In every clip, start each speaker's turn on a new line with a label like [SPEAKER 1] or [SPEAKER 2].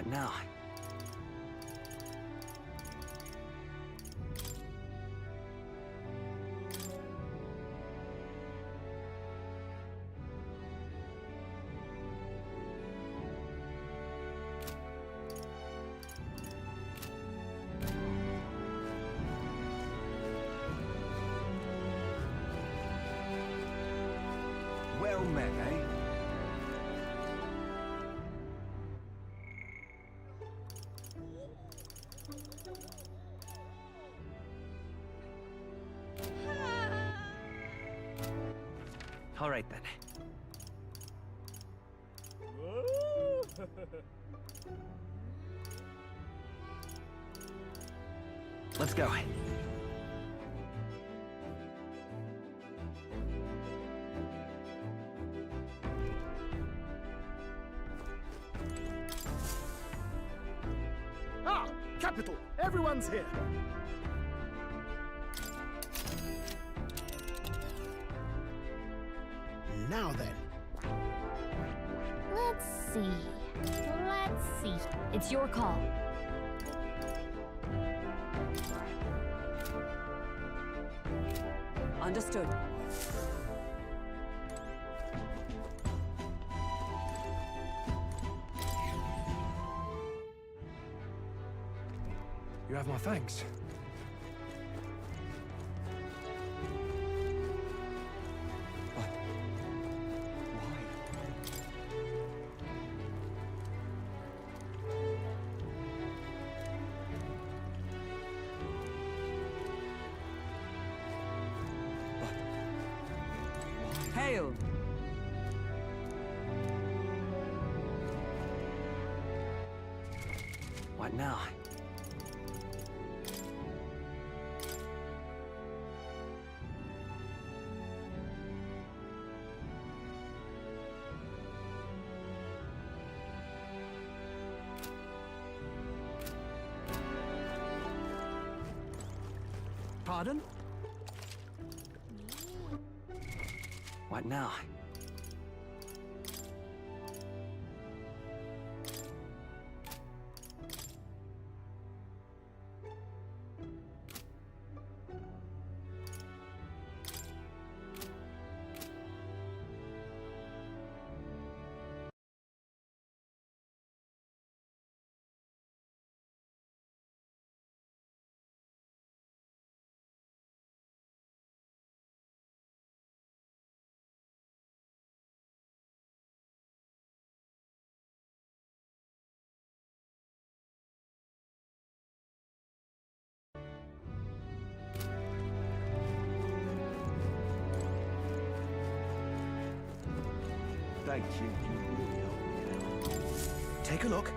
[SPEAKER 1] What now?
[SPEAKER 2] Well met, eh?
[SPEAKER 1] All right then. Let's go.
[SPEAKER 3] Ah, capital! Everyone's here! Now then.
[SPEAKER 4] Let's see. Let's see. It's your call.
[SPEAKER 5] Understood.
[SPEAKER 6] You have my thanks.
[SPEAKER 2] But why? But why?
[SPEAKER 5] Hail!
[SPEAKER 1] What now?
[SPEAKER 5] Pardon?
[SPEAKER 1] What now?
[SPEAKER 2] Thank you. You really helped me out.
[SPEAKER 3] Take a look.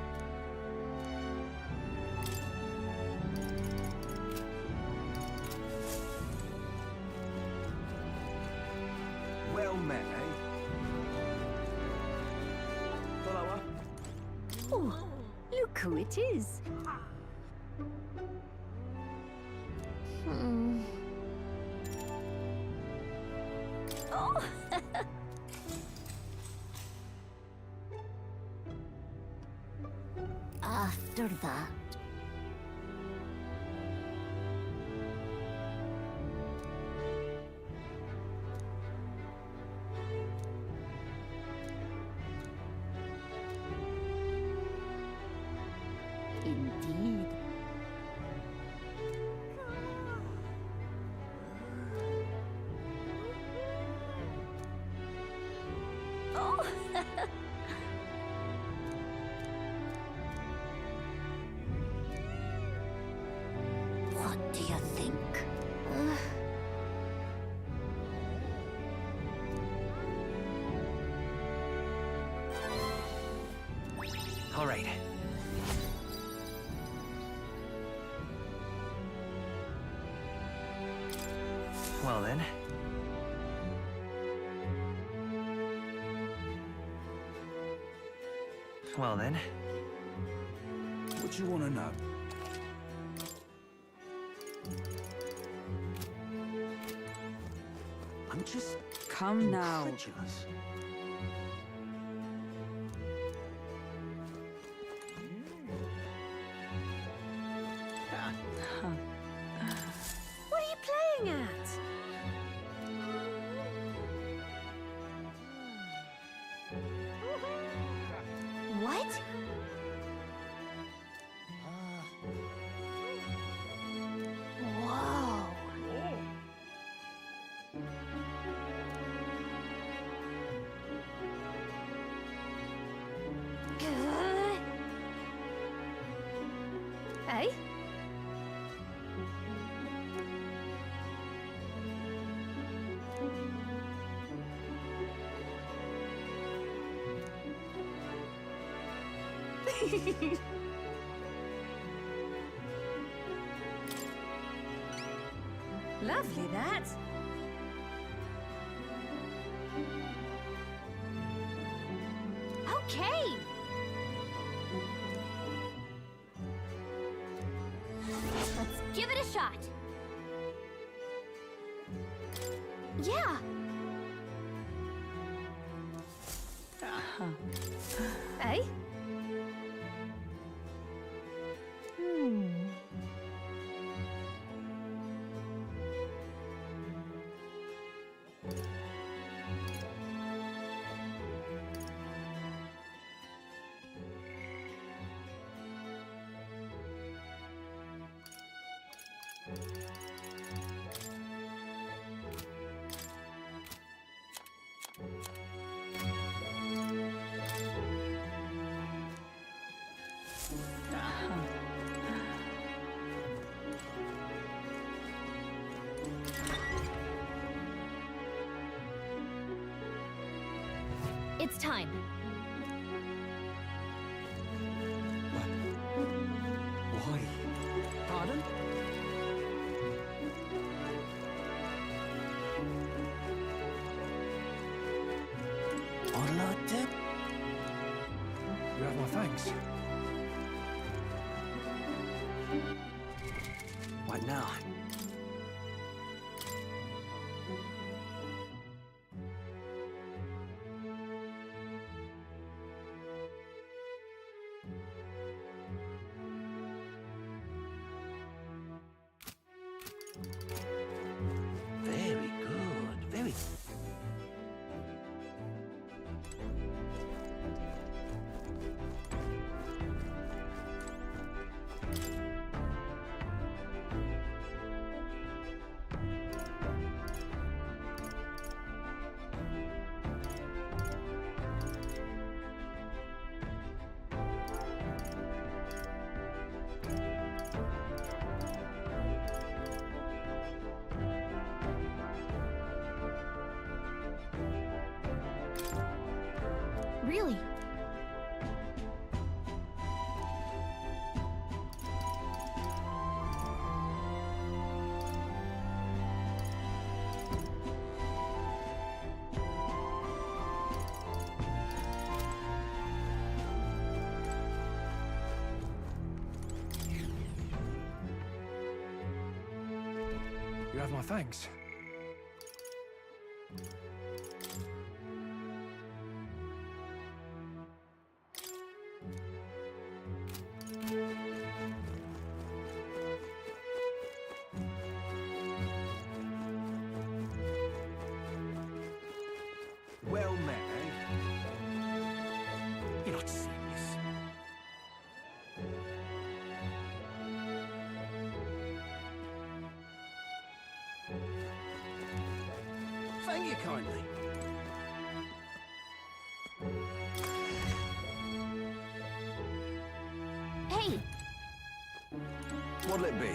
[SPEAKER 2] Well met, eh? Follower.
[SPEAKER 4] Oh, look who it is. Hmm. Oh! After that. Indeed. Oh! What do you think?
[SPEAKER 1] All right. Well then. Well then.
[SPEAKER 2] What you want to know? I'm just
[SPEAKER 5] Come now.
[SPEAKER 2] incredulous.
[SPEAKER 4] What are you playing at? What? Whoa. Hey? Lovely, that. Okay. Let's give it a shot. Yeah. Hey? It's time.
[SPEAKER 1] Why?
[SPEAKER 5] Pardon?
[SPEAKER 2] You have my thanks.
[SPEAKER 1] What now? Very good. Very.
[SPEAKER 4] Really?
[SPEAKER 2] You have my thanks.
[SPEAKER 1] Well met, eh? You're not serious. Thank you kindly.
[SPEAKER 4] Hey!
[SPEAKER 1] What'll it be?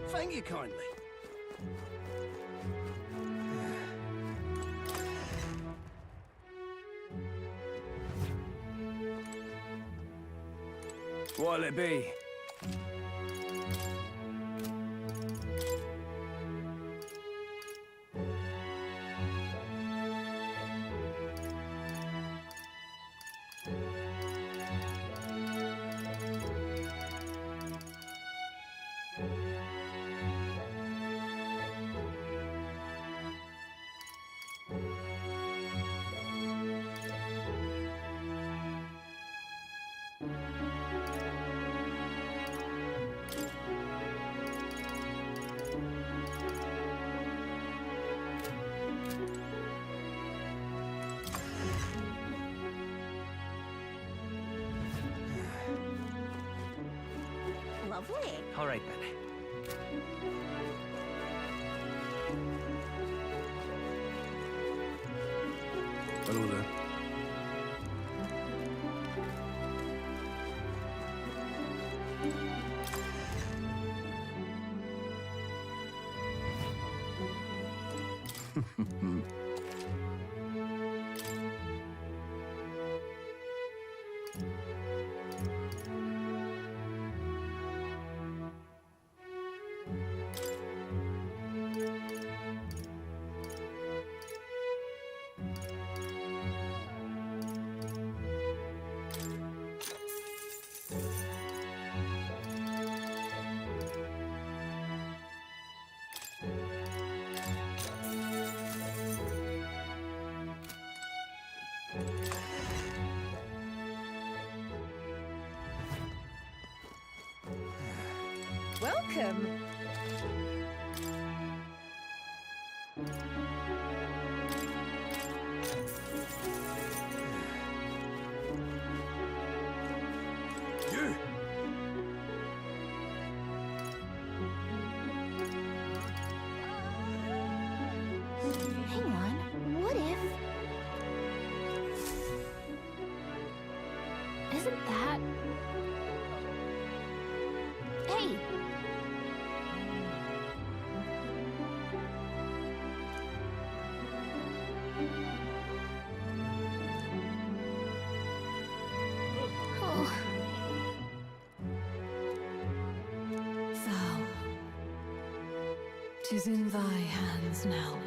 [SPEAKER 1] Thank you kindly. What'll it be?
[SPEAKER 6] Lovely.
[SPEAKER 1] All right, then.
[SPEAKER 2] Hello there.
[SPEAKER 6] Welcome.
[SPEAKER 1] You!
[SPEAKER 4] Hang on. What if... Isn't that... Hey! Oh.
[SPEAKER 5] Thou. 'Tis in thy hands now.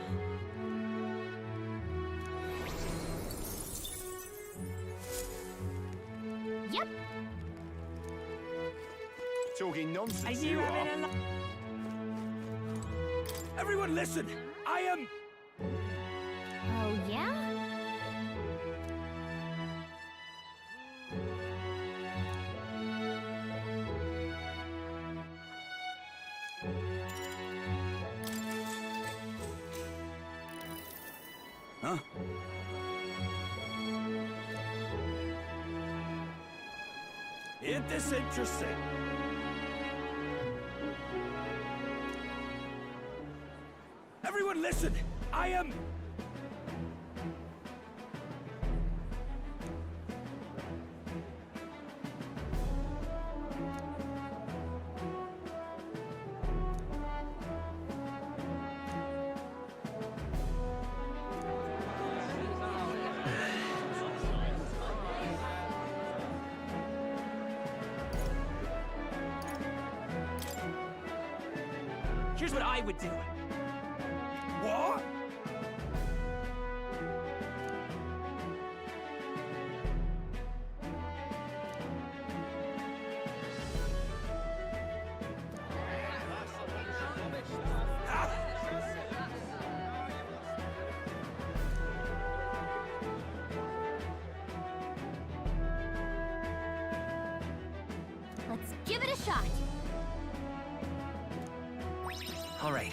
[SPEAKER 4] Yep.
[SPEAKER 1] Talking nonsense.
[SPEAKER 5] Are you having a
[SPEAKER 1] Everyone listen! I am...
[SPEAKER 4] Oh, yeah?
[SPEAKER 1] Huh? Ain't this interesting? Everyone listen! I am...
[SPEAKER 7] Here's what I would do.
[SPEAKER 1] What?
[SPEAKER 4] Let's give it a shot.
[SPEAKER 7] All right.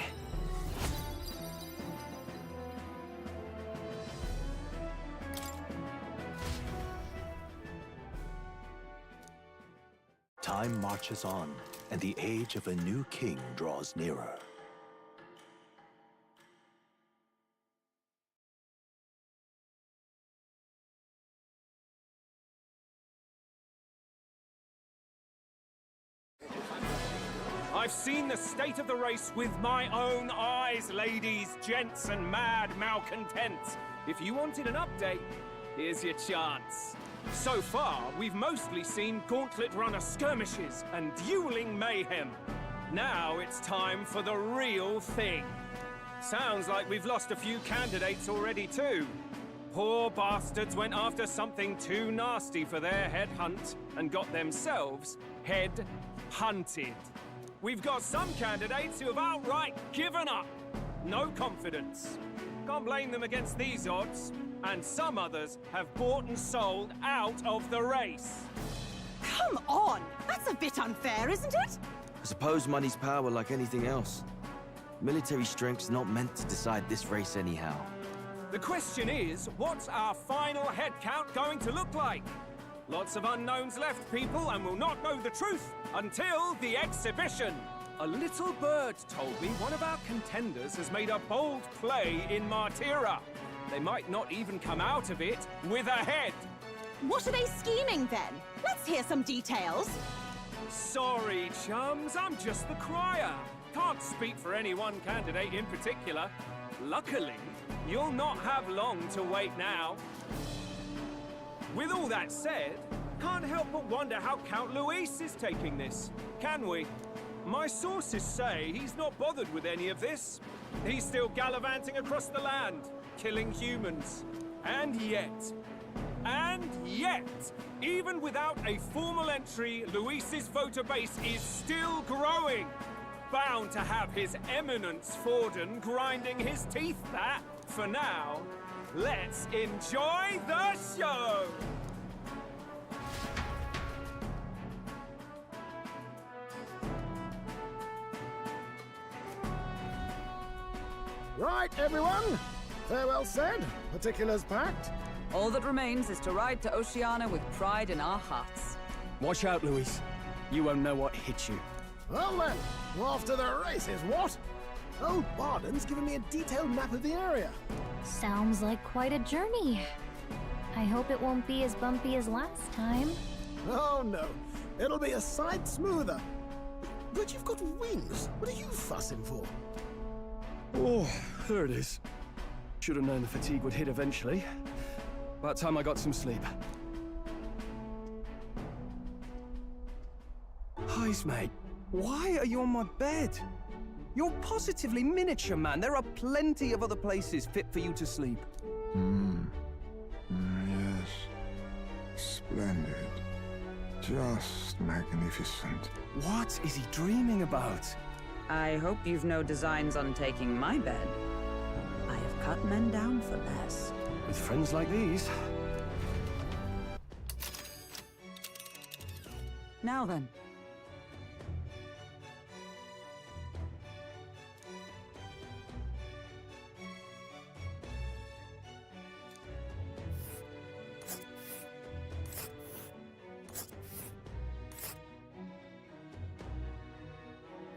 [SPEAKER 8] Time marches on, and the age of a new king draws nearer.
[SPEAKER 9] I've seen the state of the race with my own eyes, ladies, gents, and mad malcontents. If you wanted an update, here's your chance. So far, we've mostly seen gauntlet runner skirmishes and dueling mayhem. Now it's time for the real thing. Sounds like we've lost a few candidates already too. Poor bastards went after something too nasty for their head hunt and got themselves head hunted. We've got some candidates who have outright given up. No confidence. Can't blame them against these odds. And some others have bought and sold out of the race.
[SPEAKER 6] Come on! That's a bit unfair, isn't it?
[SPEAKER 2] I suppose money's power like anything else. Military strength's not meant to decide this race anyhow.
[SPEAKER 9] The question is, what's our final head count going to look like? Lots of unknowns left, people, and we'll not know the truth until the exhibition. A little bird told me one of our contenders has made a bold play in Martyra. They might not even come out of it with a head.
[SPEAKER 6] What are they scheming then? Let's hear some details.
[SPEAKER 9] Sorry, chums, I'm just the crier. Can't speak for any one candidate in particular. Luckily, you'll not have long to wait now. With all that said, can't help but wonder how Count Luis is taking this, can we? My sources say he's not bothered with any of this. He's still gallivanting across the land, killing humans. And yet, even without a formal entry, Luis's voter base is still growing. Bound to have his eminence Forden grinding his teeth that, for now, let's enjoy the show!
[SPEAKER 3] Right, everyone. Farewell said, particulars packed.
[SPEAKER 5] All that remains is to ride to Oceania with pride in our hearts.
[SPEAKER 10] Watch out, Luis. You won't know what hit you.
[SPEAKER 3] Well then, off to the races, what? Old Barden's given me a detailed map of the area.
[SPEAKER 4] Sounds like quite a journey. I hope it won't be as bumpy as last time.
[SPEAKER 3] Oh no, it'll be a sight smoother. But you've got wings. What are you fussing for?
[SPEAKER 10] Oh, there it is. Should have known the fatigue would hit eventually. About time I got some sleep. Heis, mate. Why are you on my bed? You're positively miniature, man. There are plenty of other places fit for you to sleep.
[SPEAKER 11] Yes. Splendid. Just magnificent.
[SPEAKER 10] What is he dreaming about?
[SPEAKER 5] I hope you've no designs on taking my bed. I have cut men down for less.
[SPEAKER 10] With friends like these.
[SPEAKER 5] Now then.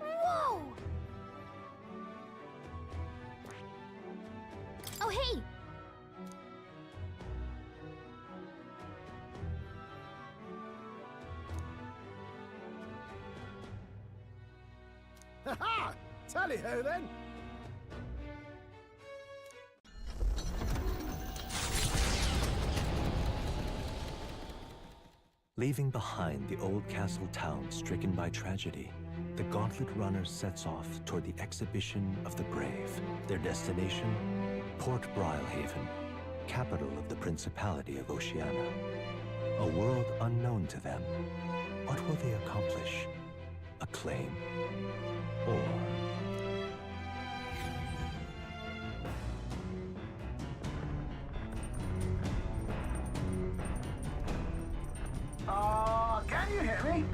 [SPEAKER 4] Whoa! Oh, hey!
[SPEAKER 3] Ha-ha! Tally-ho then!
[SPEAKER 8] Leaving behind the old castle town stricken by tragedy, the Gauntlet Runner sets off toward the exhibition of the brave. Their destination, Port Brilehaven, capital of the Principality of Oceania. A world unknown to them. What will they accomplish? Acclaim? Or...
[SPEAKER 3] Can you hear me?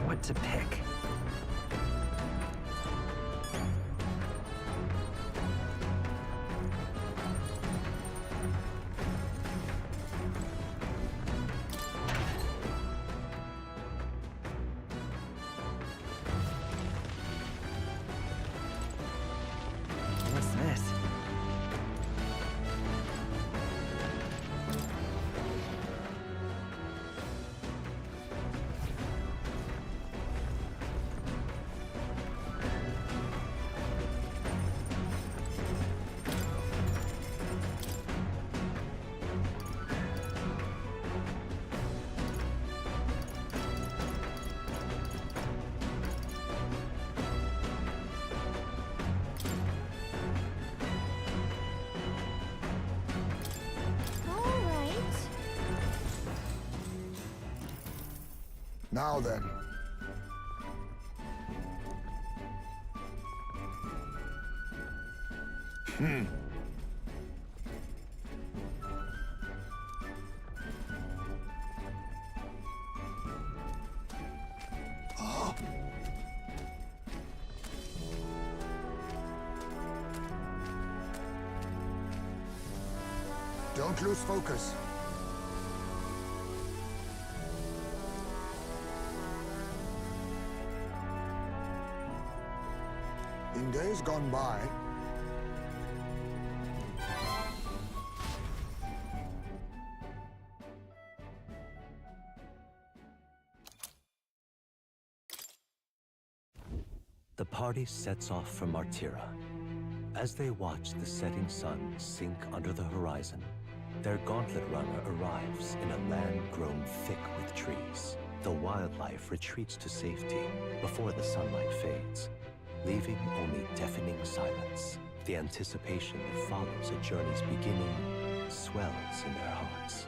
[SPEAKER 7] What to pick? What's this?
[SPEAKER 11] Now then. Don't lose focus. In days gone by,
[SPEAKER 8] the party sets off for Martira. As they watch the setting sun sink under the horizon, their gauntlet runner arrives in a land grown thick with trees. The wildlife retreats to safety before the sunlight fades, leaving only deafening silence. The anticipation that follows a journey's beginning swells in their hearts.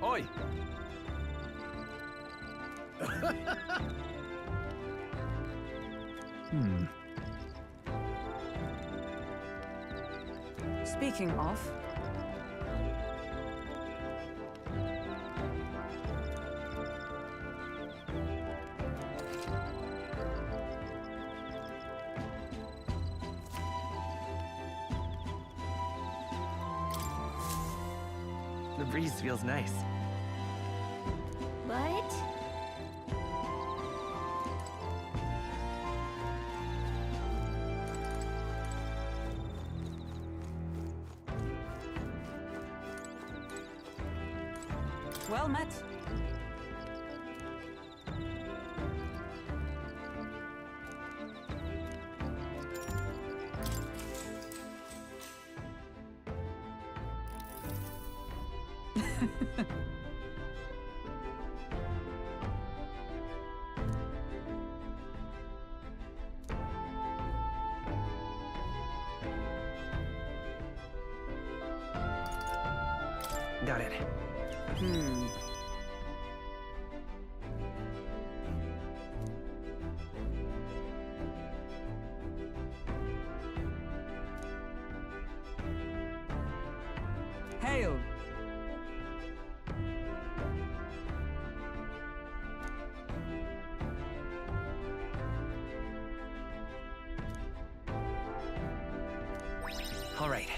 [SPEAKER 2] Oi!
[SPEAKER 5] Speaking of...
[SPEAKER 7] The breeze feels nice.
[SPEAKER 4] But
[SPEAKER 5] Well met.
[SPEAKER 7] Got it.
[SPEAKER 5] Hail!
[SPEAKER 7] All right.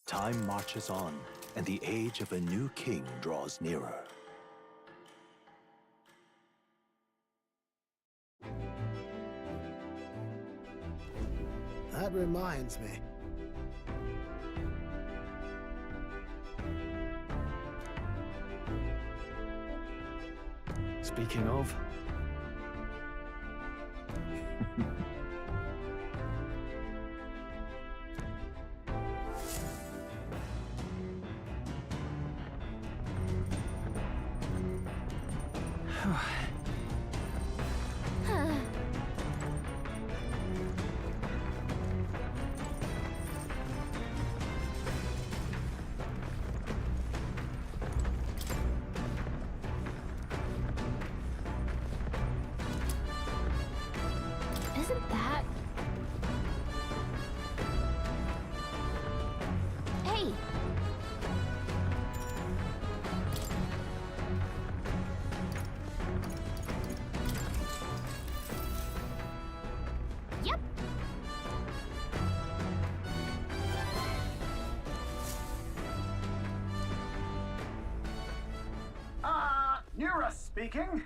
[SPEAKER 8] Time marches on, and the age of a new king draws nearer.
[SPEAKER 3] That reminds me.
[SPEAKER 2] Speaking of...
[SPEAKER 4] isn't that... Hey! Yep!
[SPEAKER 1] Nura speaking.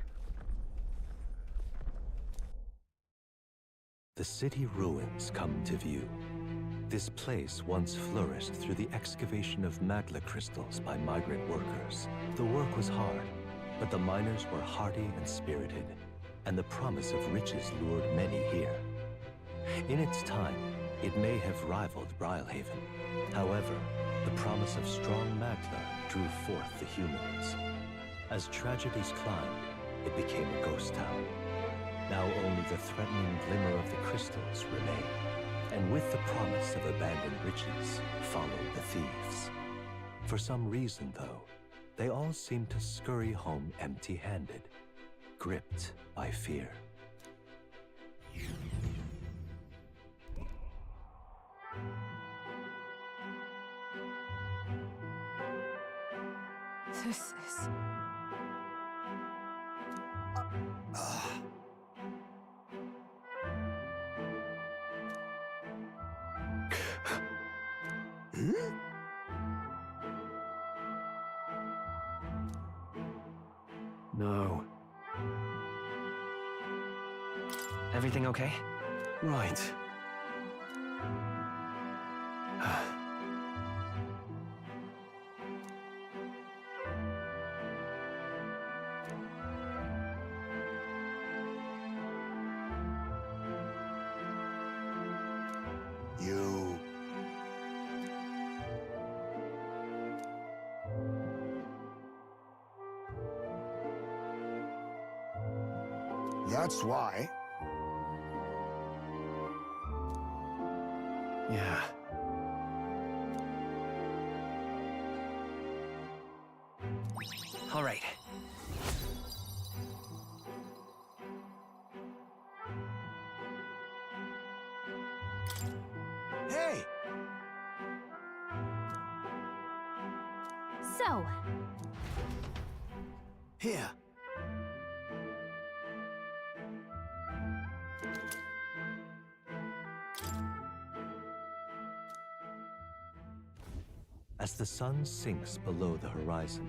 [SPEAKER 8] The city ruins come to view. This place once flourished through the excavation of magma crystals by migrant workers. The work was hard, but the miners were hardy and spirited, and the promise of riches lured many here. In its time, it may have rivaled Brilhaven. However, the promise of strong magma drew forth the humans. As tragedies climbed, it became a ghost town. Now only the threatening glimmer of the crystals remained. And with the promise of abandoned riches followed the thieves. For some reason, though, they all seemed to scurry home empty-handed, gripped by fear.
[SPEAKER 5] This is...
[SPEAKER 7] No. Everything okay?
[SPEAKER 10] Right.
[SPEAKER 11] You. That's why.
[SPEAKER 10] Yeah.
[SPEAKER 7] All right.
[SPEAKER 3] Hey!
[SPEAKER 4] So,
[SPEAKER 3] Here.
[SPEAKER 8] As the sun sinks below the horizon,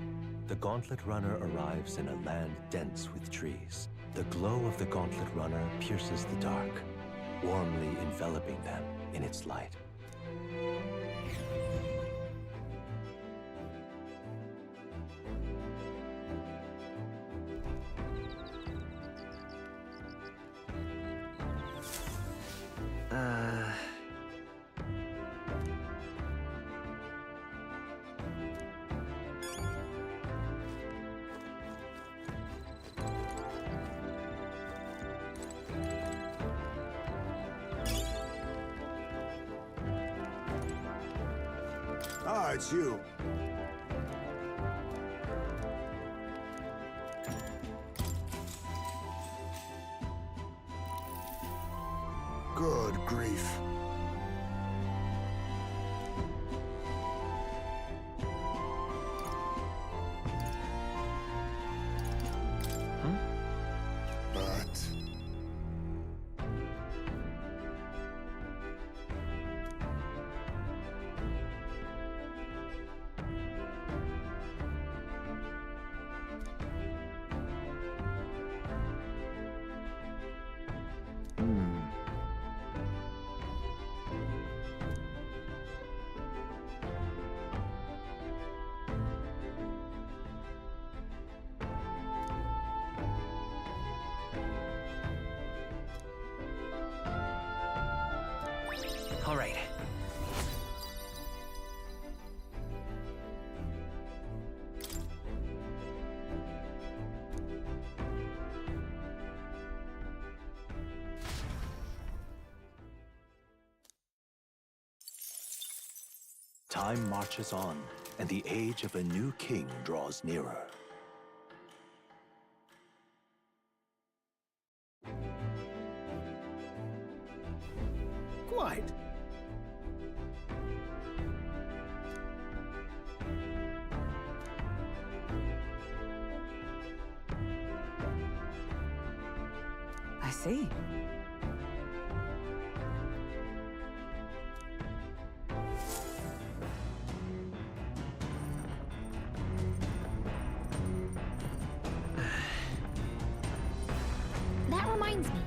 [SPEAKER 8] the Gauntlet Runner arrives in a land dense with trees. The glow of the Gauntlet Runner pierces the dark, warmly enveloping them in its light.
[SPEAKER 11] Ah, it's you. Good grief. But...
[SPEAKER 7] All right.
[SPEAKER 8] Time marches on, and the age of a new king draws nearer.
[SPEAKER 3] Quite.
[SPEAKER 5] I see.
[SPEAKER 4] that reminds me.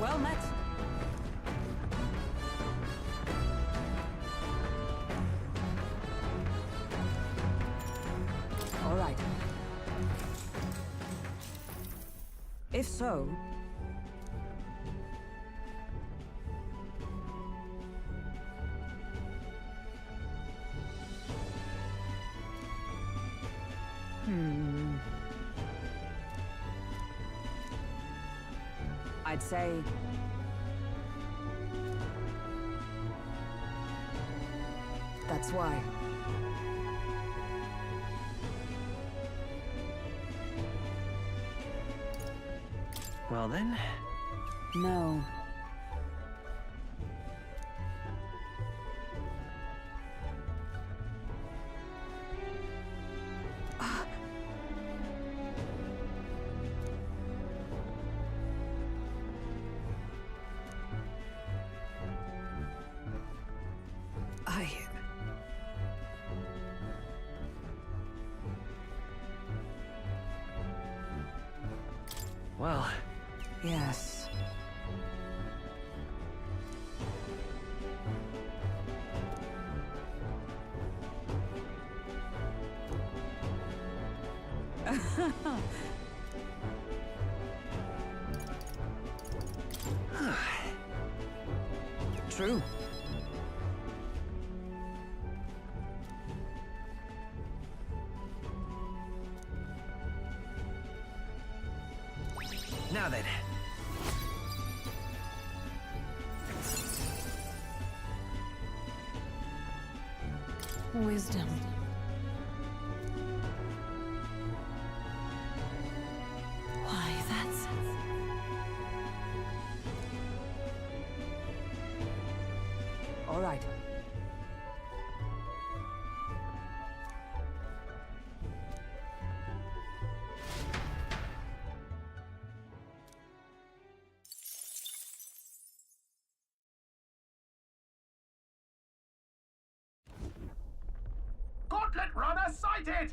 [SPEAKER 5] Well met. All right. If so... I'd say... That's why.
[SPEAKER 7] Well then...
[SPEAKER 5] No.
[SPEAKER 7] Well...
[SPEAKER 5] Yes. True.
[SPEAKER 7] Now then.
[SPEAKER 4] Wisdom. Why, that's...
[SPEAKER 5] All right.
[SPEAKER 1] Gauntlet runner sighted!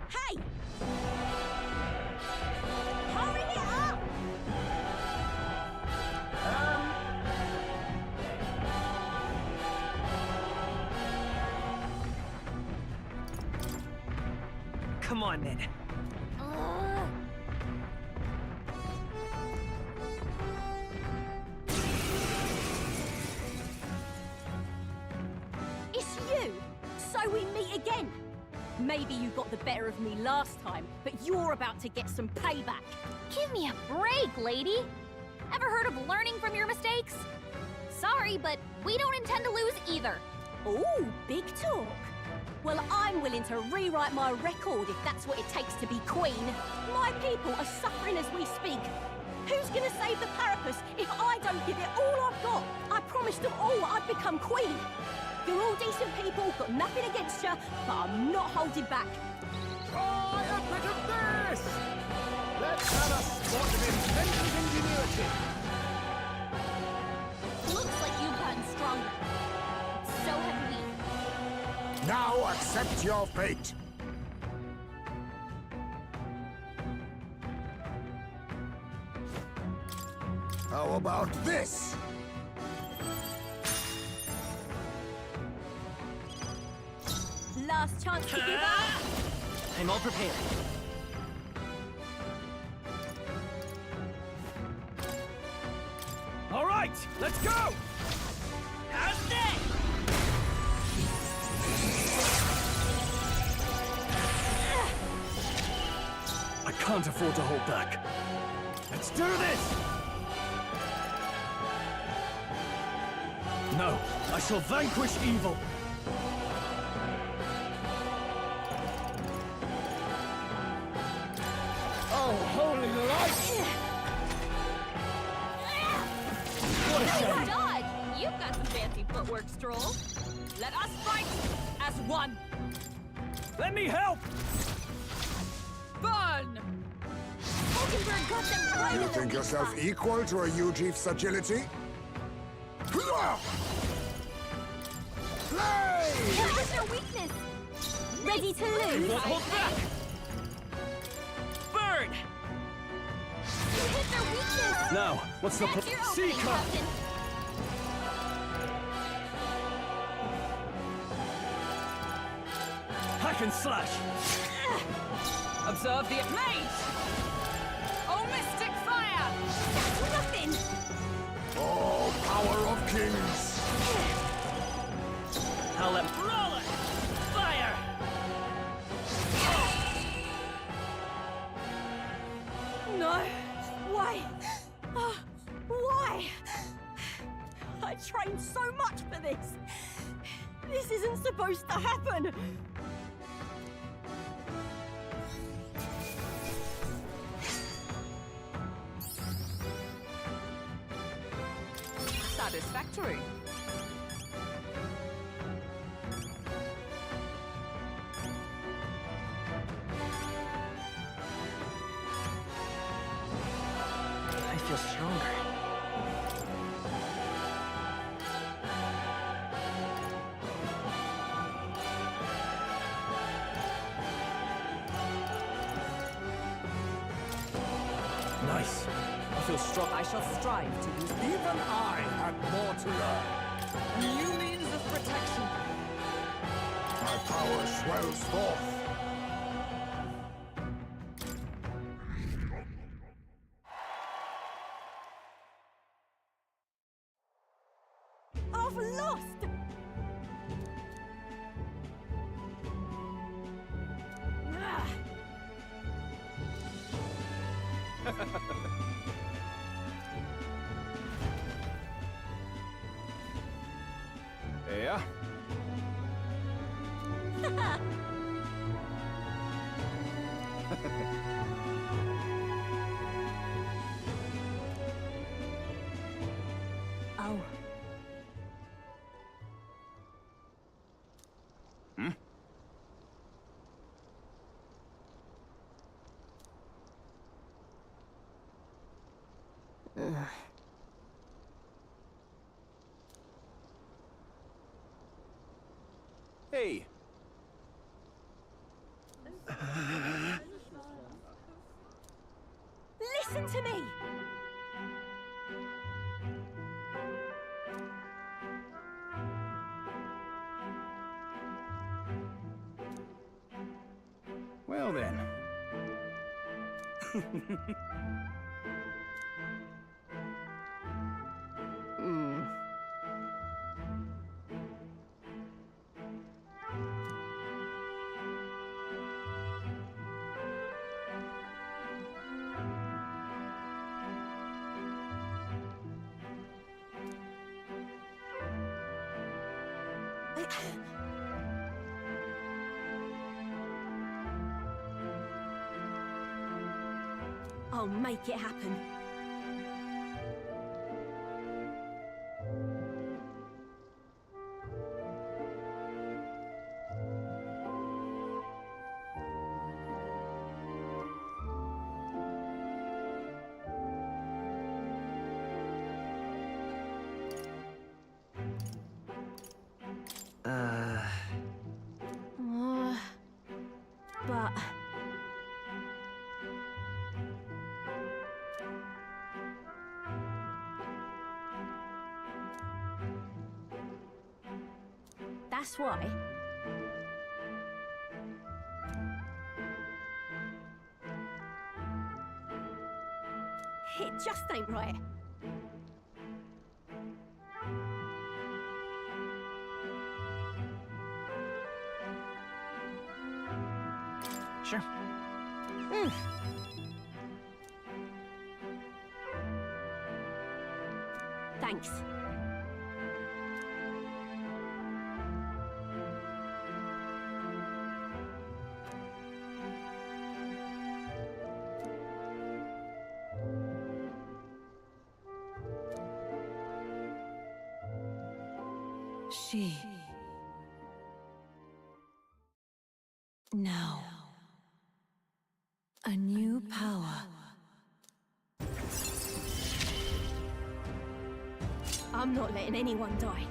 [SPEAKER 6] Hey! Hurry it up!
[SPEAKER 7] Come on then.
[SPEAKER 6] It's you! So we meet again! Maybe you got the better of me last time, but you're about to get some payback.
[SPEAKER 4] Give me a break, lady! Ever heard of learning from your mistakes? Sorry, but we don't intend to lose either.
[SPEAKER 6] Ooh, big talk. Well, I'm willing to rewrite my record if that's what it takes to be queen. My people are suffering as we speak. Who's gonna save the Parapus if I don't give it all I've got? I promised them all I'd become queen. You're all decent people, got nothing against you, but I'm not holding back.
[SPEAKER 3] Try a bit of this! Let's have a spot of inventive ingenuity!
[SPEAKER 4] Looks like you've gotten stronger. So have we.
[SPEAKER 11] Now accept your fate. How about this?
[SPEAKER 6] Last chance to give up.
[SPEAKER 7] I'm all prepared.
[SPEAKER 9] All right, let's go! How's that?
[SPEAKER 10] I can't afford to hold back. Let's do this! No, I shall vanquish evil! Oh, holy light! What a shame!
[SPEAKER 4] Dodge! You've got some fancy footwork, Stroll.
[SPEAKER 6] Let us fight as one.
[SPEAKER 9] Let me help!
[SPEAKER 6] Burn!
[SPEAKER 4] Hulkenberg got them right
[SPEAKER 11] You
[SPEAKER 4] in the
[SPEAKER 11] think
[SPEAKER 4] weak
[SPEAKER 11] yourself
[SPEAKER 4] spot.
[SPEAKER 11] equal to a Ujief's agility? Play!
[SPEAKER 4] What was their weakness?
[SPEAKER 6] Ready to lose?
[SPEAKER 9] Won't hold back! Burn!
[SPEAKER 4] You hit their weakness!
[SPEAKER 10] Now, what's the
[SPEAKER 4] That's your opening,
[SPEAKER 10] Seeker!
[SPEAKER 4] Captain.
[SPEAKER 10] Hack and slash!
[SPEAKER 5] Observe the maze! Oh, mystic fire!
[SPEAKER 6] That's nothing!
[SPEAKER 11] Oh, power of kings!
[SPEAKER 7] I'll let roll it! Fire!
[SPEAKER 6] No! Why? Why? I trained so much for this! This isn't supposed to happen!
[SPEAKER 5] Satisfactory.
[SPEAKER 7] I feel stronger.
[SPEAKER 10] Nice. I feel strong.
[SPEAKER 5] I shall strive to use
[SPEAKER 11] Even I had more to learn.
[SPEAKER 5] new means of protection.
[SPEAKER 11] My power swells forth.
[SPEAKER 6] I've lost! Ah.
[SPEAKER 10] Yeah?
[SPEAKER 6] Oh.
[SPEAKER 10] Hey!
[SPEAKER 6] Listen to me!
[SPEAKER 10] Well then.
[SPEAKER 6] I'll make it happen. But... That's why. It just ain't right.
[SPEAKER 7] Sure.
[SPEAKER 6] Thanks. She. Now. A new power. I'm not letting anyone die.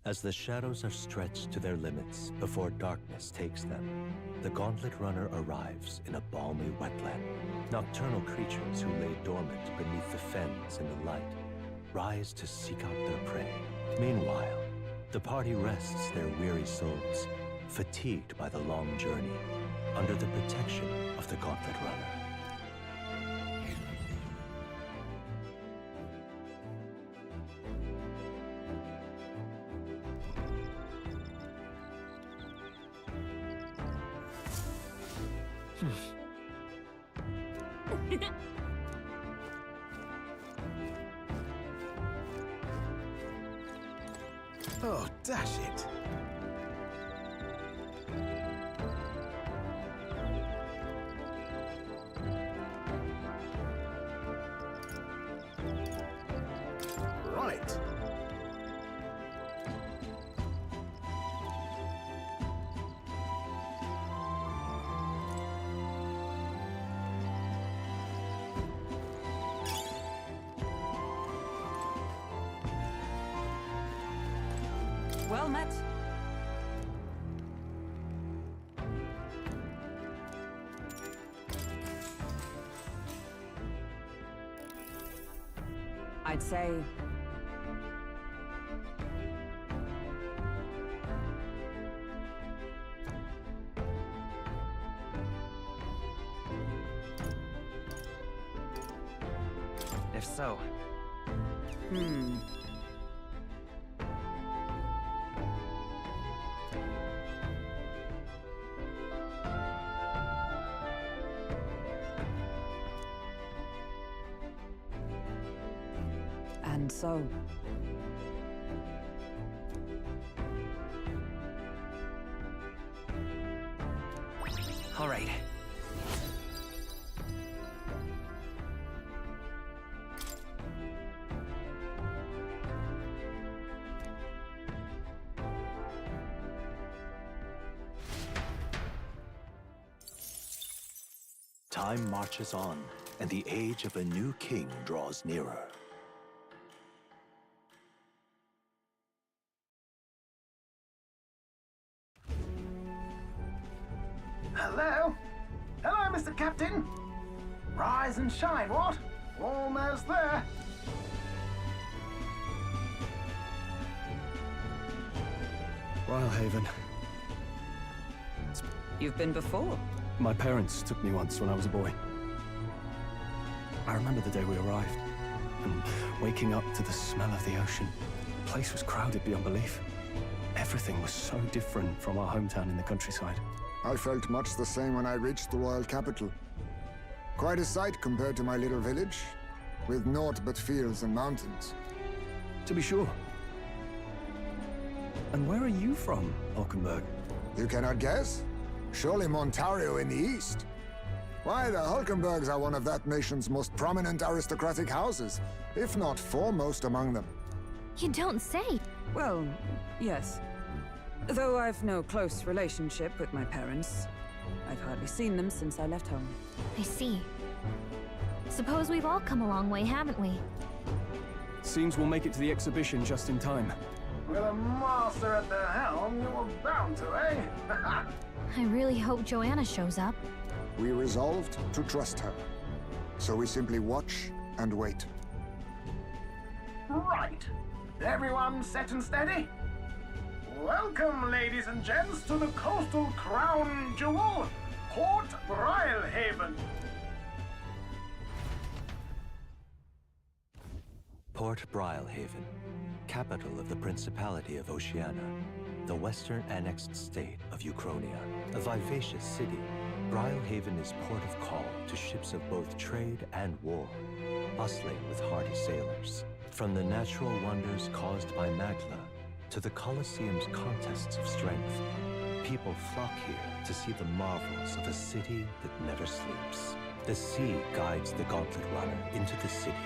[SPEAKER 8] As the shadows are stretched to their limits before darkness takes them, the Gauntlet Runner arrives in a balmy wetland. Nocturnal creatures who lay dormant beneath the fens in the light rise to seek out their prey. Meanwhile, the party rests their weary souls, fatigued by the long journey, under the protection of the Gauntlet Runner.
[SPEAKER 3] Oh, dash it. Right.
[SPEAKER 5] Well met. I'd say...
[SPEAKER 7] If so,
[SPEAKER 5] And so...
[SPEAKER 7] all right.
[SPEAKER 8] Time marches on, and the age of a new king draws nearer.
[SPEAKER 1] Hello? Hello, Mr. Captain. Rise and shine, what? Almost there.
[SPEAKER 10] Rhylehaven.
[SPEAKER 5] You've been before?
[SPEAKER 10] My parents took me once when I was a boy. I remember the day we arrived, and waking up to the smell of the ocean. The place was crowded beyond belief. Everything was so different from our hometown in the countryside.
[SPEAKER 11] I felt much the same when I reached the royal capital. Quite a sight compared to my little village, with naught but fields and mountains.
[SPEAKER 10] To be sure. And where are you from, Hulkenberg?
[SPEAKER 11] You cannot guess? Surely Montario in the east. Why, the Hulkenbergs are one of that nation's most prominent aristocratic houses, if not foremost among them.
[SPEAKER 4] You don't say.
[SPEAKER 5] Well, yes. Though I've no close relationship with my parents, I've hardly seen them since I left home.
[SPEAKER 4] I see. Suppose we've all come a long way, haven't we?
[SPEAKER 10] Seems we'll make it to the exhibition just in time.
[SPEAKER 1] With a master at the helm, you were bound to, eh?
[SPEAKER 4] I really hope Joanna shows up.
[SPEAKER 11] We resolved to trust her. So we simply watch and wait.
[SPEAKER 1] Right. Everyone set and steady? Welcome, ladies and gents, to the coastal crown jewel, Port Rhylehaven.
[SPEAKER 8] Port Rhylehaven, capital of the Principality of Oceania, the western annexed state of Euchronia. A vivacious city, Rhylehaven is port of call to ships of both trade and war, bustling with hardy sailors. From the natural wonders caused by Magla to the Colosseum's contests of strength, people flock here to see the marvels of a city that never sleeps. The sea guides the Gauntlet Runner into the city,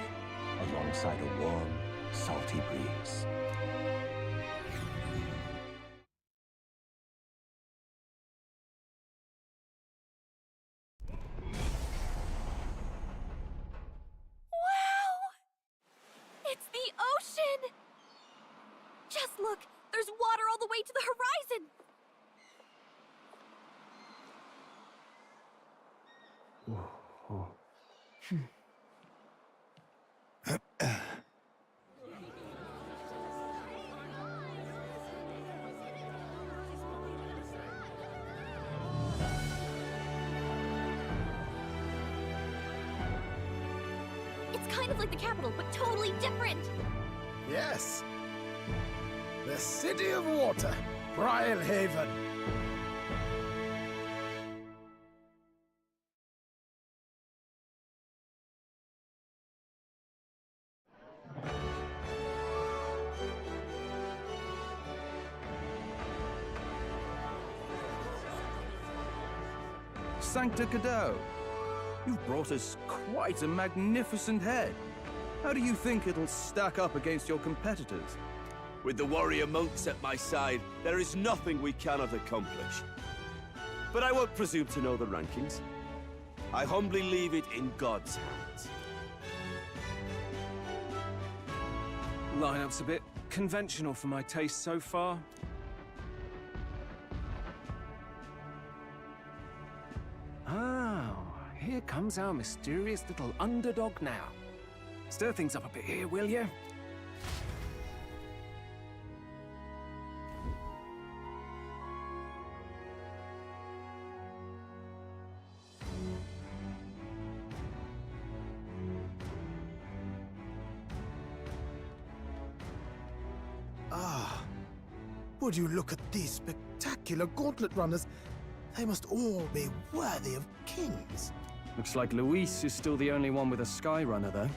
[SPEAKER 8] alongside a warm, salty breeze.
[SPEAKER 6] It's the ocean! Just look, there's
[SPEAKER 4] kind of like the capital, but totally different.
[SPEAKER 3] Yes. The City of Water, Brilhaven.
[SPEAKER 12] Sancta Cadeau, you've brought us quite a magnificent head. How do you think it'll stack up against your competitors?
[SPEAKER 2] With the warrior monks at my side, there is nothing we cannot accomplish. But I won't presume to know the rankings. I humbly leave it in God's hands.
[SPEAKER 9] Lineup's a bit conventional for my taste so far. Oh, here comes our mysterious little underdog now. Stir things up a bit here, will you?
[SPEAKER 3] Ah, would you look at these spectacular gauntlet runners? They must all be worthy of kings.
[SPEAKER 10] Looks like Luis is still the only one with a sky runner, though.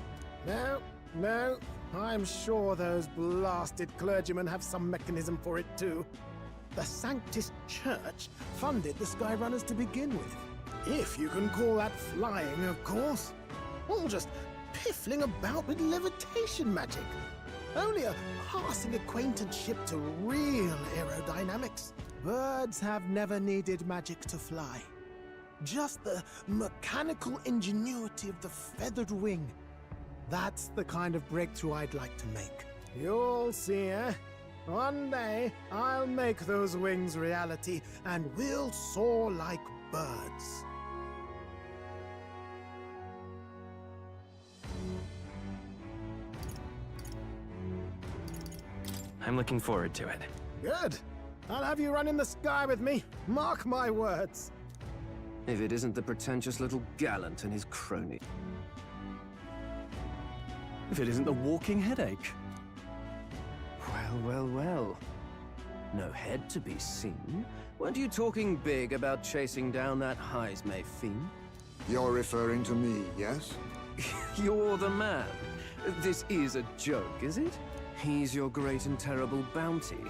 [SPEAKER 3] No. I'm sure those blasted clergymen have some mechanism for it too. The Sanctus Church funded the Skyrunners to begin with. If you can call that flying, of course. All just piffling about with levitation magic. Only a passing acquaintanceship to real aerodynamics. Birds have never needed magic to fly. Just the mechanical ingenuity of the feathered wing. That's the kind of breakthrough I'd like to make. You'll see, eh? One day, I'll make those wings reality, and we'll soar like birds.
[SPEAKER 7] I'm looking forward to it.
[SPEAKER 3] Good. I'll have you run in the sky with me. Mark my words.
[SPEAKER 13] If it isn't the pretentious little gallant and his crony.
[SPEAKER 10] If it isn't the walking headache.
[SPEAKER 13] Well. No head to be seen. Weren't you talking big about chasing down that Heismay fiend?
[SPEAKER 11] You're referring to me, yes?
[SPEAKER 13] You're the man. This is a joke, is it? He's your great and terrible bounty.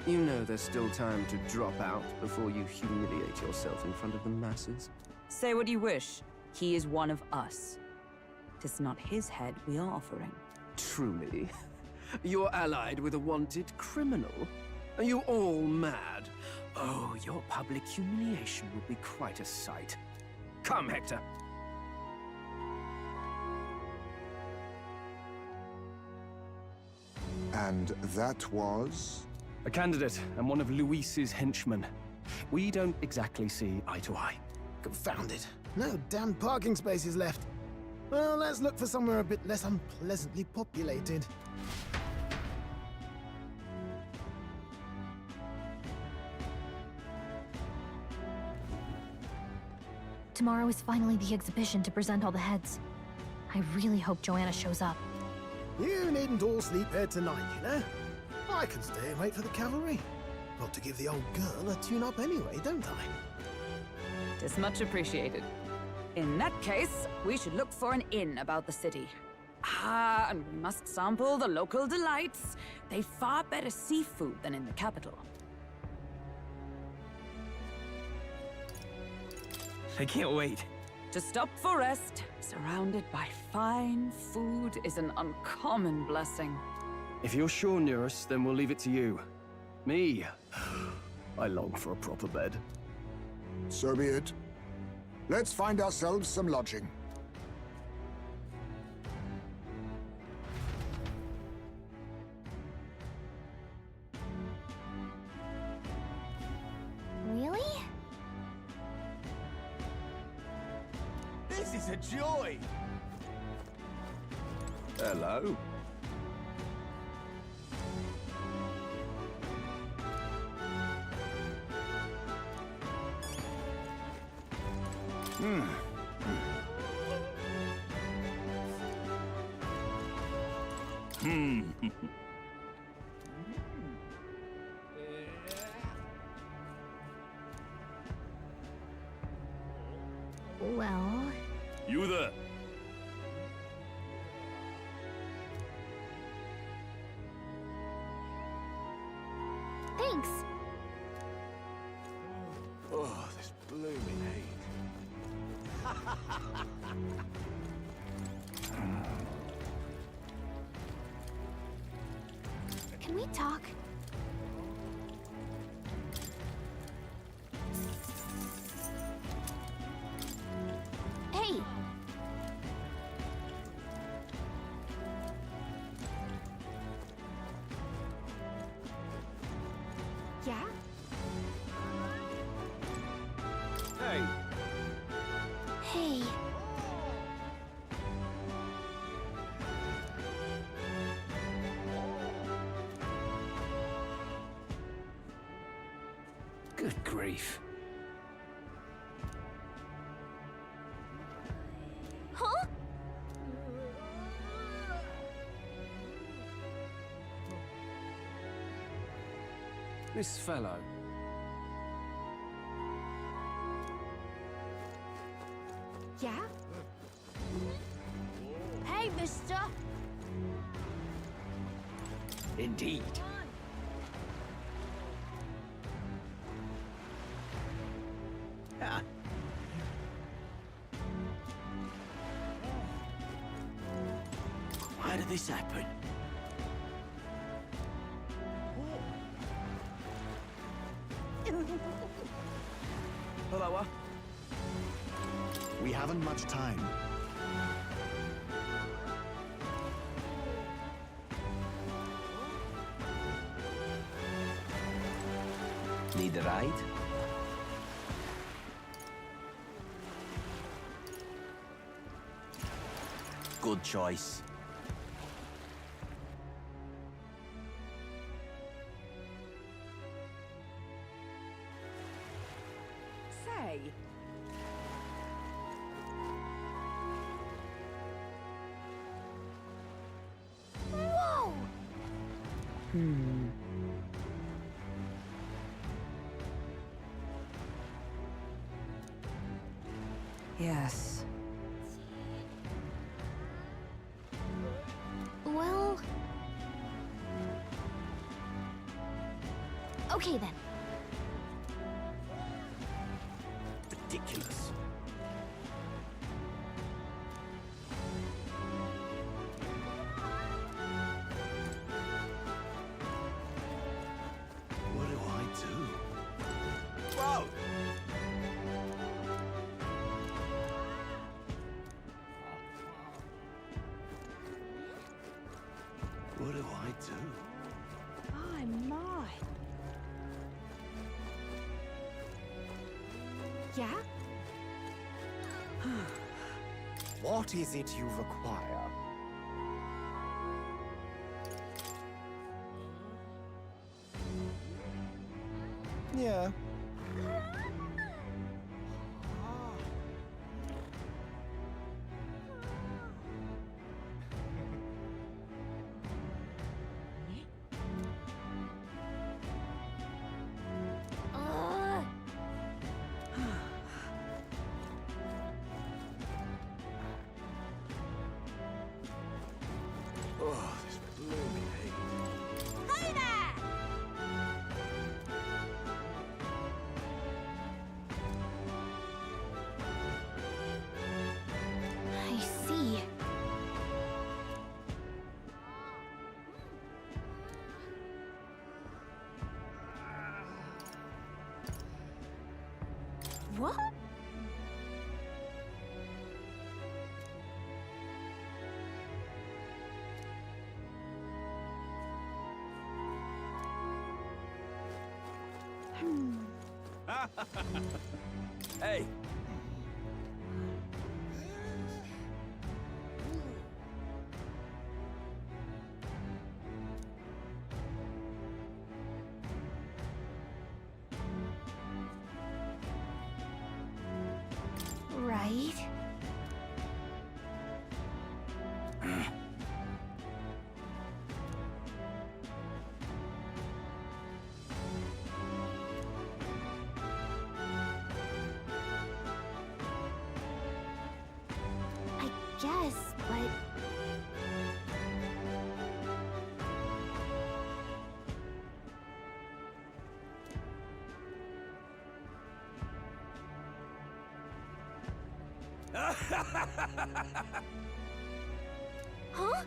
[SPEAKER 13] You know there's still time to drop out before you humiliate yourself in front of the masses.
[SPEAKER 5] Say what you wish. He is one of us. 'Tis not his head we are offering.
[SPEAKER 13] Truly? You're allied with a wanted criminal? Are you all mad? Oh, your public humiliation will be quite a sight. Come, Hector.
[SPEAKER 11] And that was?
[SPEAKER 10] A candidate and one of Luis's henchmen. We don't exactly see eye to eye.
[SPEAKER 3] Confound it. No damn parking spaces left. Well, let's look for somewhere a bit less unpleasantly populated.
[SPEAKER 4] Tomorrow is finally the exhibition to present all the heads. I really hope Joanna shows up.
[SPEAKER 3] You needn't all sleep here tonight, you know? I can stay and wait for the cavalry. Got to give the old girl a tune-up anyway, don't I?
[SPEAKER 5] 'Tis much appreciated. In that case, we should look for an inn about the city. Ah, and we must sample the local delights. They've far better seafood than in the capital.
[SPEAKER 7] I can't wait.
[SPEAKER 5] To stop for rest, surrounded by fine food, is an uncommon blessing.
[SPEAKER 10] If you're sure, Nearest, then we'll leave it to you. Me, I long for a proper bed.
[SPEAKER 11] So be it. Let's find ourselves some lodging.
[SPEAKER 4] Really?
[SPEAKER 2] This is a joy!
[SPEAKER 12] Hello.
[SPEAKER 4] Well...
[SPEAKER 2] You there?
[SPEAKER 4] Thanks.
[SPEAKER 2] Oh, this blooming heat.
[SPEAKER 4] Can we talk? Hey! Yeah?
[SPEAKER 9] Hey,
[SPEAKER 4] Hey.
[SPEAKER 7] Good grief.
[SPEAKER 4] Huh?
[SPEAKER 7] This fellow.
[SPEAKER 6] Yeah? Hey, mister!
[SPEAKER 7] Indeed.
[SPEAKER 2] Why did this happen?
[SPEAKER 10] Hello. We haven't much time.
[SPEAKER 7] Need a ride?
[SPEAKER 2] Good choice.
[SPEAKER 5] Say,
[SPEAKER 4] Whoa!
[SPEAKER 5] yes.
[SPEAKER 4] Well... Okay then.
[SPEAKER 2] Ridiculous. What do I do? Whoa! What do I do?
[SPEAKER 6] My, my. Yeah?
[SPEAKER 3] What is it you require? Yeah.
[SPEAKER 4] Uh,
[SPEAKER 2] Oh, this blooming heat.
[SPEAKER 6] Hey there!
[SPEAKER 4] I see.
[SPEAKER 6] What?
[SPEAKER 2] Hey!
[SPEAKER 4] Right. guess, but... Huh?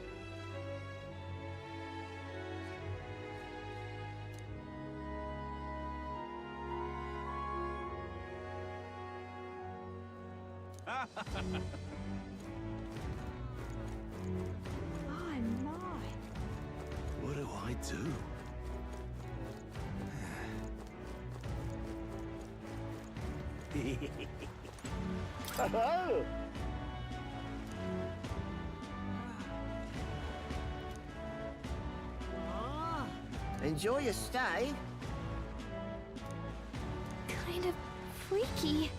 [SPEAKER 6] My, my.
[SPEAKER 2] What do I do?
[SPEAKER 14] Enjoy your stay.
[SPEAKER 4] Kind of freaky.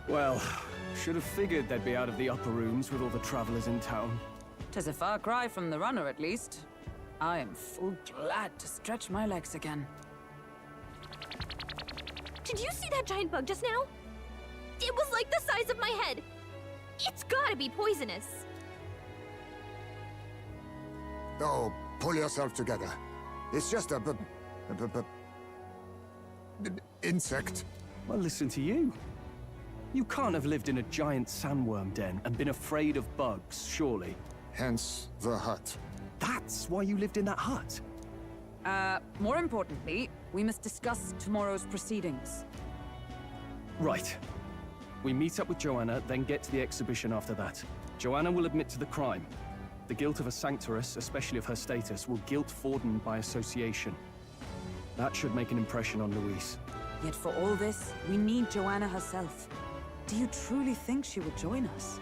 [SPEAKER 10] Well, should have figured they'd be out of the upper rooms with all the travelers in town.
[SPEAKER 5] 'Tis a far cry from the runner, at least. I am full glad to stretch my legs again.
[SPEAKER 4] Did you see that giant bug just now? It was like the size of my head. It's gotta be poisonous.
[SPEAKER 11] Oh, pull yourself together. It's just a insect.
[SPEAKER 10] Well, listen to you. You can't have lived in a giant sandworm den and been afraid of bugs, surely.
[SPEAKER 11] Hence the hut.
[SPEAKER 10] That's why you lived in that hut?
[SPEAKER 5] More importantly, we must discuss tomorrow's proceedings.
[SPEAKER 10] Right. We meet up with Joanna, then get to the exhibition after that. Joanna will admit to the crime. The guilt of a sanctoress, especially of her status, will guilt Forden by association. That should make an impression on Louise.
[SPEAKER 5] Yet for all this, we need Joanna herself. Do you truly think she would join us?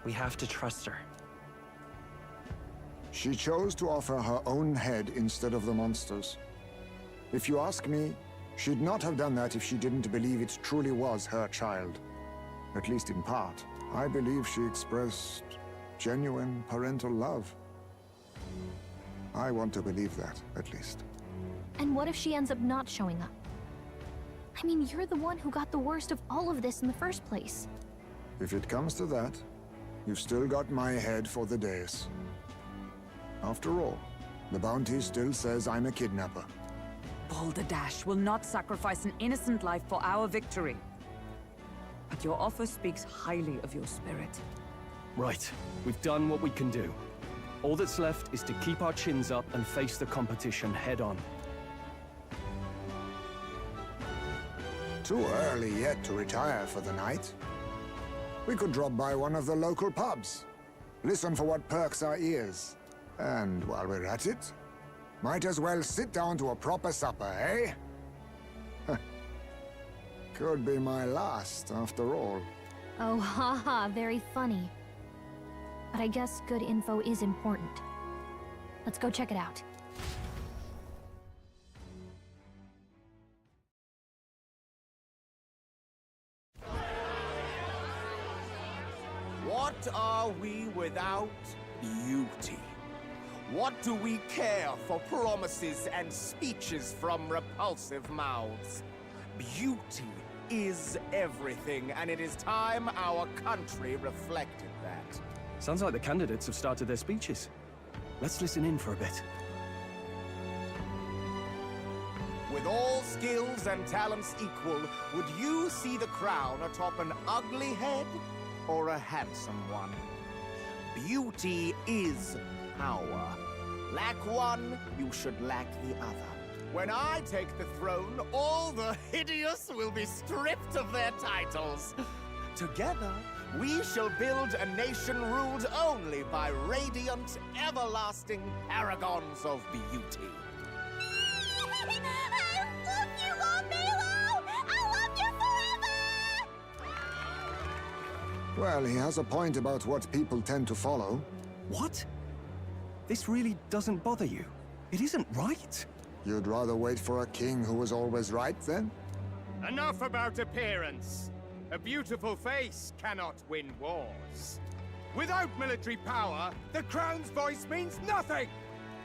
[SPEAKER 15] We have to trust her.
[SPEAKER 11] She chose to offer her own head instead of the monster's. If you ask me, she'd not have done that if she didn't believe it truly was her child. At least in part. I believe she expressed genuine parental love. I want to believe that, at least.
[SPEAKER 4] And what if she ends up not showing up? I mean, you're the one who got the worst of all of this in the first place.
[SPEAKER 11] If it comes to that, you've still got my head for the days. After all, the bounty still says I'm a kidnapper.
[SPEAKER 5] Balderdash will not sacrifice an innocent life for our victory. But your offer speaks highly of your spirit.
[SPEAKER 10] Right. We've done what we can do. All that's left is to keep our chins up and face the competition head on.
[SPEAKER 11] Too early yet to retire for the night. We could drop by one of the local pubs. Listen for what perks our ears. And while we're at it, might as well sit down to a proper supper, eh? Could be my last, after all.
[SPEAKER 4] Oh, haha, very funny. But I guess good info is important. Let's go check it out.
[SPEAKER 16] What are we without beauty? What do we care for promises and speeches from repulsive mouths? Beauty is everything, and it is time our country reflected that.
[SPEAKER 10] Sounds like the candidates have started their speeches. Let's listen in for a bit.
[SPEAKER 16] With all skills and talents equal, would you see the crown atop an ugly head or a handsome one? Beauty is power. Lack one, you should lack the other. When I take the throne, all the hideous will be stripped of their titles. Together, we shall build a nation ruled only by radiant, everlasting paragons of beauty.
[SPEAKER 6] I love you, Lord Milo! I love you forever!
[SPEAKER 11] Well, he has a point about what people tend to follow.
[SPEAKER 10] What? This really doesn't bother you? It isn't right?
[SPEAKER 11] You'd rather wait for a king who was always right, then?
[SPEAKER 9] Enough about appearance. A beautiful face cannot win wars. Without military power, the crown's voice means nothing!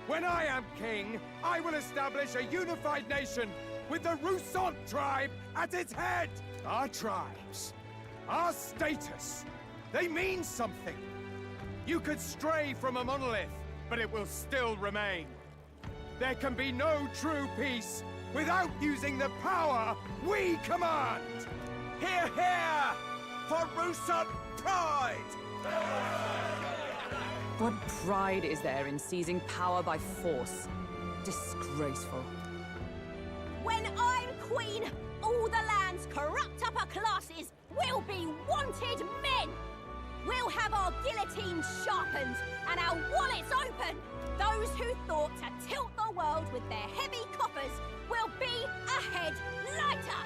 [SPEAKER 9] When I am king, I will establish a unified nation with the Roussant tribe at its head! Our tribes, our status, they mean something. You could stray from a monolith, but it will still remain. There can be no true peace without using the power we command! Hear, hear! For Roussant pride!
[SPEAKER 5] What pride is there in seizing power by force? Disgraceful.
[SPEAKER 6] When I'm queen, all the land's corrupt upper classes will be wanted men! We'll have our guillotines sharpened and our wallets open! Those who thought to tilt the world with their heavy coffers will be a head lighter!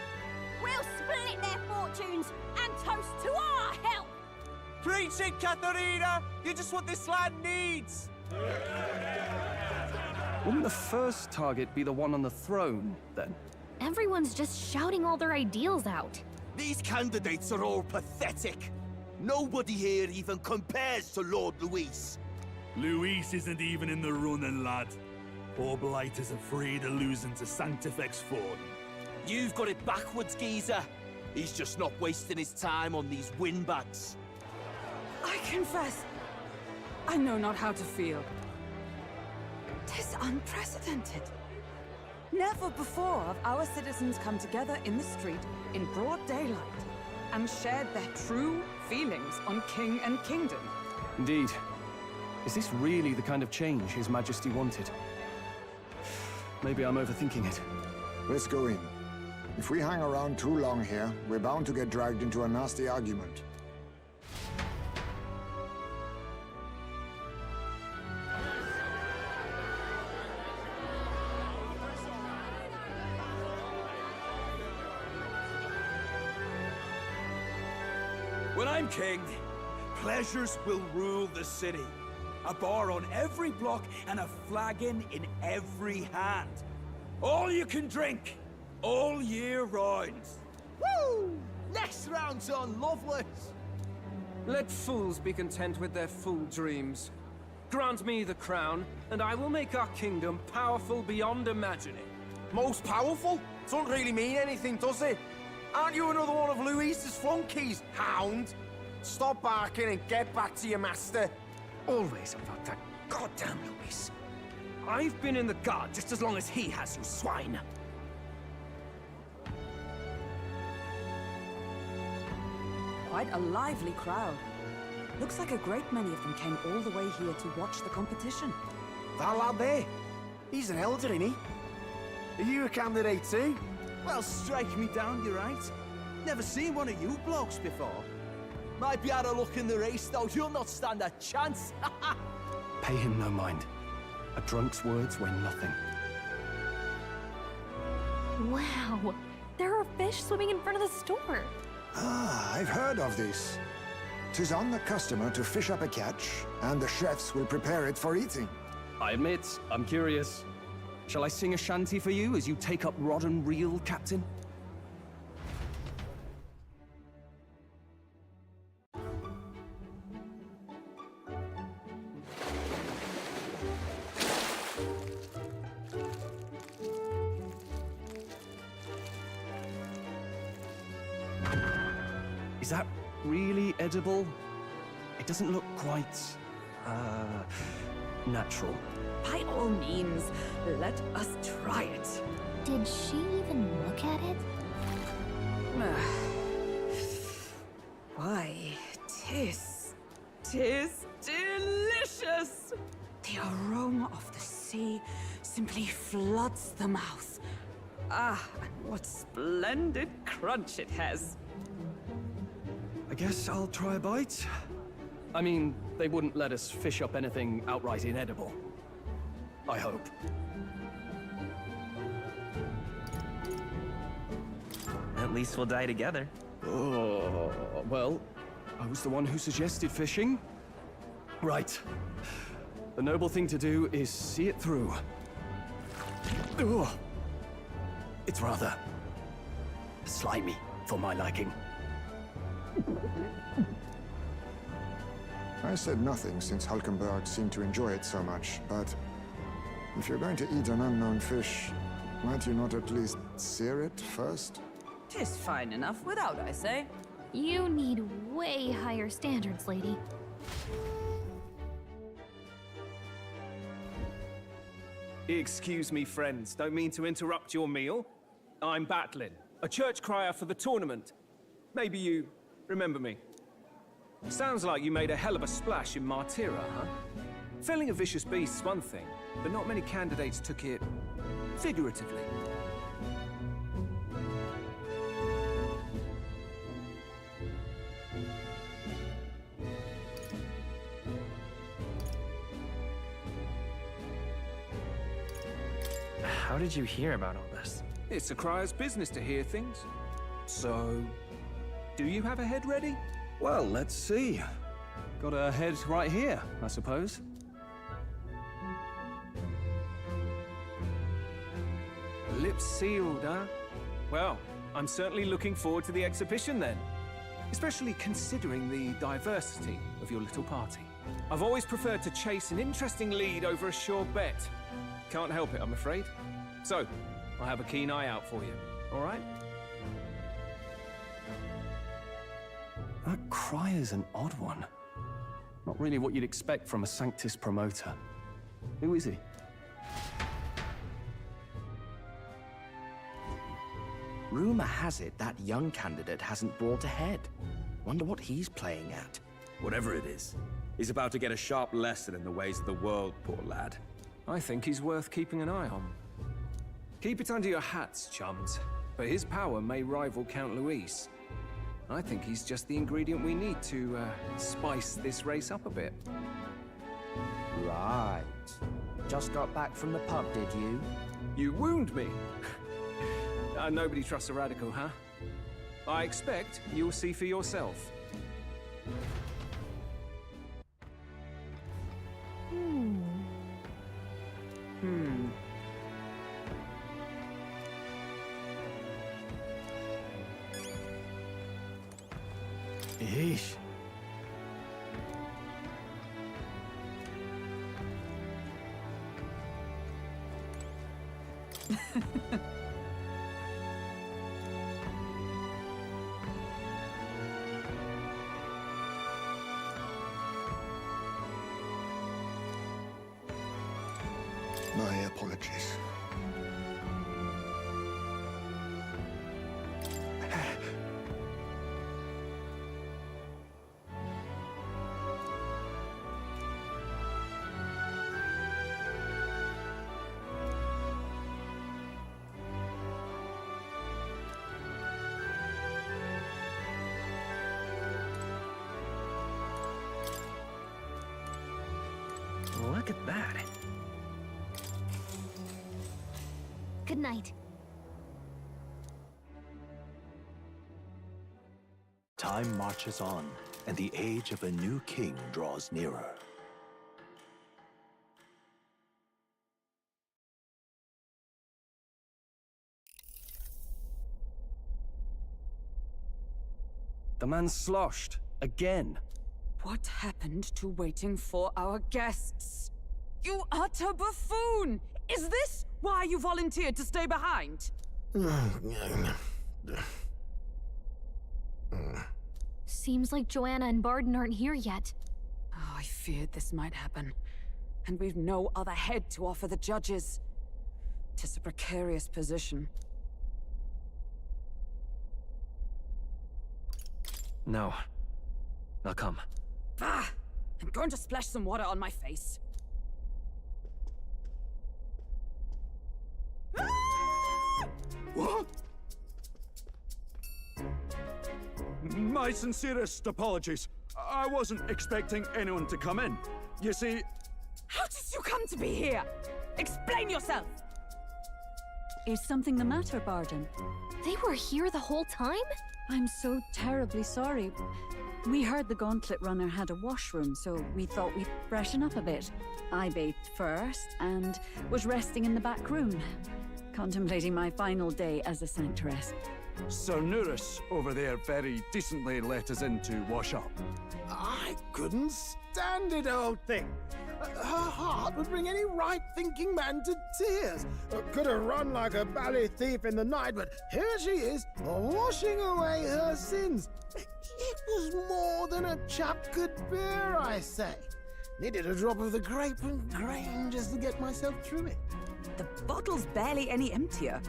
[SPEAKER 6] We'll split their fortunes and toast to our health!
[SPEAKER 16] Preach it, Katharina! You're just what this land needs!
[SPEAKER 13] Wouldn't the first target be the one on the throne, then?
[SPEAKER 4] Everyone's just shouting all their ideals out.
[SPEAKER 2] These candidates are all pathetic. Nobody here even compares to Lord Luis.
[SPEAKER 15] Luis isn't even in the running, lad. Poor Blight is afraid of losing to Sanctifex Ford.
[SPEAKER 2] You've got it backwards, geezer. He's just not wasting his time on these windbags.
[SPEAKER 5] I confess, I know not how to feel. 'Tis unprecedented. Never before have our citizens come together in the street in broad daylight and shared their true feelings on king and kingdom.
[SPEAKER 13] Indeed. Is this really the kind of change His Majesty wanted? Maybe I'm overthinking it.
[SPEAKER 11] Let's go in. If we hang around too long here, we're bound to get dragged into a nasty argument.
[SPEAKER 2] When I'm king, pleasures will rule the city. A bar on every block and a flagon in every hand. All you can drink, all year round.
[SPEAKER 16] Woo! Next round's on Lovelace!
[SPEAKER 13] Let fools be content with their fool dreams. Grant me the crown, and I will make our kingdom powerful beyond imagining.
[SPEAKER 16] Most powerful? Doesn't really mean anything, does it? Aren't you another one of Luis's flunkies, hound? Stop barking and get back to your master.
[SPEAKER 13] Always about that goddamn Luis. I've been in the guard just as long as he has, you swine.
[SPEAKER 5] Quite a lively crowd. Looks like a great many of them came all the way here to watch the competition.
[SPEAKER 16] That lad there, he's an elder, isn't he? Are you a candidate too?
[SPEAKER 2] Well, strike me down, you're right. Never seen one of you blokes before. Might be out of luck in the race, though. You'll not stand a chance.
[SPEAKER 13] Pay him no mind. A drunk's words weigh nothing.
[SPEAKER 4] Wow, there are fish swimming in front of the store.
[SPEAKER 11] Ah, I've heard of this. 'Tis on the customer to fish up a catch, and the chefs will prepare it for eating.
[SPEAKER 13] I admit, I'm curious. Shall I sing a shanty for you as you take up rod and reel, Captain? Is that really edible? It doesn't look quite, natural.
[SPEAKER 5] By all means, let us try it.
[SPEAKER 4] Did she even look at it?
[SPEAKER 5] Why, tis delicious! The aroma of the sea simply floods the mouth. Ah, and what splendid crunch it has.
[SPEAKER 13] I guess I'll try a bite. I mean, they wouldn't let us fish up anything outright inedible. I hope.
[SPEAKER 17] At least we'll die together.
[SPEAKER 13] Oh, well, I was the one who suggested fishing. Right. The noble thing to do is see it through. Ugh. It's rather slimy for my liking.
[SPEAKER 11] I said nothing since Hulkenberg seemed to enjoy it so much, but if you're going to eat an unknown fish, might you not at least sear it first?
[SPEAKER 5] 'Tis fine enough without, I say.
[SPEAKER 4] You need way higher standards, lady.
[SPEAKER 9] Excuse me, friends. Don't mean to interrupt your meal. I'm Batlin, a church crier for the tournament. Maybe you remember me. Sounds like you made a hell of a splash in Martyra, huh? Felling a vicious beast's one thing, but not many candidates took it figuratively.
[SPEAKER 17] How did you hear about all this?
[SPEAKER 9] It's a crier's business to hear things. So, do you have a head ready?
[SPEAKER 12] Well, let's see. Got a head right here, I suppose.
[SPEAKER 9] Lips sealed, huh? Well, I'm certainly looking forward to the exhibition then. Especially considering the diversity of your little party. I've always preferred to chase an interesting lead over a sure bet. Can't help it, I'm afraid. So, I'll have a keen eye out for you, all right?
[SPEAKER 10] That crier's an odd one. Not really what you'd expect from a Sanctus promoter. Who is he?
[SPEAKER 18] Rumor has it that young candidate hasn't brought ahead. Wonder what he's playing at.
[SPEAKER 2] Whatever it is, he's about to get a sharp lesson in the ways of the world, poor lad.
[SPEAKER 9] I think he's worth keeping an eye on. Keep it under your hats, chums, but his power may rival Count Luis. I think he's just the ingredient we need to spice this race up a bit.
[SPEAKER 14] Right. Just got back from the pub, did you?
[SPEAKER 9] You wound me. Nobody trusts a radical, huh? I expect you'll see for yourself.
[SPEAKER 3] Yeesh.
[SPEAKER 11] My apologies.
[SPEAKER 17] Look at that.
[SPEAKER 4] Good night.
[SPEAKER 8] Time marches on, and the age of a new king draws nearer.
[SPEAKER 10] The man sloshed. Again.
[SPEAKER 5] What happened to waiting for our guests? You utter buffoon! Is this why you volunteered to stay behind?
[SPEAKER 4] Seems like Joanna and Barden aren't here yet.
[SPEAKER 5] Oh, I feared this might happen. And we've no other head to offer the judges. 'Tis a precarious position.
[SPEAKER 17] No. I'll come.
[SPEAKER 5] Ah! I'm going to splash some water on my face.
[SPEAKER 15] What? My sincerest apologies. I wasn't expecting anyone to come in. You see...
[SPEAKER 5] How did you come to be here? Explain yourself!
[SPEAKER 19] Is something the matter, Barden?
[SPEAKER 4] They were here the whole time?
[SPEAKER 19] I'm so terribly sorry. We heard the Gauntlet Runner had a washroom, so we thought we'd freshen up a bit. I bathed first and was resting in the back room, contemplating my final day as a sanctress.
[SPEAKER 12] Sir Nuris over there very decently let us in to wash up.
[SPEAKER 3] I couldn't stand it, old thing. Her heart would bring any right-thinking man to tears. Could have run like a ballet thief in the night, but here she is, washing away her sins. It was more than a chap could bear, I say. Needed a drop of the grape and grain just to get myself through it.
[SPEAKER 5] The bottle's barely any emptier.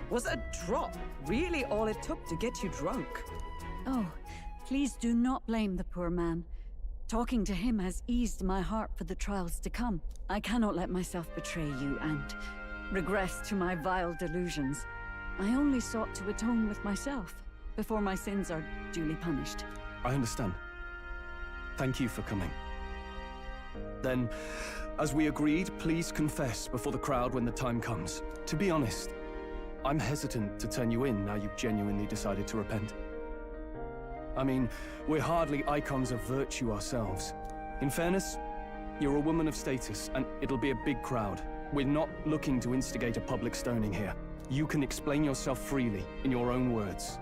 [SPEAKER 5] Was a drop really all it took to get you drunk?
[SPEAKER 19] Oh, please do not blame the poor man. Talking to him has eased my heart for the trials to come. I cannot let myself betray you and regress to my vile delusions. I only sought to atone with myself before my sins are duly punished.
[SPEAKER 10] I understand. Thank you for coming. Then, as we agreed, please confess before the crowd when the time comes. To be honest, I'm hesitant to turn you in now you've genuinely decided to repent. I mean, we're hardly icons of virtue ourselves. In fairness, you're a woman of status, and it'll be a big crowd. We're not looking to instigate a public stoning here. You can explain yourself freely, in your own words.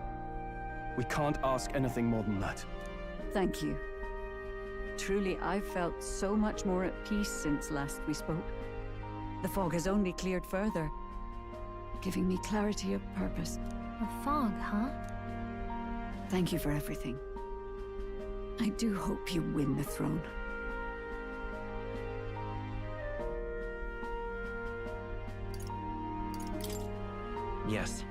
[SPEAKER 10] We can't ask anything more than that.
[SPEAKER 19] Thank you. Truly, I've felt so much more at peace since last we spoke. The fog has only cleared further, giving me clarity of purpose.
[SPEAKER 4] A fog, huh?
[SPEAKER 19] Thank you for everything. I do hope you win the throne.
[SPEAKER 17] Yes,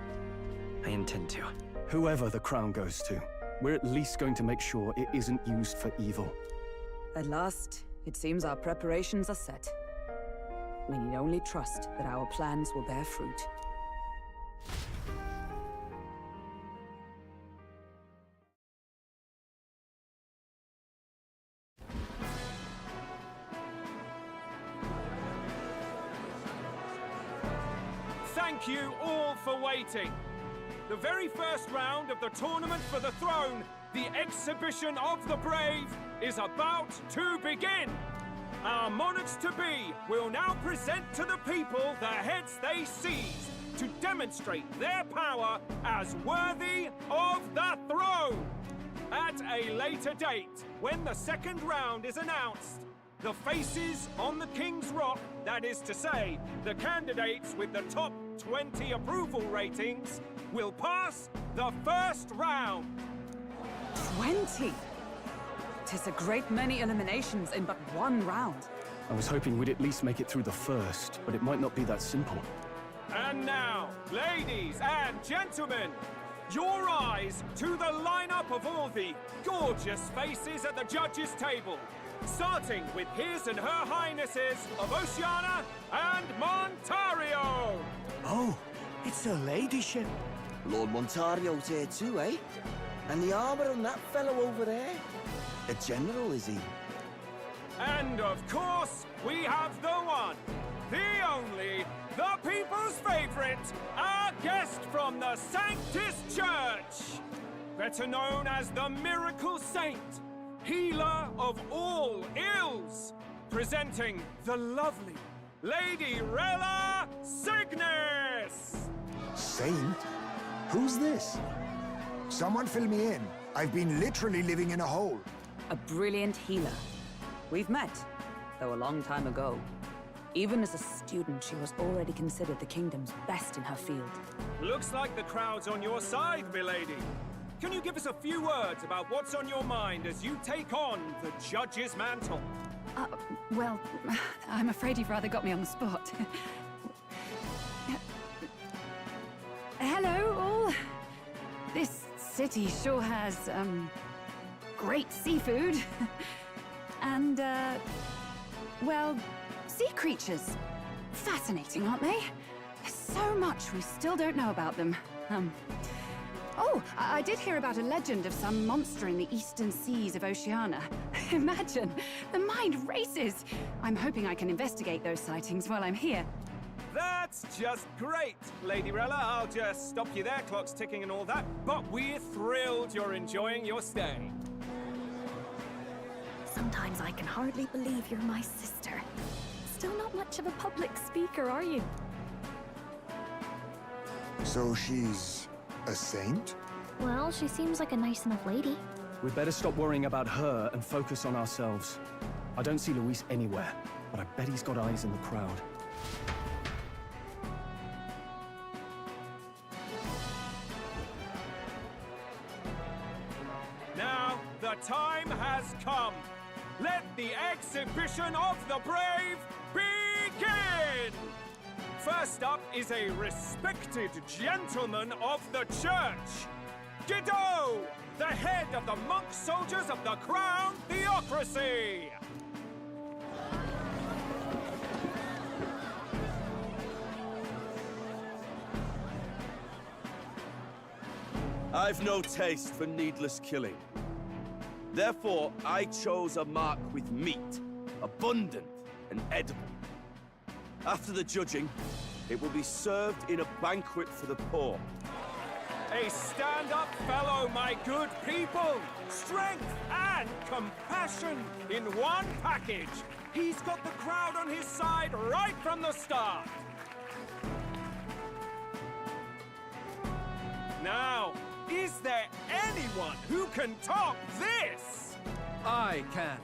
[SPEAKER 17] I intend to.
[SPEAKER 10] Whoever the crown goes to, we're at least going to make sure it isn't used for evil.
[SPEAKER 5] At last, it seems our preparations are set. We need only trust that our plans will bear fruit.
[SPEAKER 9] Thank you all for waiting. The very first round of the tournament for the throne, the exhibition of the brave, is about to begin. Our monarchs-to-be will now present to the people the heads they seized to demonstrate their power as worthy of the throne. At a later date, when the second round is announced, the faces on the King's Rock, that is to say, the candidates with the top 20 approval ratings, will pass the first round.
[SPEAKER 5] 20? 'Tis a great many eliminations in but one round.
[SPEAKER 10] I was hoping we'd at least make it through the first, but it might not be that simple.
[SPEAKER 9] And now, ladies and gentlemen, your eyes to the lineup of all the gorgeous faces at the judges' table, starting with His and Her Highnesses of Oceania and Montario.
[SPEAKER 20] Oh, it's her ladyship. Lord Montario's here too, eh? And the armor on that fellow over there? A general, is he?
[SPEAKER 9] And of course, we have the one, the only, the people's favorite, our guest from the Sanctus Church, better known as the Miracle Saint, healer of all ills, presenting the lovely Lady Rella Cygnus!
[SPEAKER 11] Saint? Who's this? Someone fill me in. I've been literally living in a hole.
[SPEAKER 5] A brilliant healer. We've met, though a long time ago. Even as a student, she was already considered the kingdom's best in her field.
[SPEAKER 9] Looks like the crowd's on your side, milady. Can you give us a few words about what's on your mind as you take on the judge's mantle?
[SPEAKER 19] Well, I'm afraid you've rather got me on the spot. Hello, all. This city sure has, great seafood. And, well, sea creatures. Fascinating, aren't they? There's so much we still don't know about them. Oh, I did hear about a legend of some monster in the eastern seas of Oceania. Imagine, the mind races. I'm hoping I can investigate those sightings while I'm here.
[SPEAKER 9] That's just great, Lady Rella. I'll just stop you there, clock's ticking and all that. But we're thrilled you're enjoying your stay.
[SPEAKER 4] Sometimes I can hardly believe you're my sister. Still not much of a public speaker, are you?
[SPEAKER 11] So she's A saint?
[SPEAKER 4] Well, she seems like a nice enough lady.
[SPEAKER 10] We'd better stop worrying about her and focus on ourselves. I don't see Luis anywhere, but I bet he's got eyes in the crowd.
[SPEAKER 9] Now, the time has come. Let the exhibition of the brave begin! First up is a respected gentleman of the church. Guido, the head of the monk soldiers of the Crown Theocracy!
[SPEAKER 12] I've no taste for needless killing. Therefore, I chose a mark with meat, abundant and edible. After the judging, it will be served in a banquet for the poor.
[SPEAKER 9] A stand-up fellow, my good people! Strength and compassion in one package! He's got the crowd on his side right from the start! Now, is there anyone who can top this?
[SPEAKER 13] I can.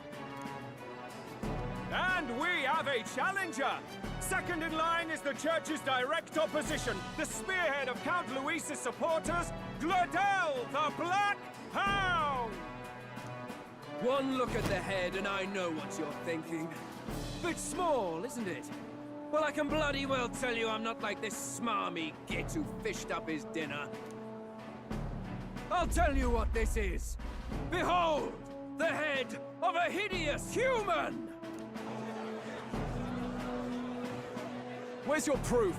[SPEAKER 9] And we have a challenger! Second in line is the church's direct opposition, the spearhead of Count Luis's supporters, Gladel the Black Hound!
[SPEAKER 13] One look at the head and I know what you're thinking. Bit small, isn't it? Well, I can bloody well tell you I'm not like this smarmy git who fished up his dinner. I'll tell you what this is. Behold, the head of a hideous human! Where's your proof?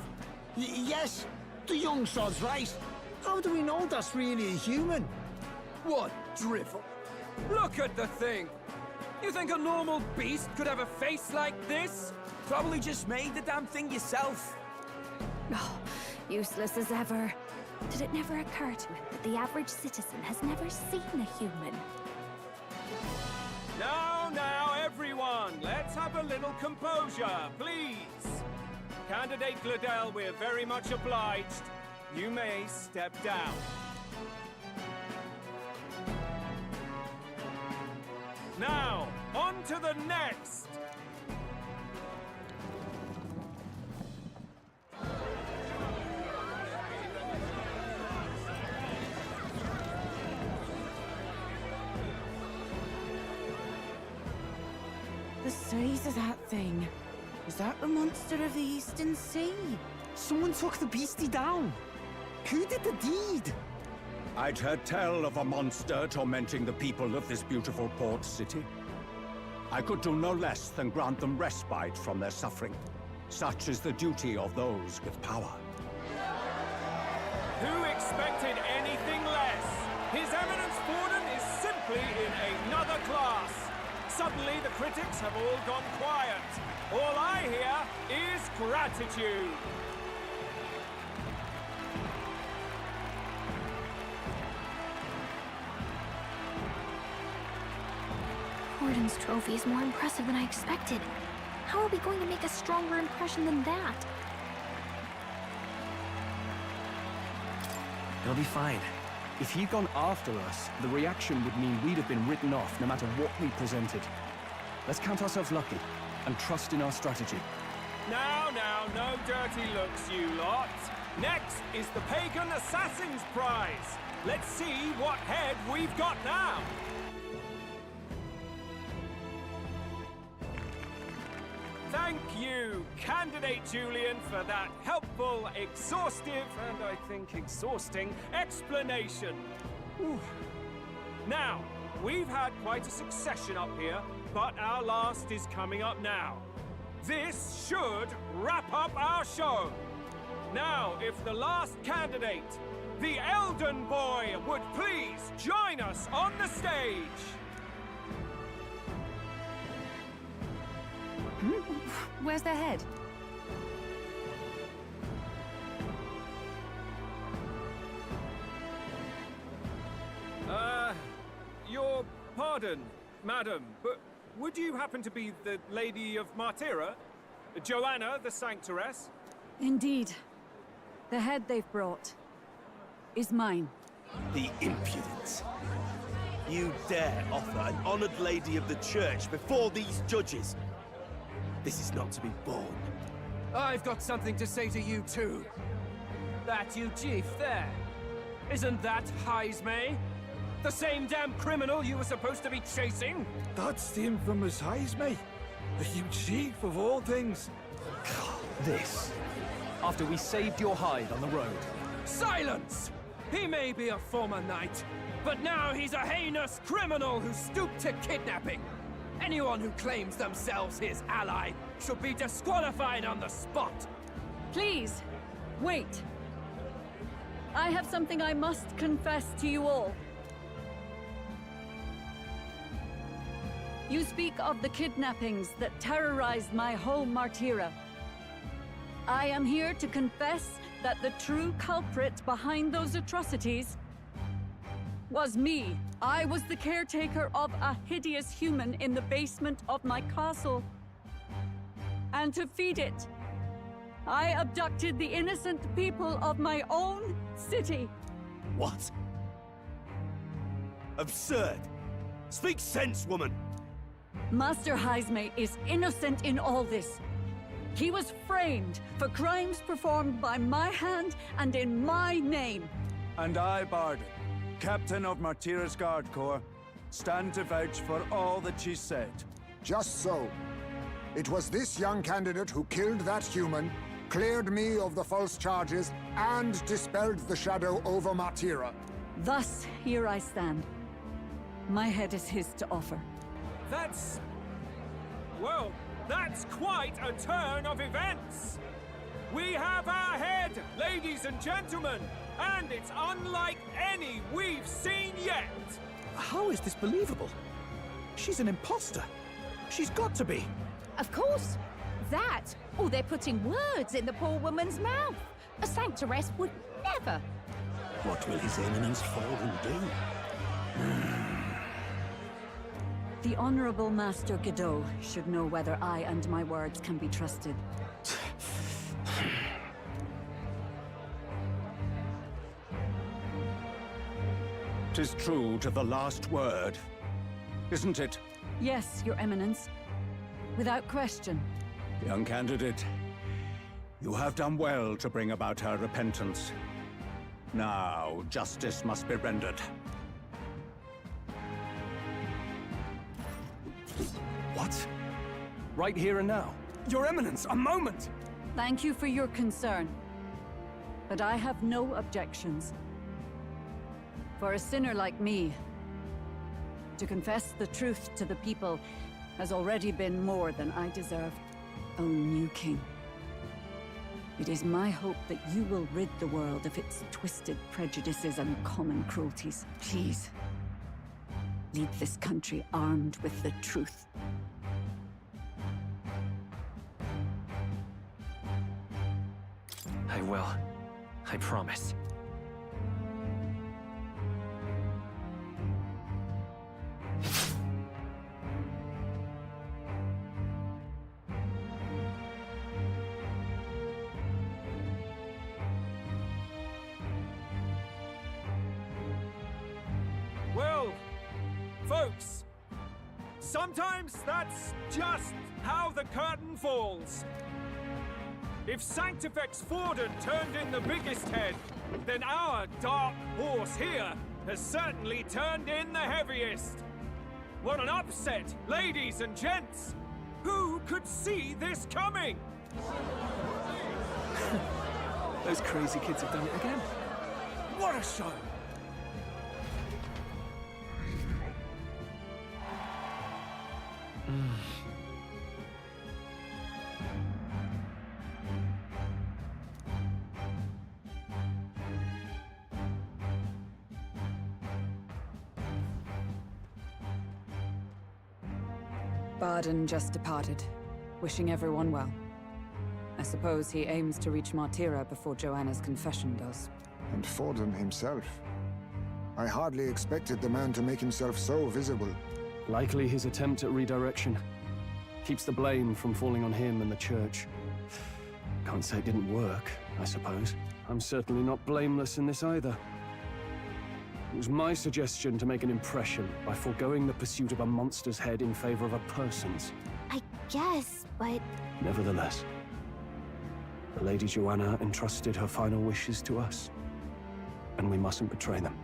[SPEAKER 20] Yes, the young sod's right. How do we know that's really a human?
[SPEAKER 13] What drivel? Look at the thing! You think a normal beast could have a face like this?
[SPEAKER 2] Probably just made the damn thing yourself.
[SPEAKER 4] Oh, useless as ever. Did it never occur to him that the average citizen has never seen a human?
[SPEAKER 9] Now, everyone, let's have a little composure, please. Candidate Gladel, we're very much obliged. You may step down. Now, on to the next!
[SPEAKER 21] The size of that thing. Is that the monster of the Eastern Sea?
[SPEAKER 20] Someone took the beastie down. Who did the deed?
[SPEAKER 22] I'd heard tell of a monster tormenting the people of this beautiful port city. I could do no less than grant them respite from their suffering. Such is the duty of those with power.
[SPEAKER 9] Who expected anything less? His Eminence Borden is simply in another class. Suddenly the critics have all gone quiet. All I hear is gratitude.
[SPEAKER 4] Borden's trophy is more impressive than I expected. How are we going to make a stronger impression than that?
[SPEAKER 10] He'll be fine. If he'd gone after us, the reaction would mean we'd have been written off no matter what we presented. Let's count ourselves lucky and trust in our strategy.
[SPEAKER 9] Now, no dirty looks, you lot. Next is the Pagan Assassin's Prize. Let's see what head we've got now. Thank you, Candidate Julian, for that helpful, exhaustive, and I think exhausting explanation. Whew. Now, we've had quite a succession up here, but our last is coming up now. This should wrap up our show. Now, if the last candidate, the Elden Boy, would please join us on the stage.
[SPEAKER 19] Where's their head?
[SPEAKER 9] Your pardon, madam, but would you happen to be the Lady of Martira? Joanna, the Sanctoress?
[SPEAKER 19] Indeed. The head they've brought.
[SPEAKER 5] is mine.
[SPEAKER 12] The impudence. You dare offer an honored lady of the church before these judges? This is not to be borne.
[SPEAKER 9] I've got something to say to you too. That you chief there. Isn't that Heismay? The same damn criminal you were supposed to be chasing?
[SPEAKER 15] That's the infamous Heismay. The huge chief of all things.
[SPEAKER 10] This. After we saved your hide on the road.
[SPEAKER 9] Silence! He may be a former knight, but now he's a heinous criminal who stooped to kidnapping. Anyone who claims themselves his ally should be disqualified on the spot.
[SPEAKER 5] Please, wait. I have something I must confess to you all. You speak of the kidnappings that terrorized my home, Martira. I am here to confess that the true culprit behind those atrocities was me. I was the caretaker of a hideous human in the basement of my castle. And to feed it, I abducted the innocent people of my own city.
[SPEAKER 12] What? Absurd! Speak sense, woman!
[SPEAKER 5] Master Heismay is innocent in all this. He was framed for crimes performed by my hand and in my name.
[SPEAKER 1] And I, Barden, Captain of Martira's Guard Corps, stand to vouch for all that she said.
[SPEAKER 11] Just so. It was this young candidate who killed that human, cleared me of the false charges, and dispelled the shadow over Martira.
[SPEAKER 5] Thus, here I stand. My head is his to offer.
[SPEAKER 9] Well, that's quite a turn of events. We have our head, ladies and gentlemen, and it's unlike any we've seen yet.
[SPEAKER 7] How is this believable? She's an imposter. She's got to be.
[SPEAKER 23] Of course. That, or they're putting words in the poor woman's mouth. A sanctoress would never.
[SPEAKER 7] What will His Eminence Fallen do?
[SPEAKER 5] The Honorable Master Godot should know whether I and my words can be trusted.
[SPEAKER 22] 'Tis true to the last word, isn't it?
[SPEAKER 5] Yes, Your Eminence. Without question.
[SPEAKER 22] Young candidate, you have done well to bring about her repentance. Now, justice must be rendered.
[SPEAKER 10] What? Right here and now?
[SPEAKER 7] Your Eminence, a moment!
[SPEAKER 5] Thank you for your concern. But I have no objections. For a sinner like me, to confess the truth to the people has already been more than I deserve. O new king, it is my hope that you will rid the world of its twisted prejudices and common cruelties. Please, lead this country armed with the truth.
[SPEAKER 17] I will. I promise.
[SPEAKER 9] Well, folks, sometimes that's just how the curtain falls. If Sanctifex Forden turned in the biggest head, then our dark horse here has certainly turned in the heaviest. What an upset, ladies and gents! Who could see this coming?
[SPEAKER 10] Those crazy kids have done it again.
[SPEAKER 9] What a show!
[SPEAKER 5] Barden just departed, wishing everyone well. I suppose he aims to reach Martira before Joanna's confession does.
[SPEAKER 11] And Forden himself. I hardly expected the man to make himself so visible.
[SPEAKER 10] Likely his attempt at redirection. Keeps the blame from falling on him and the church. Can't say it didn't work, I suppose. I'm certainly not blameless in this either. It was my suggestion to make an impression by foregoing the pursuit of a monster's head in favor of a person's.
[SPEAKER 4] I guess, but...
[SPEAKER 10] Nevertheless, the Lady Joanna entrusted her final wishes to us, and we mustn't betray them.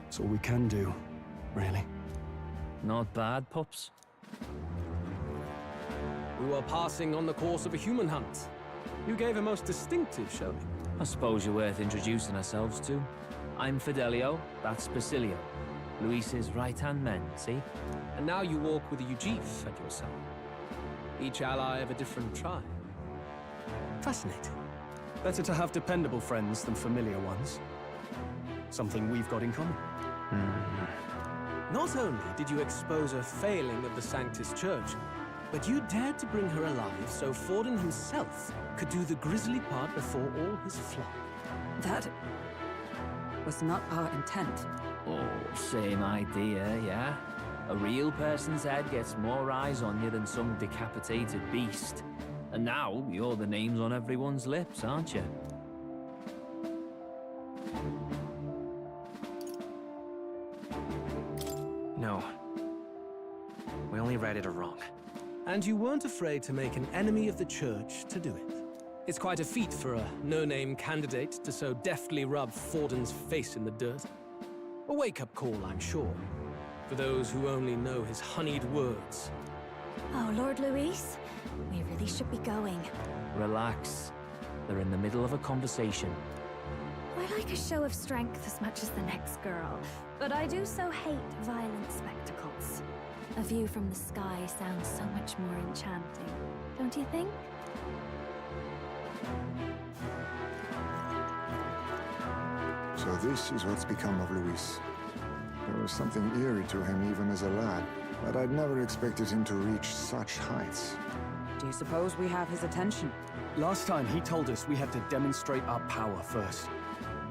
[SPEAKER 10] It's all we can do, really.
[SPEAKER 17] Not bad, pups.
[SPEAKER 6] We were passing on the course of a human hunt. You gave a most distinctive showing.
[SPEAKER 17] I suppose you're worth introducing ourselves to. I'm Fidelio, that's Basilio. Luis's right-hand men, see?
[SPEAKER 6] And now you walk with a Ujif at your side. Each ally of a different tribe. Fascinating.
[SPEAKER 10] Better to have dependable friends than familiar ones. Something we've got in common.
[SPEAKER 6] Not only did you expose a failing of the Sanctus Church, but you dared to bring her alive so Forden himself could do the grisly part before all his flock.
[SPEAKER 5] That was not our intent.
[SPEAKER 17] Oh, same idea, yeah? A real person's head gets more eyes on you than some decapitated beast. And now, you're the names on everyone's lips, aren't you? No. We only righted a wrong.
[SPEAKER 6] And you weren't afraid to make an enemy of the Church to do it. It's quite a feat for a no-name candidate to so deftly rub Forden's face in the dirt. A wake-up call, I'm sure, for those who only know his honeyed words.
[SPEAKER 4] Oh, Lord Luis, we really should be going.
[SPEAKER 17] Relax. They're in the middle of a conversation.
[SPEAKER 4] I like a show of strength as much as the next girl, but I do so hate violent spectacles. A view from the sky sounds so much more enchanting, don't you think?
[SPEAKER 11] So this is what's become of Luis. There was something eerie to him even as a lad, but I'd never expected him to reach such heights.
[SPEAKER 5] Do you suppose we have his attention?
[SPEAKER 10] Last time he told us we had to demonstrate our power first.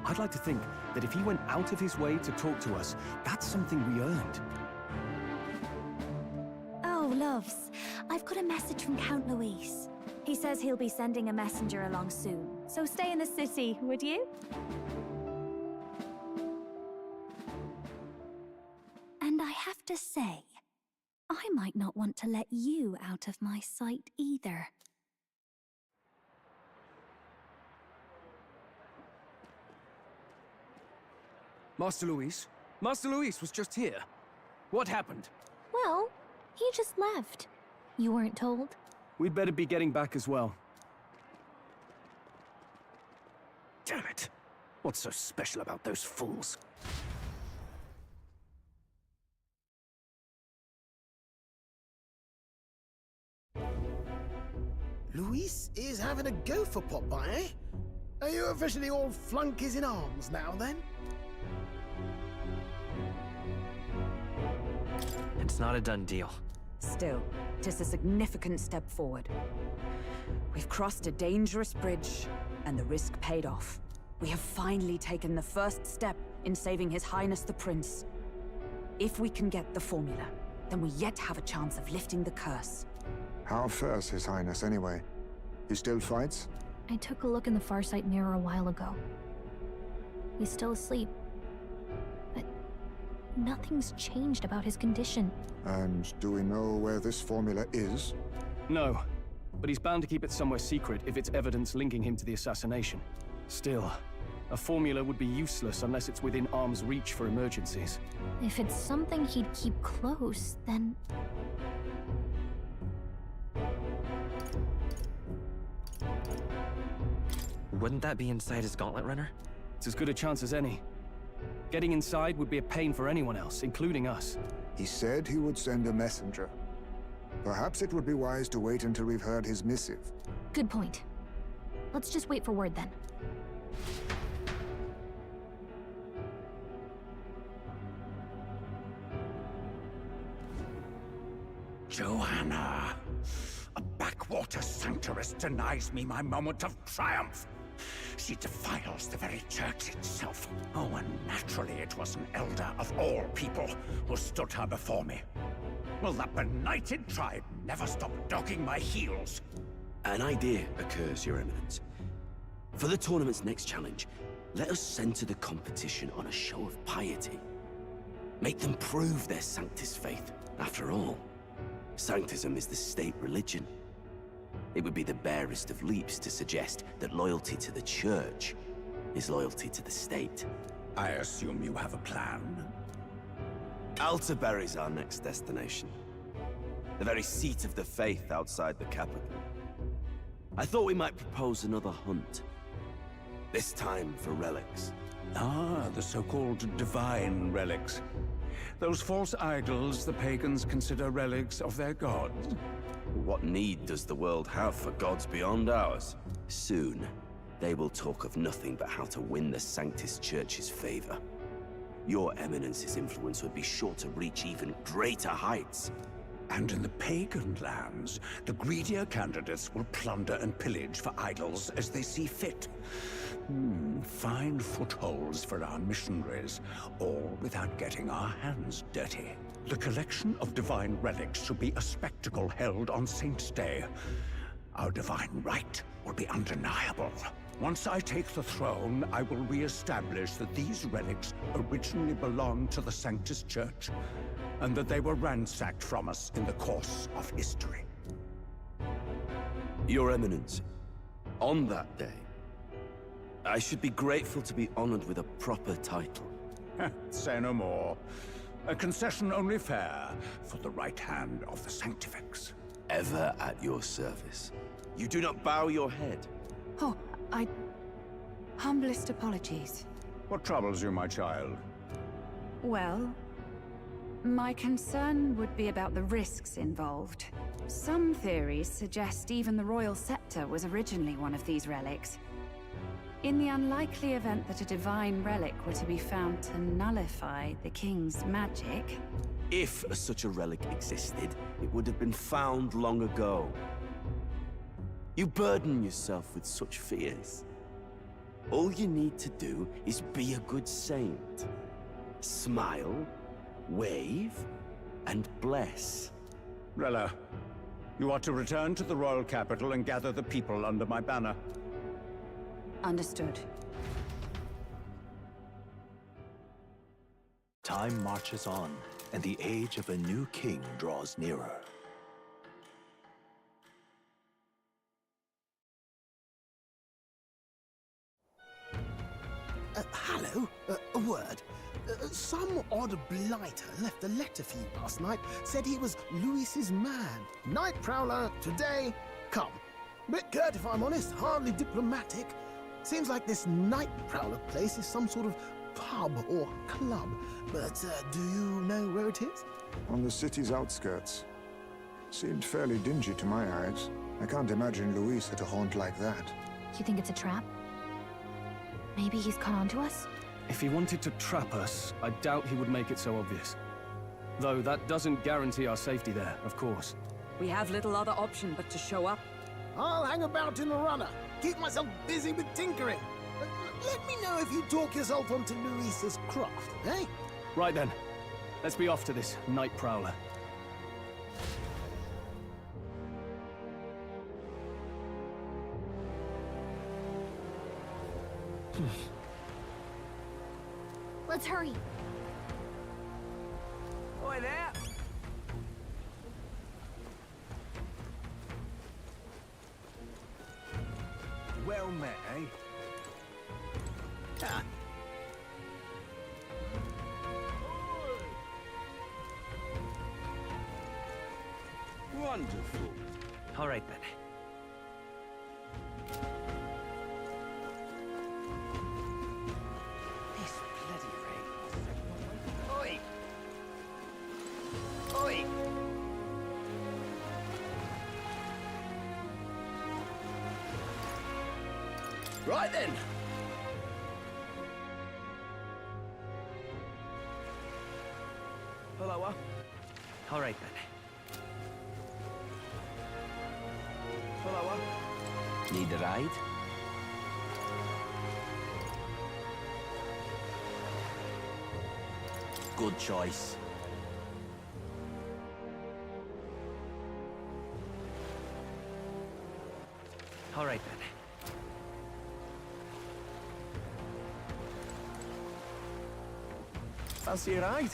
[SPEAKER 10] I'd like to think that if he went out of his way to talk to us, that's something we earned.
[SPEAKER 4] Oh, loves, I've got a message from Count Luis. He says he'll be sending a messenger along soon, so stay in the city, would you? And I have to say, I might not want to let you out of my sight either.
[SPEAKER 6] Master Luis was just here. What happened?
[SPEAKER 4] Well, he just left. You weren't told?
[SPEAKER 10] We'd better be getting back as well.
[SPEAKER 7] Damn it. What's so special about those fools?
[SPEAKER 3] Luis is having a go for Popeye, eh? Are you officially all flunkies in arms now, then?
[SPEAKER 17] It's not a done deal.
[SPEAKER 5] Still, tis a significant step forward. We've crossed a dangerous bridge, and the risk paid off. We have finally taken the first step in saving His Highness the Prince. If we can get the formula, then we yet have a chance of lifting the curse.
[SPEAKER 11] How fares His Highness, anyway? He still fights?
[SPEAKER 4] I took a look in the Farsight mirror a while ago. He's still asleep. But nothing's changed about his condition.
[SPEAKER 11] And do we know where this formula is?
[SPEAKER 10] No, but he's bound to keep it somewhere secret if it's evidence linking him to the assassination. Still, a formula would be useless unless it's within arm's reach for emergencies.
[SPEAKER 4] If it's something he'd keep close, then...
[SPEAKER 17] Wouldn't that be inside his gauntlet runner?
[SPEAKER 10] It's as good a chance as any. Getting inside would be a pain for anyone else, including us.
[SPEAKER 11] He said he would send a messenger. Perhaps it would be wise to wait until we've heard his missive.
[SPEAKER 4] Good point. Let's just wait for word then.
[SPEAKER 22] Joanna! A backwater sanctuarist denies me my moment of triumph! She defiles the very church itself. Oh, and naturally it was an elder of all people who stood her before me. Will that benighted tribe never stop dogging my heels?
[SPEAKER 16] An idea occurs, Your Eminence. For the tournament's next challenge,
[SPEAKER 12] Let us center the competition on a show of piety. Make them prove their Sanctus faith. After all, Sanctism is the state religion. It would be the barest of leaps to suggest that loyalty to the Church is loyalty to the state.
[SPEAKER 22] I assume you have a plan?
[SPEAKER 12] Altaberry's our next destination. The very seat of the faith outside the capital. I thought we might propose another hunt. This time for relics.
[SPEAKER 22] Ah, the so-called divine relics. Those false idols the pagans consider relics of their gods.
[SPEAKER 12] What need does the world have for gods beyond ours? Soon, they will talk of nothing but how to win the Sanctus Church's favor. Your Eminence's influence would be sure to reach even greater heights.
[SPEAKER 22] And in the pagan lands, the greedier candidates will plunder and pillage for idols as they see fit. Fine footholds for our missionaries, all without getting our hands dirty. The collection of divine relics should be a spectacle held on Saint's Day. Our divine right will be undeniable. Once I take the throne, I will re-establish that these relics originally belonged to the Sanctus Church, and that they were ransacked from us in the course of history.
[SPEAKER 12] Your Eminence, on that day, I should be grateful to be honored with a proper title.
[SPEAKER 22] Say no more. A concession only fair for the right hand of the Sanctifex.
[SPEAKER 12] Ever at your service. You do not bow your head.
[SPEAKER 19] Oh, humblest apologies.
[SPEAKER 22] What troubles you, my child?
[SPEAKER 19] Well, my concern would be about the risks involved. Some theories suggest even the royal scepter was originally one of these relics. In the unlikely event that a divine relic were to be found to nullify the king's magic...
[SPEAKER 12] If such a relic existed, it would have been found long ago. You burden yourself with such fears. All you need to do is be a good saint. Smile, wave, and bless.
[SPEAKER 22] Rella, you are to return to the royal capital and gather the people under my banner.
[SPEAKER 19] Understood.
[SPEAKER 8] Time marches on, and the age of a new king draws nearer.
[SPEAKER 3] Hello? A word. Some odd blighter left a letter for you last night. Said he was Louis's man. Night Prowler, today, come. Bit curt if I'm honest, hardly diplomatic. Seems like this Night Prowler place is some sort of pub or club. But do you know where it is?
[SPEAKER 11] On the city's outskirts. Seemed fairly dingy to my eyes. I can't imagine Louis at a haunt like that.
[SPEAKER 4] You think it's a trap? Maybe he's caught on to us?
[SPEAKER 10] If he wanted to trap us, I doubt he would make it so obvious. Though that doesn't guarantee our safety there, of course.
[SPEAKER 5] We have little other option but to show up.
[SPEAKER 3] I'll hang about in the runner. Keep myself busy with tinkering. Let me know if you talk yourself onto Louis's craft, eh?
[SPEAKER 10] Right then. Let's be off to this Night Prowler.
[SPEAKER 4] Let's hurry.
[SPEAKER 9] Oi there!
[SPEAKER 7] Well met, eh?
[SPEAKER 3] Ah.
[SPEAKER 12] Wonderful.
[SPEAKER 17] All right, then.
[SPEAKER 7] This bloody rain. Oi! Oi!
[SPEAKER 12] Right then.
[SPEAKER 7] Follower.
[SPEAKER 17] All right, then.
[SPEAKER 7] Follower.
[SPEAKER 12] Need a ride? Good choice.
[SPEAKER 17] All right, then.
[SPEAKER 10] Fancy a ride?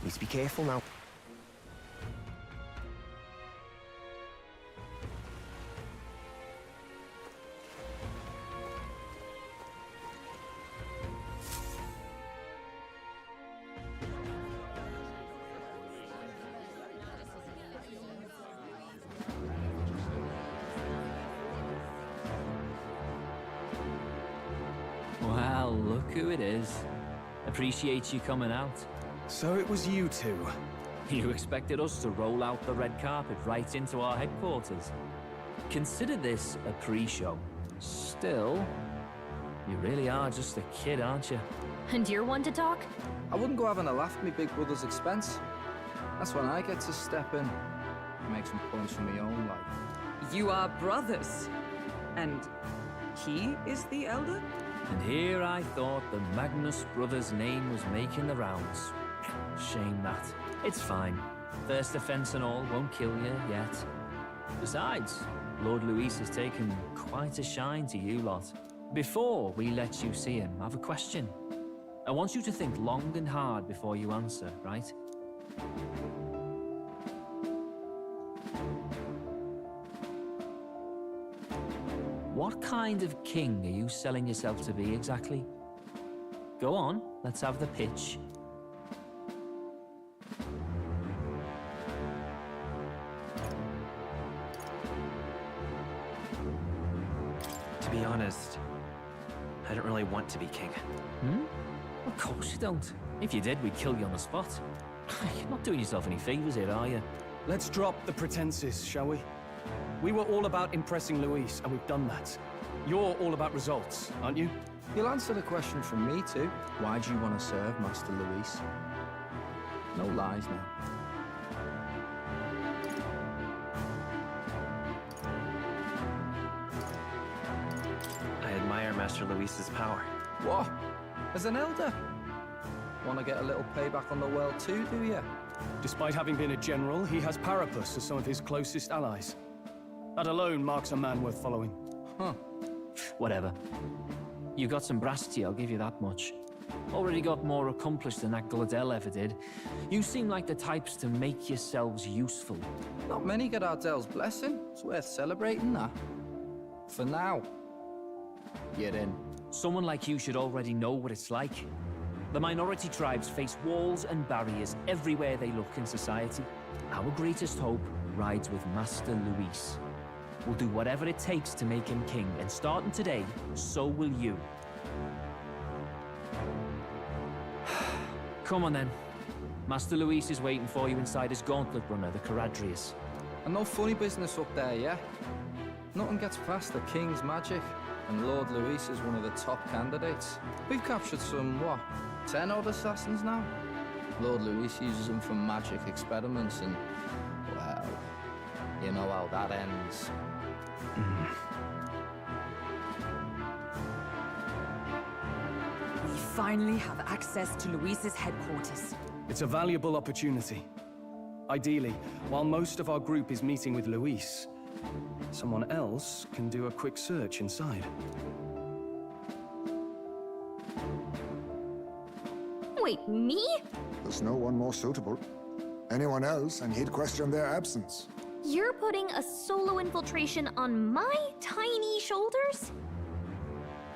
[SPEAKER 20] Need to be careful now.
[SPEAKER 17] Well, look who it is. Appreciate you coming out.
[SPEAKER 10] So it was you two.
[SPEAKER 17] You expected us to roll out the red carpet right into our headquarters. Consider this a pre-show. Still, you really are just a kid, aren't you?
[SPEAKER 14] And you're one to talk?
[SPEAKER 16] I wouldn't go having a laugh at me big brother's expense. That's when I get to step in and make some points for my own life.
[SPEAKER 5] You are brothers. And he is the elder?
[SPEAKER 17] And here I thought the Magnus brothers' name was making the rounds. Shame that. It's fine. First offense and all won't kill you yet. Besides, Lord Luis has taken quite a shine to you lot. Before we let you see him, I have a question. I want you to think long and hard before you answer, right? What kind of king are you selling yourself to be exactly? Go on, let's have the pitch.
[SPEAKER 18] To be honest, I don't really want to be king.
[SPEAKER 17] Of course you don't. If you did, we'd kill you on the spot. You're not doing yourself any favors here, are you?
[SPEAKER 10] Let's drop the pretenses, shall we? We were all about impressing Luis, and we've done that. You're all about results, aren't you?
[SPEAKER 16] You'll answer the question from me too. Why do you want to serve Master Luis? No lies now.
[SPEAKER 18] I admire Master Luis's power.
[SPEAKER 16] What? As an elder? Want to get a little payback on the world too, do you?
[SPEAKER 10] Despite having been a general, he has Parapus as some of his closest allies. That alone marks a man worth following.
[SPEAKER 16] Huh.
[SPEAKER 17] Whatever. You got some brass I'll give you that much. Already got more accomplished than that Gladel ever did. You seem like the types to make yourselves useful.
[SPEAKER 16] Not many get Ardel's blessing. It's worth celebrating that. For now. You're in.
[SPEAKER 17] Someone like you should already know what it's like. The minority tribes face walls and barriers everywhere they look in society. Our greatest hope rides with Master Luis. We'll do whatever it takes to make him king, and starting today, so will you. Come on then. Master Luis is waiting for you inside his gauntlet runner, the Caradrius.
[SPEAKER 16] And no funny business up there, yeah? Nothing gets past the king's magic, and Lord Luis is one of the top candidates. We've captured some, what, 10 odd assassins now? Lord Luis uses them for magic experiments and, well, you know how that ends.
[SPEAKER 5] We finally have access to Luis's headquarters.
[SPEAKER 10] It's a valuable opportunity. Ideally, while most of our group is meeting with Luis, someone else can do a quick search inside.
[SPEAKER 14] Wait, me?
[SPEAKER 11] There's no one more suitable. Anyone else, and he'd question their absence.
[SPEAKER 14] You're putting a solo infiltration on my tiny shoulders?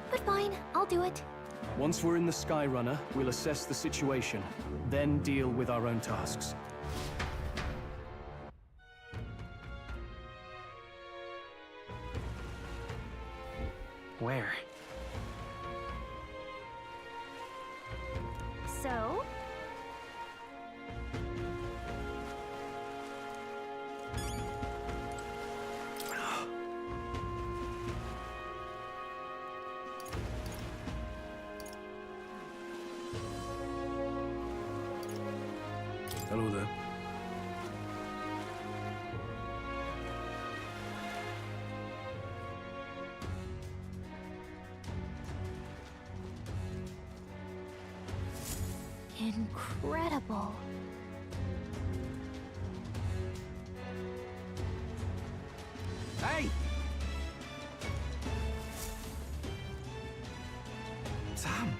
[SPEAKER 14] But fine, I'll do it.
[SPEAKER 10] Once we're in the Skyrunner, we'll assess the situation, then deal with our own tasks.
[SPEAKER 18] Where?
[SPEAKER 14] So?
[SPEAKER 10] Hello there.
[SPEAKER 14] Incredible.
[SPEAKER 16] Hey! Sam!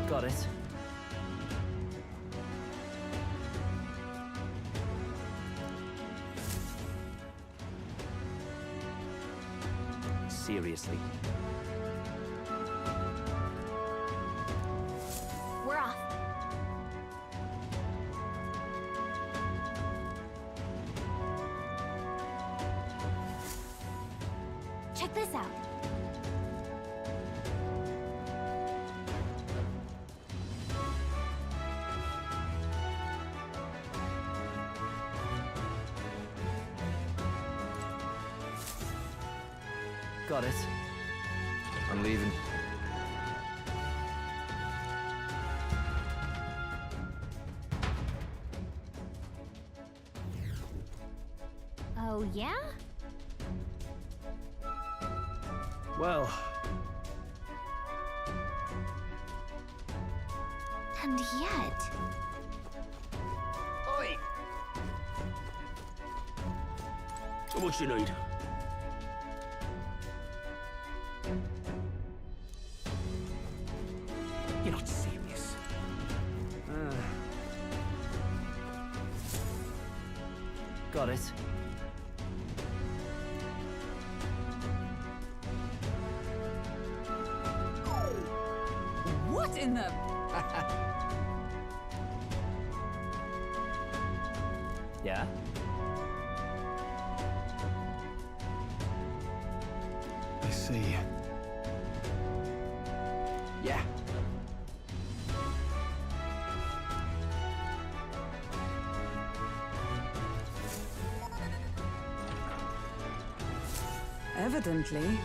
[SPEAKER 17] Got it. Seriously.
[SPEAKER 14] We're off. Check this out.
[SPEAKER 17] Got it.
[SPEAKER 16] I'm leaving.
[SPEAKER 14] Oh, yeah?
[SPEAKER 10] Well,
[SPEAKER 14] And yet...
[SPEAKER 15] Oi! What you need? You're not serious.
[SPEAKER 17] Got it.
[SPEAKER 5] What in the...
[SPEAKER 17] Yeah?
[SPEAKER 10] I see.
[SPEAKER 17] Yeah.
[SPEAKER 5] Evidently.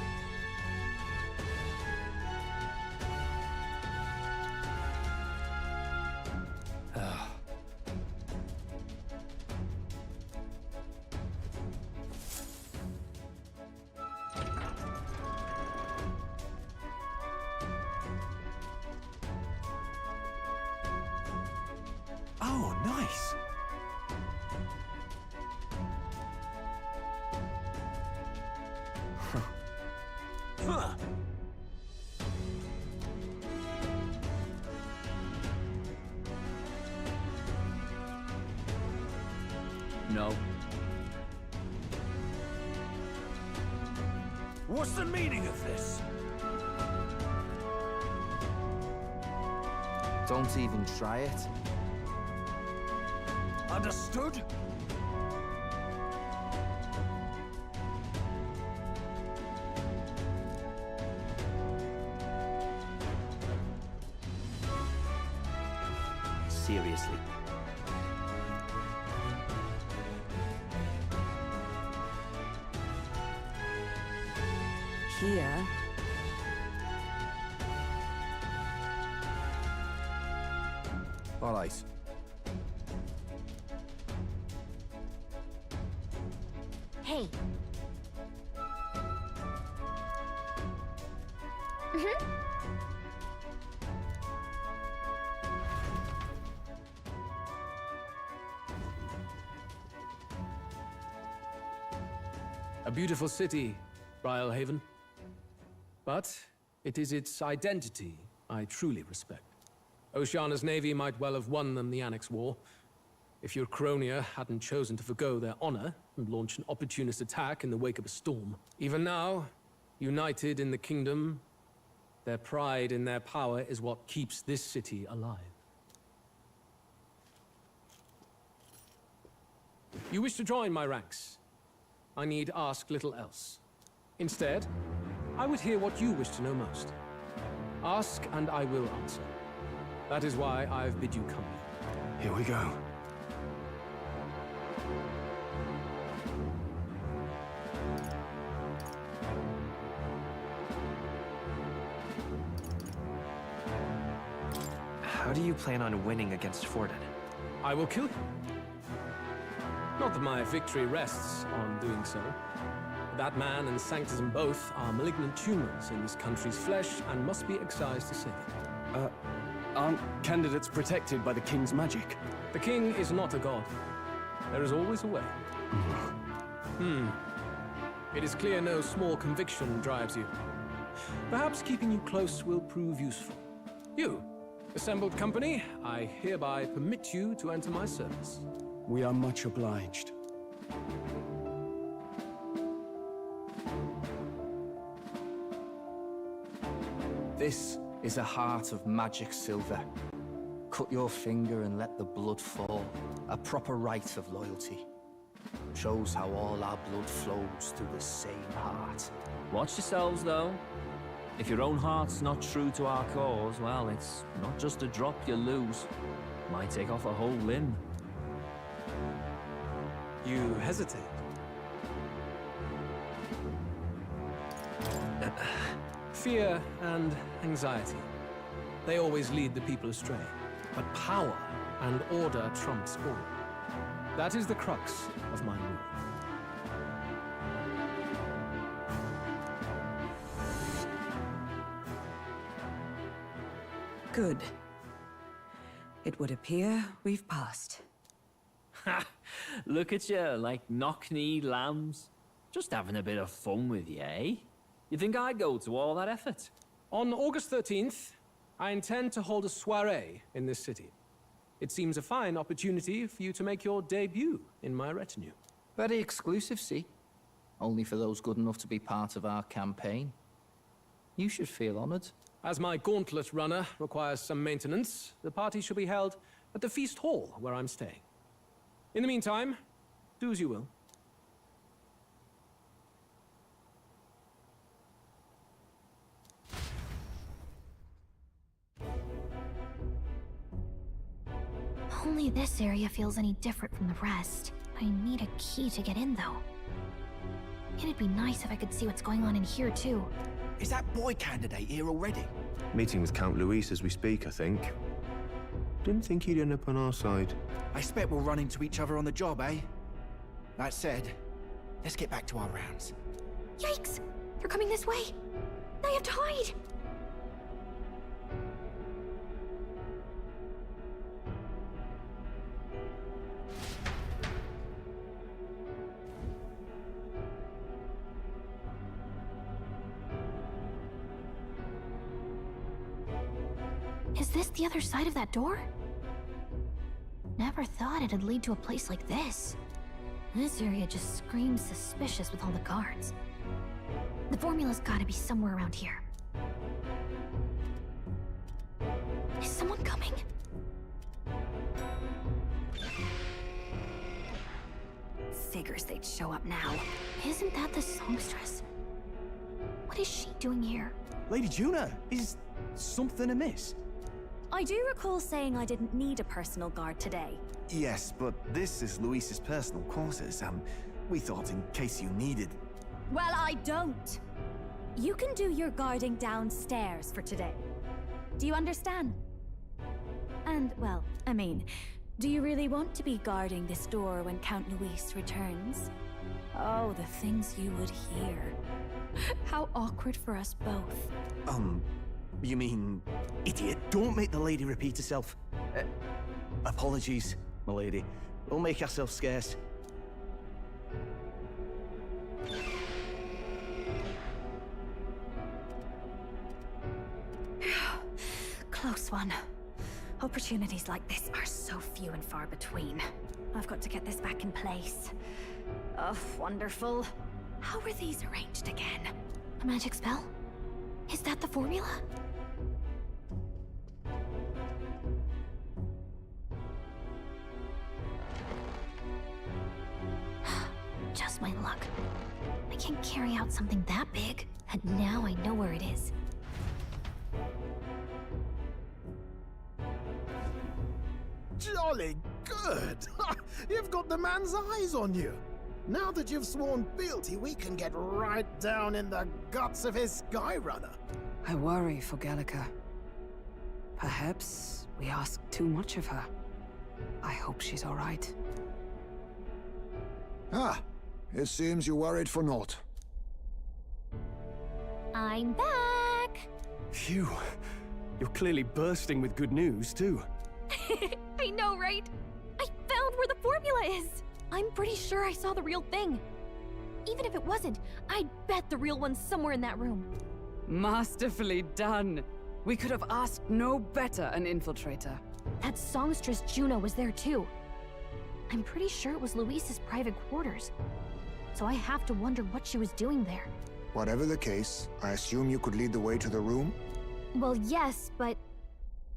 [SPEAKER 10] Oh, nice.
[SPEAKER 15] Huh.
[SPEAKER 17] No.
[SPEAKER 15] What's the meaning of this?
[SPEAKER 16] Don't even try it.
[SPEAKER 15] Understood?
[SPEAKER 17] Seriously.
[SPEAKER 5] Here.
[SPEAKER 16] All right.
[SPEAKER 14] Hey.
[SPEAKER 6] A beautiful city, Brialhaven. But it is its identity I truly respect. Oceana's navy might well have won them the Annex War, if Euchronia hadn't chosen to forgo their honor and launch an opportunist attack in the wake of a storm. Even now, united in the kingdom, their pride in their power is what keeps this city alive. You wish to join my ranks. I need ask little else. Instead, I would hear what you wish to know most. Ask and I will answer. That is why I've bid you come here.
[SPEAKER 10] Here we go.
[SPEAKER 18] How do you plan on winning against Forden?
[SPEAKER 6] I will kill him. Not that my victory rests on doing so. That man and Sanctism both are malignant tumors in this country's flesh and must be excised to save it.
[SPEAKER 10] Aren't candidates protected by the king's magic?
[SPEAKER 6] The king is not a god. There is always a way. It is clear no small conviction drives you. Perhaps keeping you close will prove useful. You, Assembled company, I hereby permit you to enter my service.
[SPEAKER 10] We are much obliged.
[SPEAKER 16] This is a heart of magic silver. Cut your finger and let the blood fall. A proper rite of loyalty. Shows how all our blood flows through the same heart.
[SPEAKER 17] Watch yourselves, though. If your own heart's not true to our cause, well, it's not just a drop you lose. Might take off a whole limb.
[SPEAKER 6] You hesitate. Fear and anxiety. They always lead the people astray. But power and order trumps all. That is the crux of my rule.
[SPEAKER 2] Good. It would appear we've passed.
[SPEAKER 17] Ha! Look at you, like knock-kneed lambs. Just having a bit of fun with you, eh? You think I'd go to all that effort?
[SPEAKER 6] On August 13th, I intend to hold a soiree in this city. It seems a fine opportunity for you to make your debut in my retinue.
[SPEAKER 16] Very exclusive, see? Only for those good enough to be part of our campaign. You should feel honored.
[SPEAKER 6] As my gauntlet runner requires some maintenance, the party shall be held at the feast hall where I'm staying. In the meantime, do as you will.
[SPEAKER 14] Only this area feels any different from the rest. I need a key to get in, though. It'd be nice if I could see what's going on in here, too.
[SPEAKER 20] Is that boy candidate here already?
[SPEAKER 13] Meeting with Count Luis as we speak, I think. Didn't think he'd end up on our side.
[SPEAKER 20] I expect we'll run into each other on the job, eh? That said, let's get back to our rounds.
[SPEAKER 14] Yikes! They're coming this way! I have to hide! Is this the other side of that door? Never thought it'd lead to a place like this. This area just screams suspicious with all the guards. The formula's gotta be somewhere around here. Is someone coming?
[SPEAKER 4] Figures they'd show up now.
[SPEAKER 14] Isn't that the songstress? What is she doing here?
[SPEAKER 20] Lady Juna, is something amiss?
[SPEAKER 4] I do recall saying I didn't need a personal guard today.
[SPEAKER 20] Yes, but this is Luis's personal quarters, we thought in case you needed...
[SPEAKER 4] Well, I don't. You can do your guarding downstairs for today. Do you understand? And, well, I mean, do you really want to be guarding this door when Count Luis returns? Oh, the things you would hear. How awkward for us both.
[SPEAKER 20] You mean... Idiot, don't make the lady repeat herself. Apologies, my lady. We'll make ourselves scarce.
[SPEAKER 4] Close one. Opportunities like this are so few and far between. I've got to get this back in place. Oh, wonderful. How were these arranged again?
[SPEAKER 14] A magic spell? Is that the formula? Just my luck. I can't carry out something that big, and now I know where it is.
[SPEAKER 3] Jolly good! You've got the man's eyes on you. Now that you've sworn fealty, we can get right down in the guts of his Skyrunner.
[SPEAKER 2] I worry for Gallica. Perhaps we ask too much of her. I hope she's all right.
[SPEAKER 11] Ah, it seems you worried for naught.
[SPEAKER 14] I'm back!
[SPEAKER 10] Phew. You're clearly bursting with good news, too.
[SPEAKER 14] I know, right? I found where the formula is! I'm pretty sure I saw the real thing. Even if it wasn't, I'd bet the real one's somewhere in that room.
[SPEAKER 2] Masterfully done.
[SPEAKER 5] We could have asked no better an infiltrator.
[SPEAKER 14] That songstress Juno was there too. I'm pretty sure it was Luis's private quarters. So I have to wonder what she was doing there.
[SPEAKER 11] Whatever the case, I assume you could lead the way to the room?
[SPEAKER 14] Well, yes, but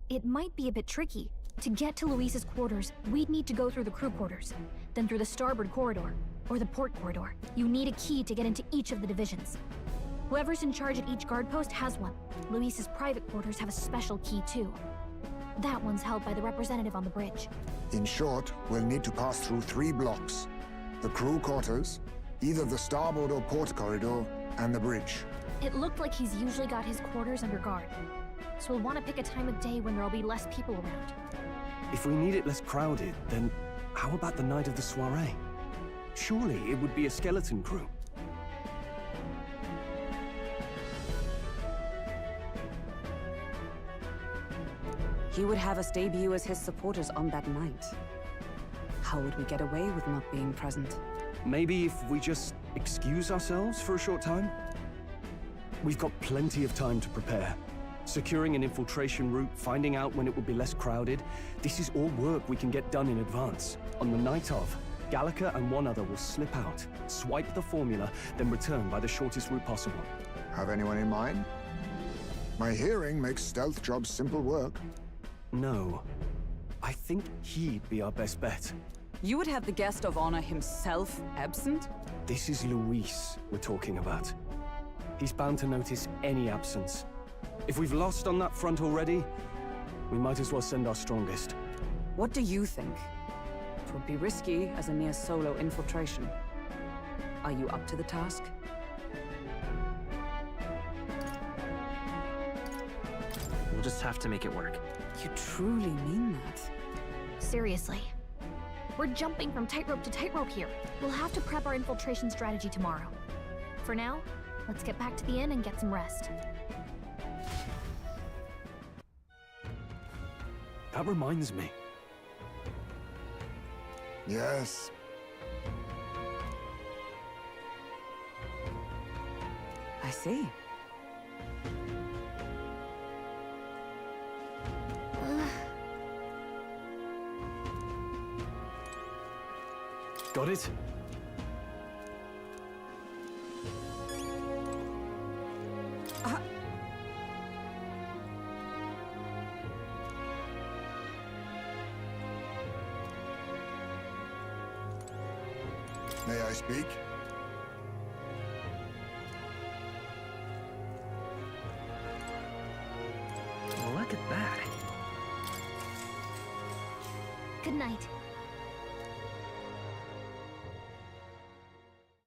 [SPEAKER 14] it might be a bit tricky. To get to Luis's quarters, we'd need to go through the crew quarters, then through the starboard corridor, or the port corridor. You need a key to get into each of the divisions. Whoever's in charge at each guard post has one. Luis's private quarters have a special key too. That one's held by the representative on the bridge.
[SPEAKER 11] In short, we'll need to pass through 3 blocks. The crew quarters, either the starboard or port corridor, and the bridge.
[SPEAKER 14] It looked like he's usually got his quarters under guard. So we'll want to pick a time of day when there'll be less people around.
[SPEAKER 10] If we need it less crowded, then how about the night of the soiree? Surely it would be a skeleton crew.
[SPEAKER 5] He would have us debut as his supporters on that night. How would we get away with not being present?
[SPEAKER 10] Maybe if we just excuse ourselves for a short time? We've got plenty of time to prepare. Securing an infiltration route, finding out when it will be less crowded. This is all work we can get done in advance. On the night of, Gallica and one other will slip out, swipe the formula, then return by the shortest route possible.
[SPEAKER 11] Have anyone in mind? My hearing makes stealth jobs simple work.
[SPEAKER 10] No. I think he'd be our best bet.
[SPEAKER 5] You would have the guest of honor himself absent?
[SPEAKER 10] This is Luis we're talking about. He's bound to notice any absence. If we've lost on that front already, we might as well send our strongest.
[SPEAKER 5] What do you think? It would be risky as a near solo infiltration. Are you up to the task?
[SPEAKER 18] We'll just have to make it work.
[SPEAKER 5] You truly mean that?
[SPEAKER 14] Seriously. We're jumping from tightrope to tightrope here. We'll have to prep our infiltration strategy tomorrow. For now, let's get back to the inn and get some rest.
[SPEAKER 10] That reminds me.
[SPEAKER 11] Yes.
[SPEAKER 5] I see.
[SPEAKER 10] Got it?
[SPEAKER 11] May I speak?
[SPEAKER 18] Look at that.
[SPEAKER 14] Good night.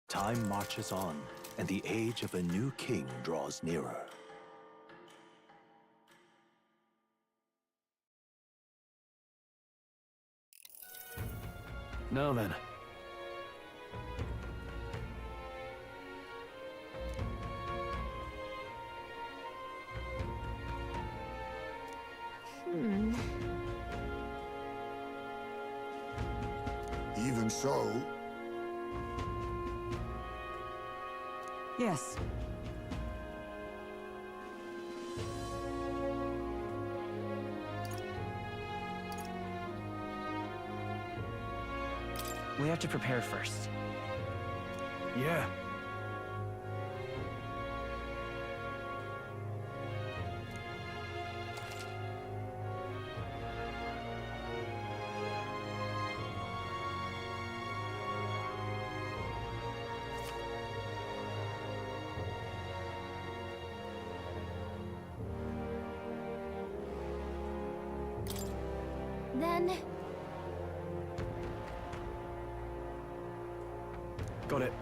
[SPEAKER 8] Time marches on, and the age of a new king draws nearer.
[SPEAKER 10] Now then.
[SPEAKER 11] Even so...
[SPEAKER 5] Yes.
[SPEAKER 18] We have to prepare first.
[SPEAKER 10] Yeah.
[SPEAKER 14] Then...
[SPEAKER 10] Got it.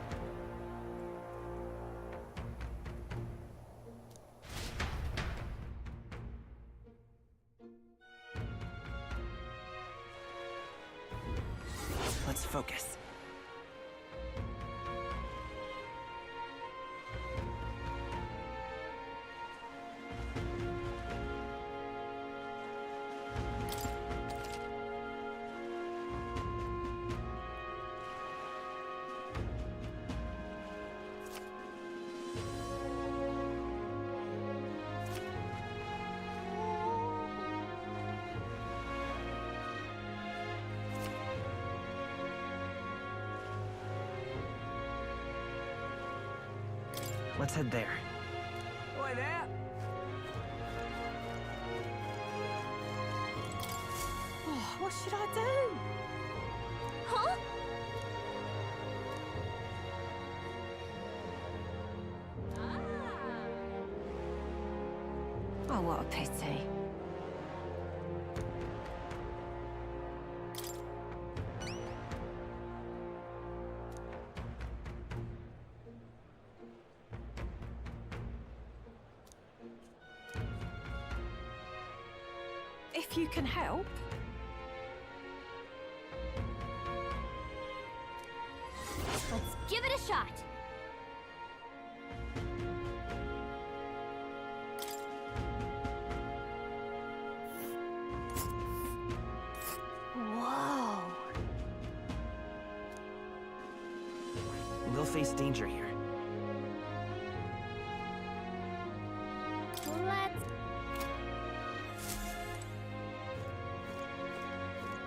[SPEAKER 18] Let's focus. Let's head there.
[SPEAKER 17] Oi there!
[SPEAKER 19] Oh, what should I do?
[SPEAKER 14] Huh?
[SPEAKER 19] Oh, what a pity. If you can help.
[SPEAKER 14] Let's give it a shot.
[SPEAKER 19] Whoa.
[SPEAKER 18] We'll face danger here.
[SPEAKER 14] Let's...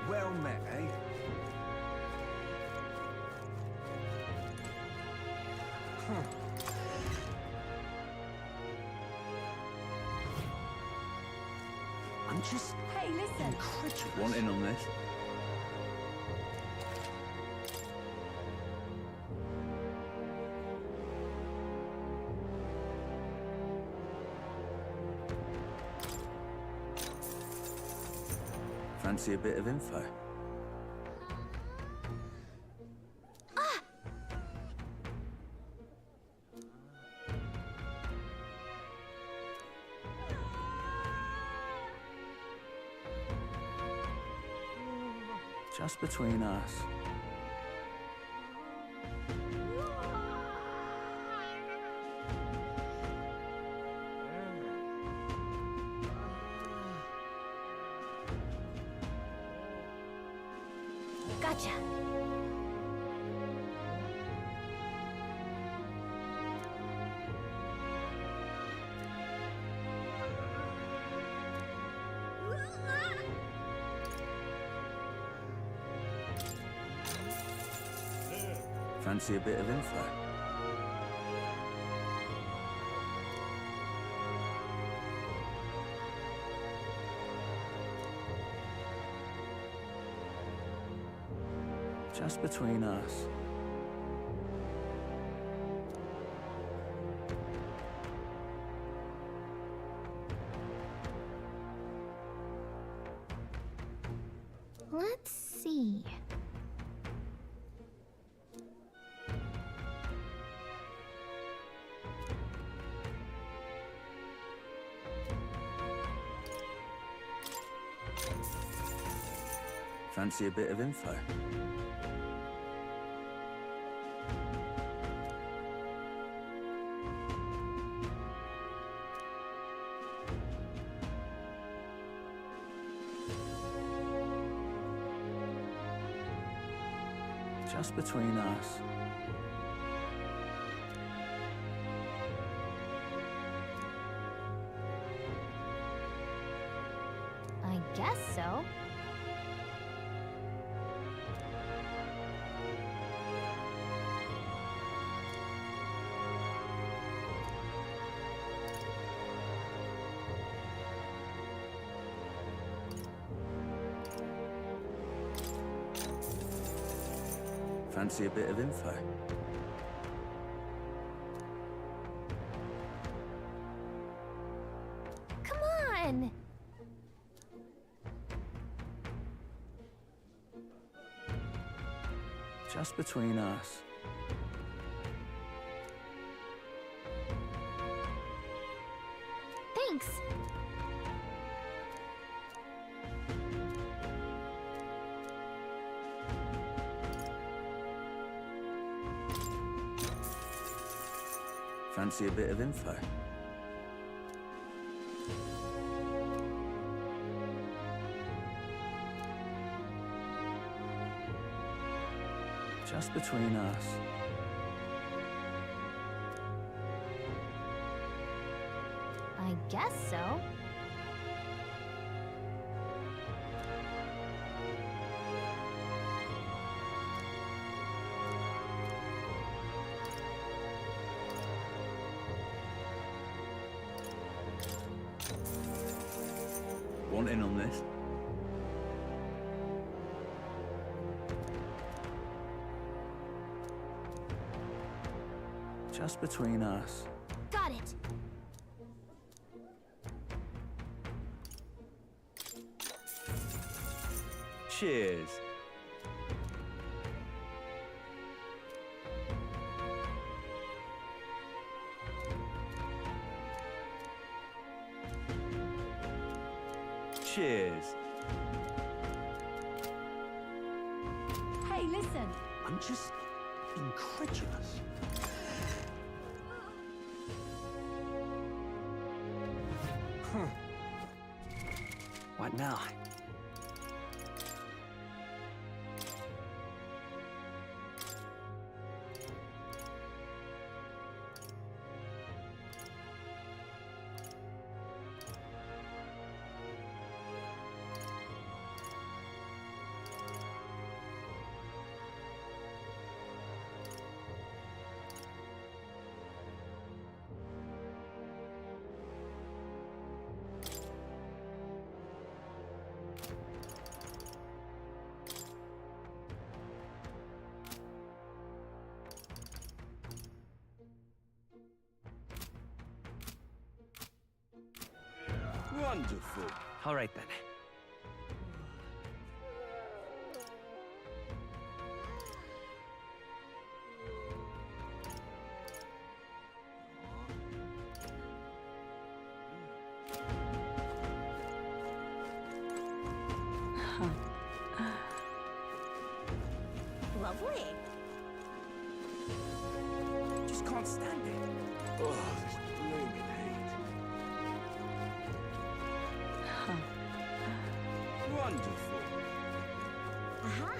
[SPEAKER 22] Well met, eh?
[SPEAKER 20] I'm just
[SPEAKER 19] Hey, listen.
[SPEAKER 20] incredulous.
[SPEAKER 12] Want in on this? Fancy a bit of info? Just between us.
[SPEAKER 14] Gotcha.
[SPEAKER 12] Fancy a bit of info? Just between us.
[SPEAKER 14] Let's see.
[SPEAKER 12] Fancy a bit of info? Just between us.
[SPEAKER 14] I guess so.
[SPEAKER 12] Fancy a bit of info?
[SPEAKER 14] Come on!
[SPEAKER 12] Just between us.
[SPEAKER 14] Thanks.
[SPEAKER 12] Fancy a bit of info? Just between us.
[SPEAKER 14] I guess so.
[SPEAKER 20] want in on this. Just between us.
[SPEAKER 14] Got it.
[SPEAKER 20] Cheers. Cheers.
[SPEAKER 4] Hey, listen.
[SPEAKER 20] I'm just incredulous.
[SPEAKER 7] What now?
[SPEAKER 20] Wonderful.
[SPEAKER 18] All right then.
[SPEAKER 4] Lovely.
[SPEAKER 20] Just can't stand it. Oh, this blooming heat. Wonderful.
[SPEAKER 4] Aha.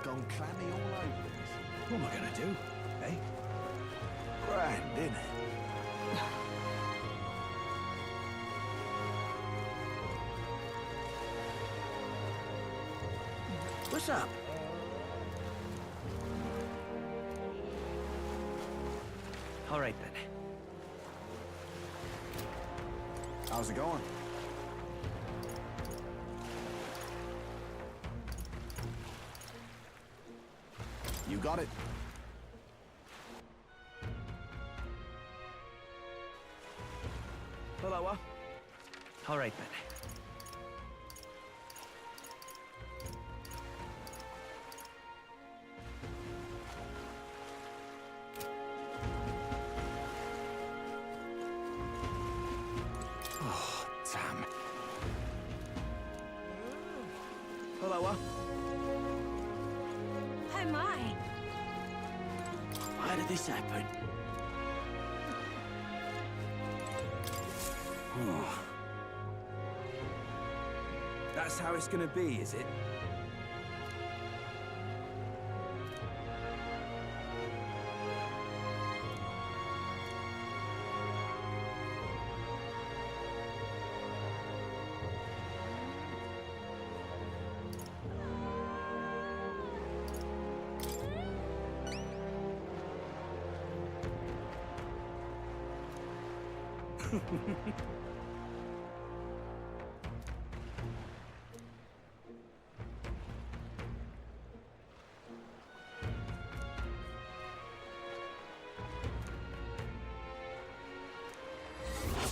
[SPEAKER 20] Gone clammy all over this. What am I gonna do? Eh? Grand, innit? What's up?
[SPEAKER 18] All right then.
[SPEAKER 20] How's it going? You got it. Hello.
[SPEAKER 18] All right then.
[SPEAKER 20] Oh, damn. Hello.
[SPEAKER 4] Oh my.
[SPEAKER 20] How did this happen? Oh. That's how it's gonna be, is it?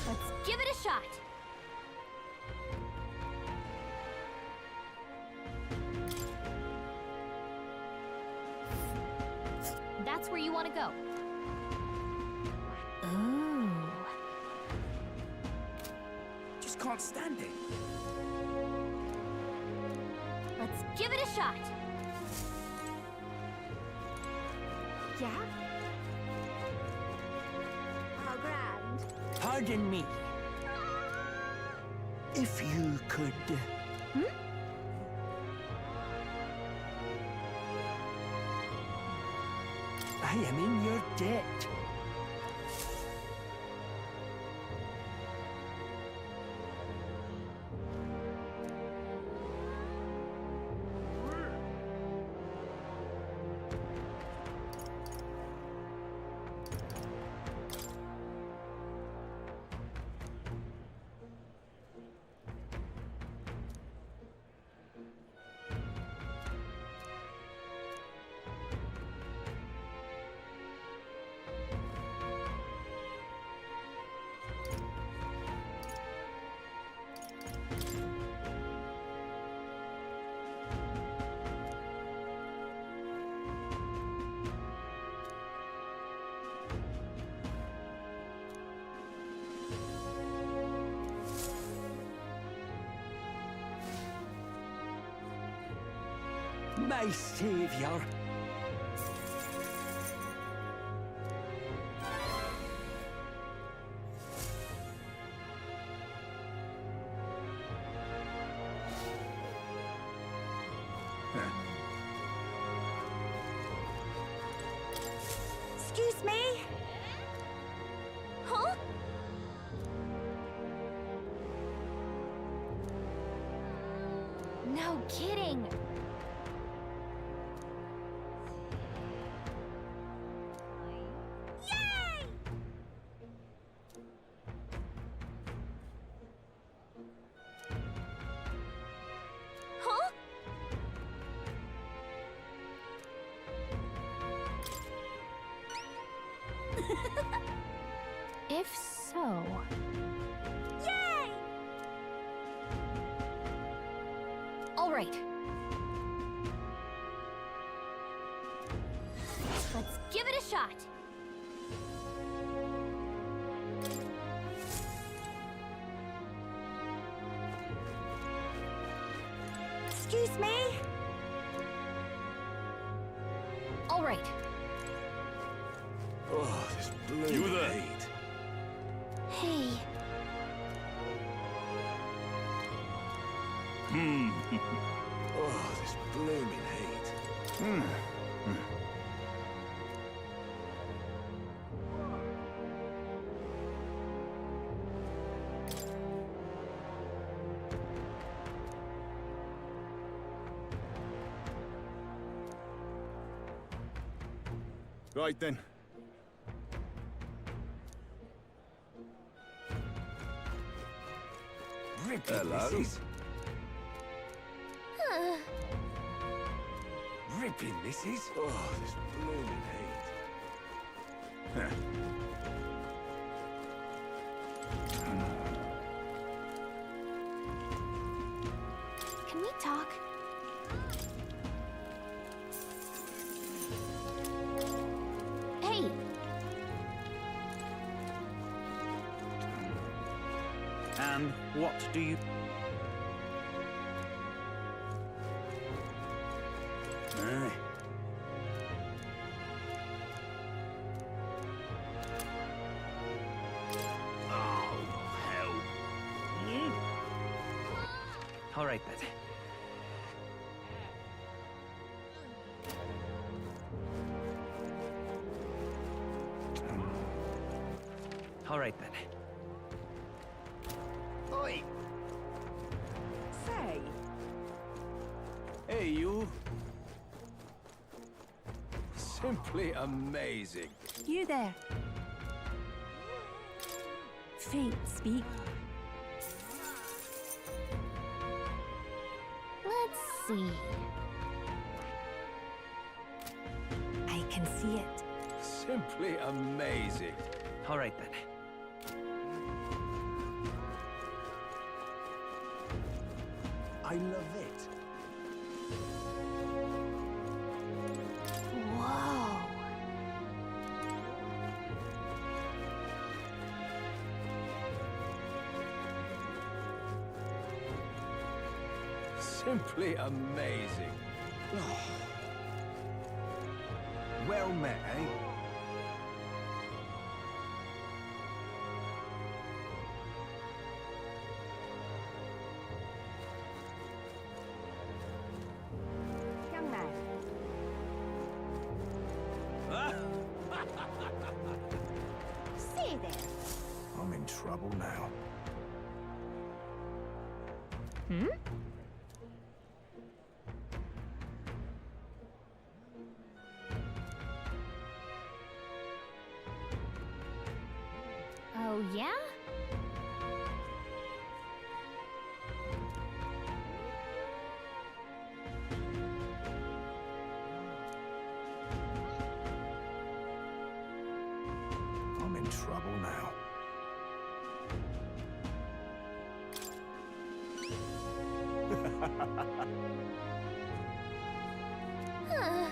[SPEAKER 14] Let's give it a shot. That's where you want to go. Ooh.
[SPEAKER 20] Just can't stand it.
[SPEAKER 14] Let's give it a shot. Yeah?
[SPEAKER 4] Oh, grand.
[SPEAKER 20] Pardon me. If you could... I am in your debt.
[SPEAKER 1] my savior.
[SPEAKER 4] Excuse me? Huh? No kidding. Yay! Huh?
[SPEAKER 14] If so...
[SPEAKER 4] Yay!
[SPEAKER 14] All right. Let's give it a shot.
[SPEAKER 4] Excuse me?
[SPEAKER 14] All right.
[SPEAKER 12] Oh, this blooming
[SPEAKER 15] You there?
[SPEAKER 12] heat.
[SPEAKER 14] Hey.
[SPEAKER 12] Oh, this blooming heat. Right then. Hello.
[SPEAKER 1] Ripping, missus.
[SPEAKER 12] Oh, this blooming heat.
[SPEAKER 14] Can we talk? Hey!
[SPEAKER 1] And what do you... Aye.
[SPEAKER 18] All right, then. All right, then.
[SPEAKER 1] Oi!
[SPEAKER 2] Say,
[SPEAKER 1] Hey, you. Simply amazing.
[SPEAKER 19] You there. Fate speak.
[SPEAKER 14] Let's see.
[SPEAKER 19] I can see it.
[SPEAKER 1] Simply amazing.
[SPEAKER 18] All right, then.
[SPEAKER 1] I love it.
[SPEAKER 14] Whoa.
[SPEAKER 1] Simply amazing. Well met, eh?
[SPEAKER 2] young man.
[SPEAKER 4] Say there.
[SPEAKER 11] I'm in trouble now.
[SPEAKER 14] Hmm? Oh, yeah?
[SPEAKER 11] I'm in trouble now.
[SPEAKER 14] Huh.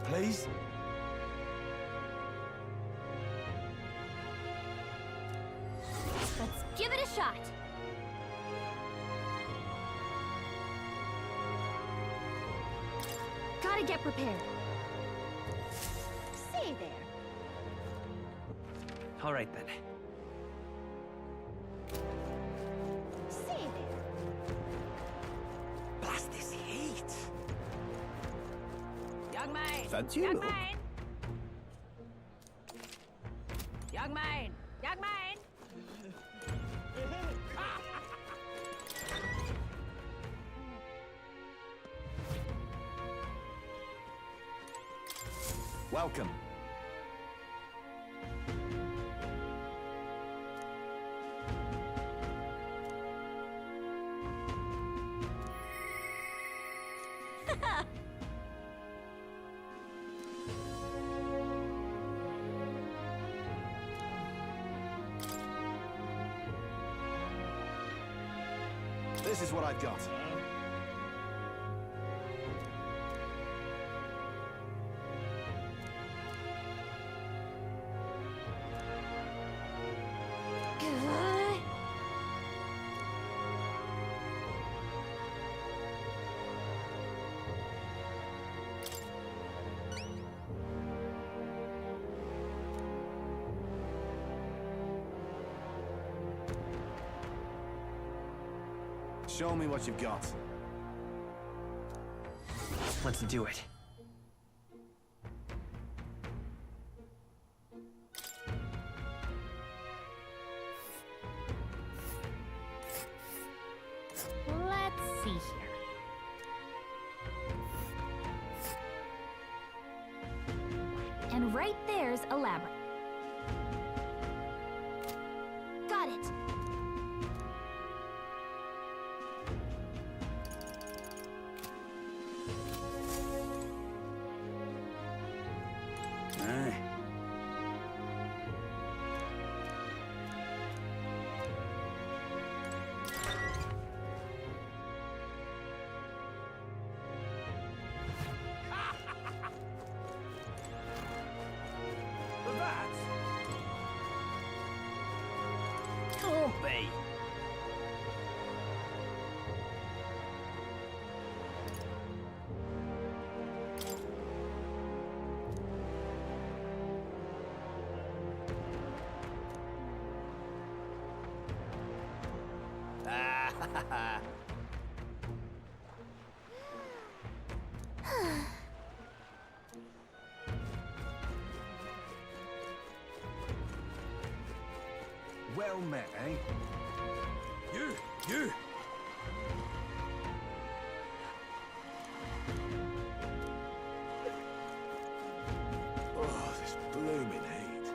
[SPEAKER 11] Please?
[SPEAKER 14] Let's give it a shot. Gotta get prepared.
[SPEAKER 4] Stay there.
[SPEAKER 18] All right, then.
[SPEAKER 4] Stay there.
[SPEAKER 18] Blast this heat!
[SPEAKER 5] Young man!
[SPEAKER 18] Fancy a
[SPEAKER 5] Young
[SPEAKER 18] look?
[SPEAKER 5] man! Young man! Young man!
[SPEAKER 9] Welcome. This is what I've got. Show me what you've got.
[SPEAKER 18] Let's do it.
[SPEAKER 14] Let's see here. And right there's a labyrinth. Got it.
[SPEAKER 9] Can't be.
[SPEAKER 1] Well met, eh?
[SPEAKER 15] You!
[SPEAKER 1] Oh, this blooming heat.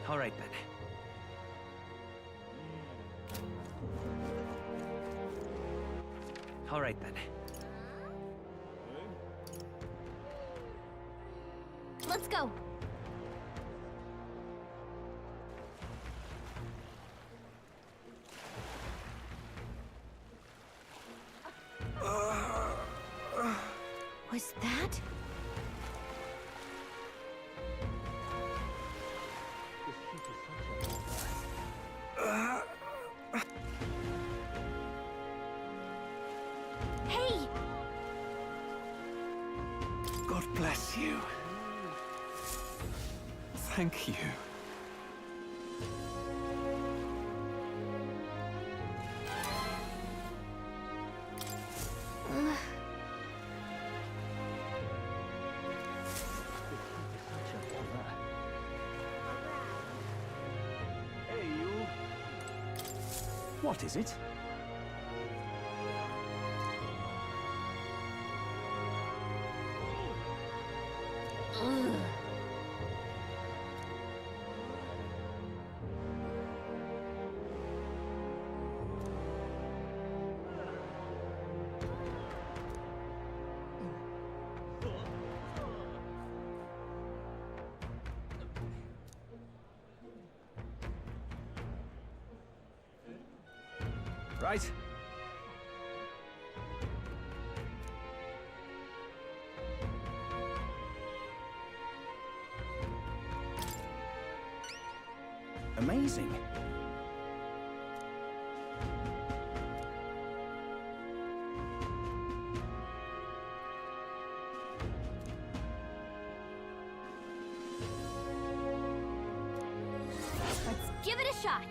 [SPEAKER 18] All right, then. All right, then.
[SPEAKER 14] Let's go. Was that? Hey!
[SPEAKER 10] God bless you. Thank you.
[SPEAKER 1] Hey, you.
[SPEAKER 10] What is it?
[SPEAKER 6] Right.
[SPEAKER 7] Amazing.
[SPEAKER 14] Let's give it a shot.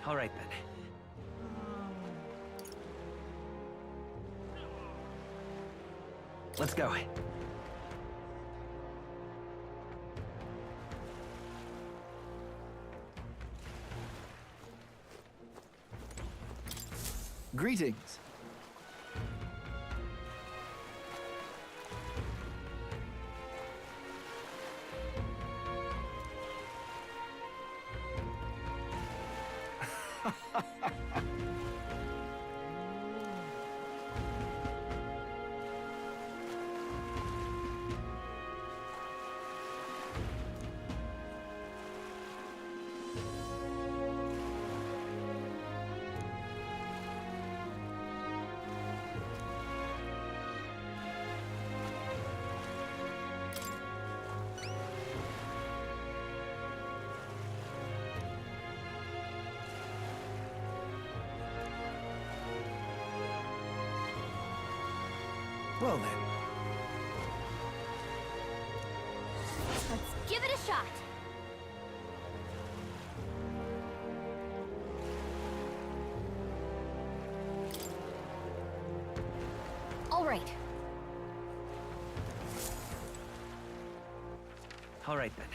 [SPEAKER 18] All right, then. Let's go.
[SPEAKER 7] Greetings. Well then.
[SPEAKER 14] Let's give it a shot. All right.
[SPEAKER 18] All right, then.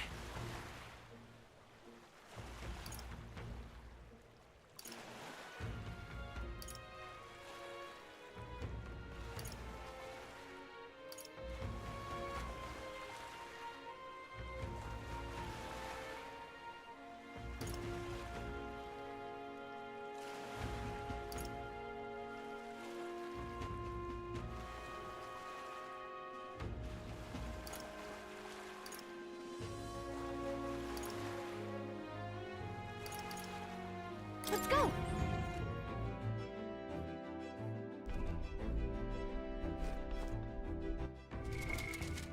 [SPEAKER 14] Let's go.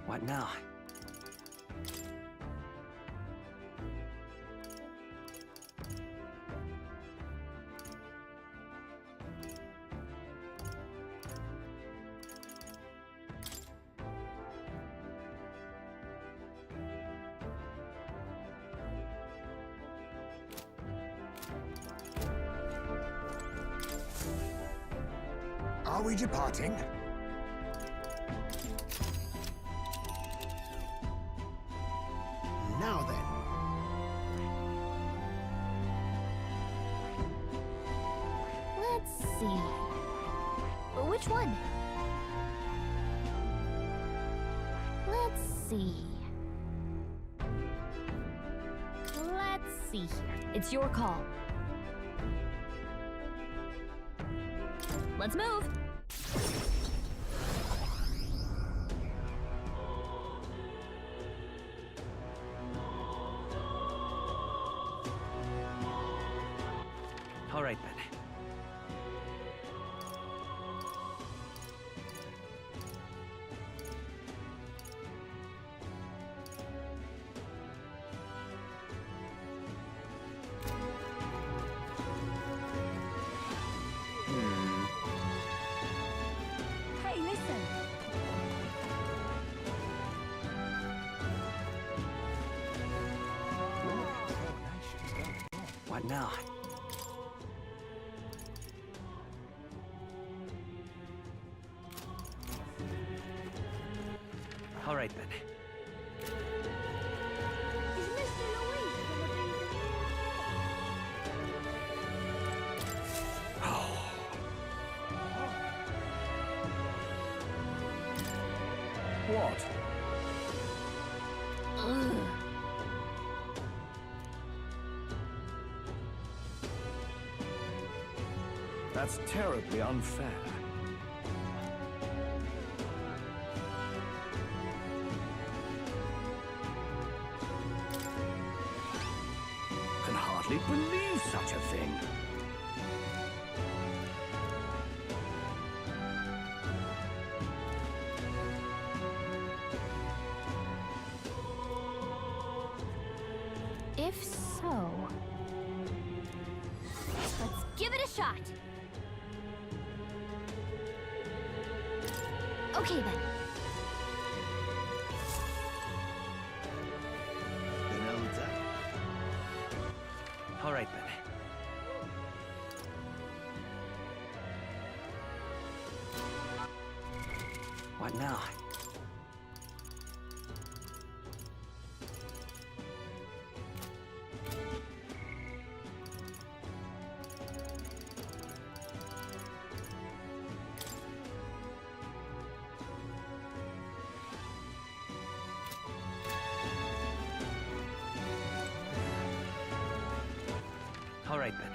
[SPEAKER 18] What now?
[SPEAKER 11] Are we departing?
[SPEAKER 3] Now then.
[SPEAKER 14] Let's see. Which one? Let's see. Let's see here. It's your call. Let's move.
[SPEAKER 18] All right, then.
[SPEAKER 4] Hey, listen.
[SPEAKER 18] What now? All right, then.
[SPEAKER 4] Is Mr. Louise
[SPEAKER 7] What?
[SPEAKER 1] That's terribly unfair. Can hardly believe such a thing.
[SPEAKER 14] If so, let's give it a shot. Okay then.
[SPEAKER 18] All right, then. What now? All right, then.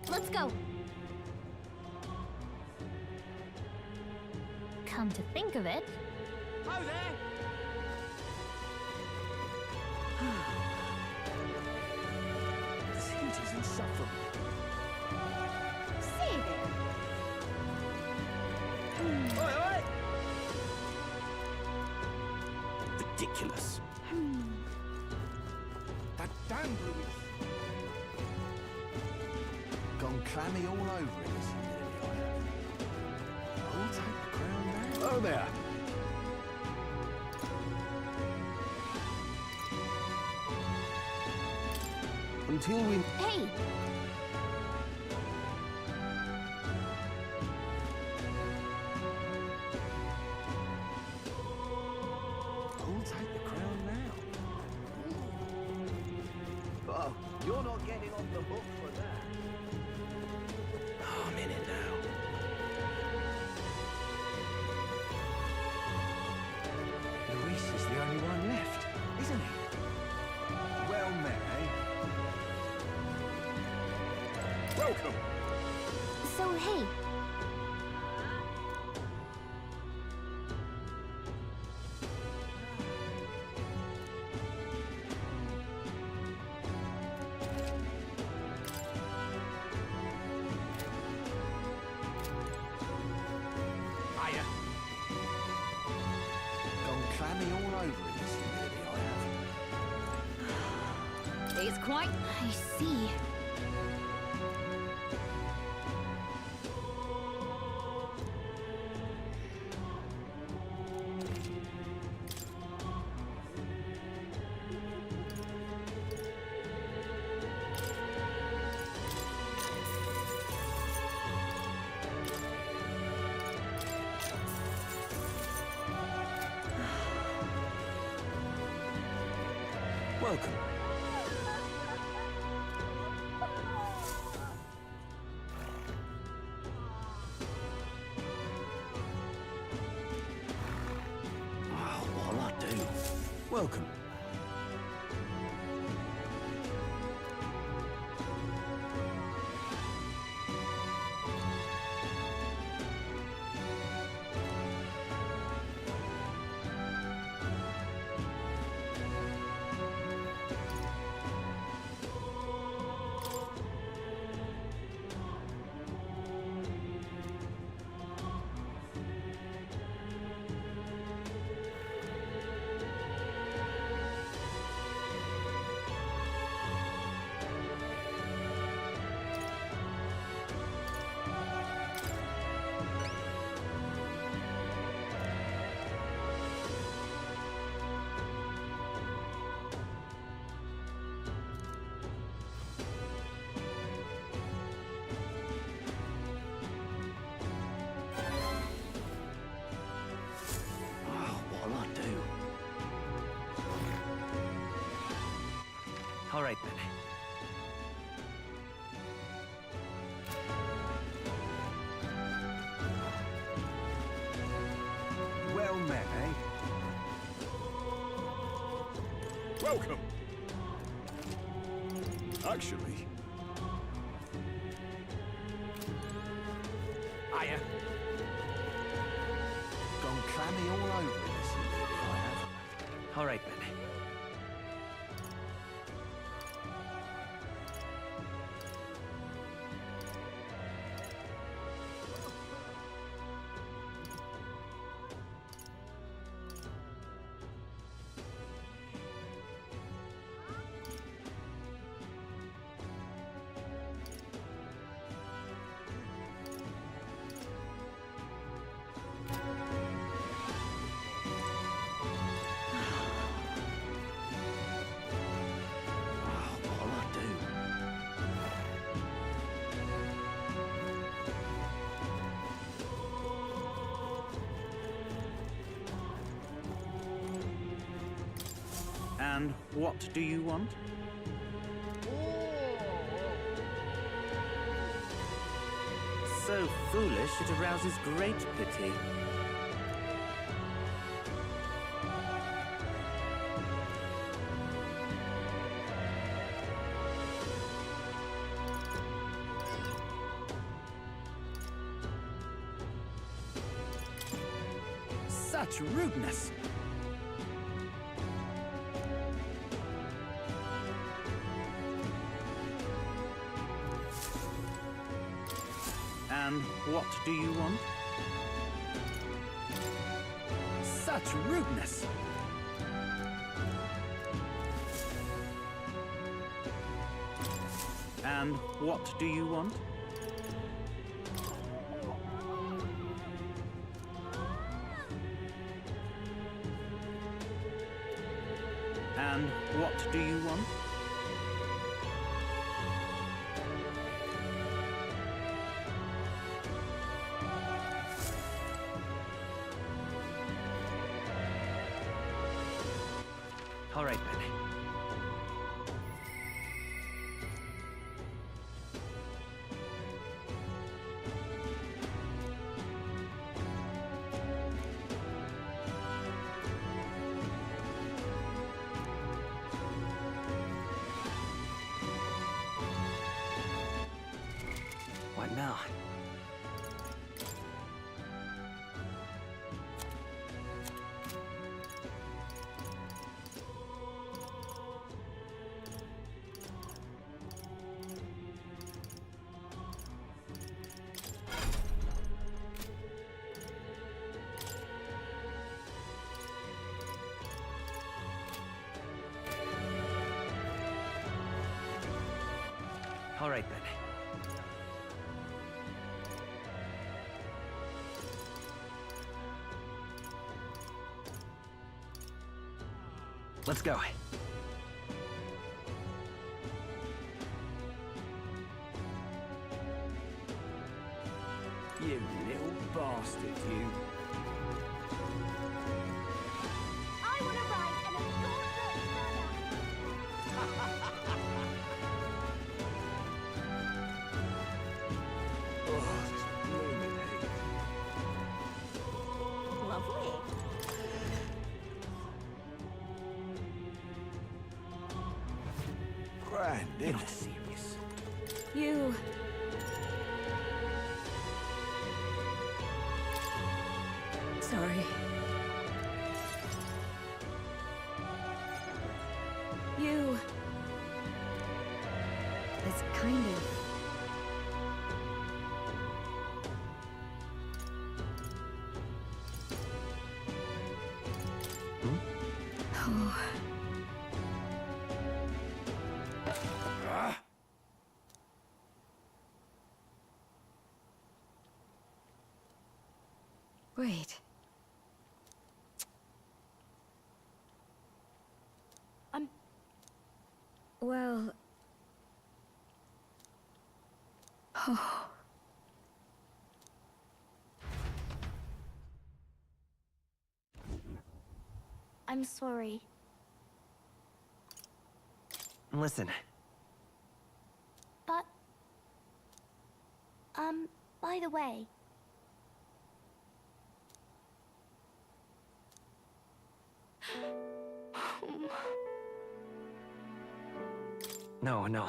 [SPEAKER 14] Let's go. Come to think of it.
[SPEAKER 20] Hi there!
[SPEAKER 1] This heat is insufferable.
[SPEAKER 14] See there.
[SPEAKER 20] Oi, oi!
[SPEAKER 1] Ridiculous. That damn Louis. Gone clammy all over in this humidity I have. I'll take the crown now. Oh there. Until we...
[SPEAKER 14] Hey!
[SPEAKER 1] I'll take the crown now.
[SPEAKER 20] Oh, you're not getting off the hook for that.
[SPEAKER 1] Oh, I'm in it now. Luis is the only one left, isn't he? Well met, eh? Welcome.
[SPEAKER 14] So, hey.
[SPEAKER 1] Hiya. Gone clammy all over in this humidity I have.
[SPEAKER 14] It's quite... I see.
[SPEAKER 1] Welcome. Oh, what'll I do? Welcome.
[SPEAKER 12] Welcome! Actually...
[SPEAKER 6] Hiya.
[SPEAKER 1] Gone clammy all over in this humidity, I have.
[SPEAKER 18] All right, then. And what do you want? So foolish, it arouses great pity. Such rudeness! And what do you want? Such rudeness! And what do you want? And what do you want? All right, then. What now? All right, then. Let's go.
[SPEAKER 6] You little bastard, you.
[SPEAKER 14] I want to ride an
[SPEAKER 6] Oh, this blooming heat.
[SPEAKER 14] Lovely.
[SPEAKER 1] Grand,
[SPEAKER 6] You're
[SPEAKER 1] isn't
[SPEAKER 6] not
[SPEAKER 1] it?
[SPEAKER 6] serious.
[SPEAKER 2] You... Sorry. You... It's kind of... Oh. Wait. Well... Oh.
[SPEAKER 14] I'm sorry.
[SPEAKER 18] Listen,
[SPEAKER 14] But... by the way...
[SPEAKER 18] No, no.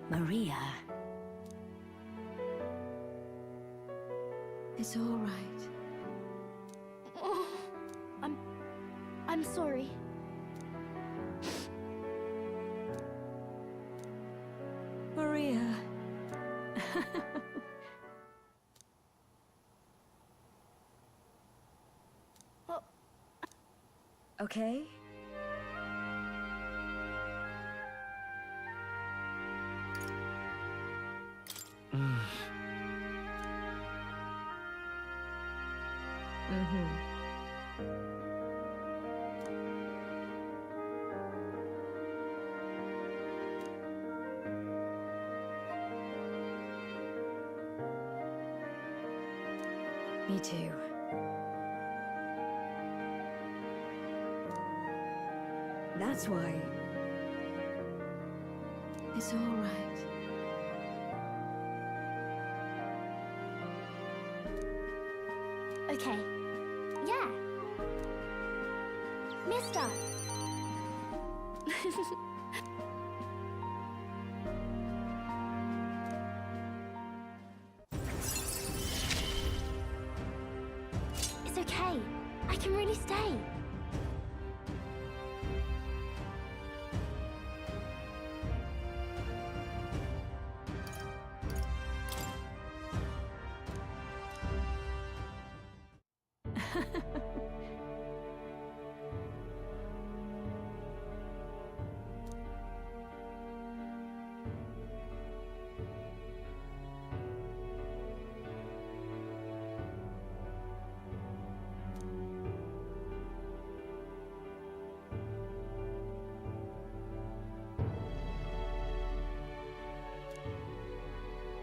[SPEAKER 4] Maria. It's all right.
[SPEAKER 14] Oh, I'm sorry.
[SPEAKER 2] Maria. Okay? Mm-hmm. Me too. That's why. It's all right.
[SPEAKER 14] Okay. Yeah. Mister. It's okay. I can really stay.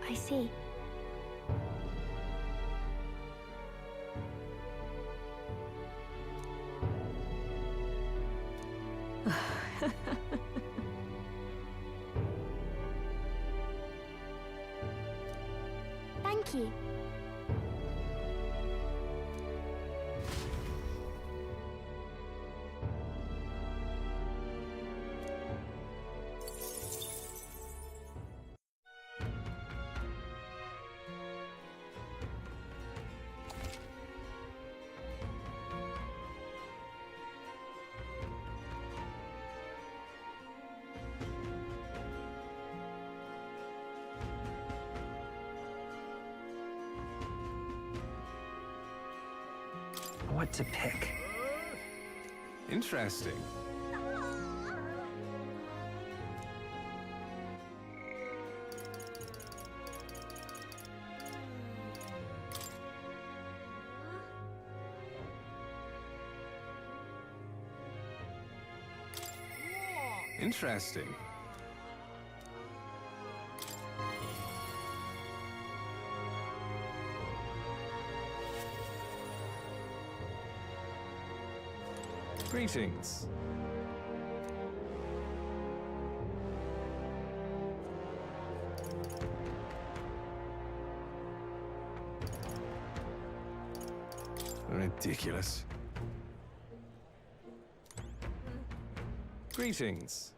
[SPEAKER 14] I see. Thank you.
[SPEAKER 18] What to pick?
[SPEAKER 13] Interesting. Interesting. Greetings. Ridiculous. Greetings.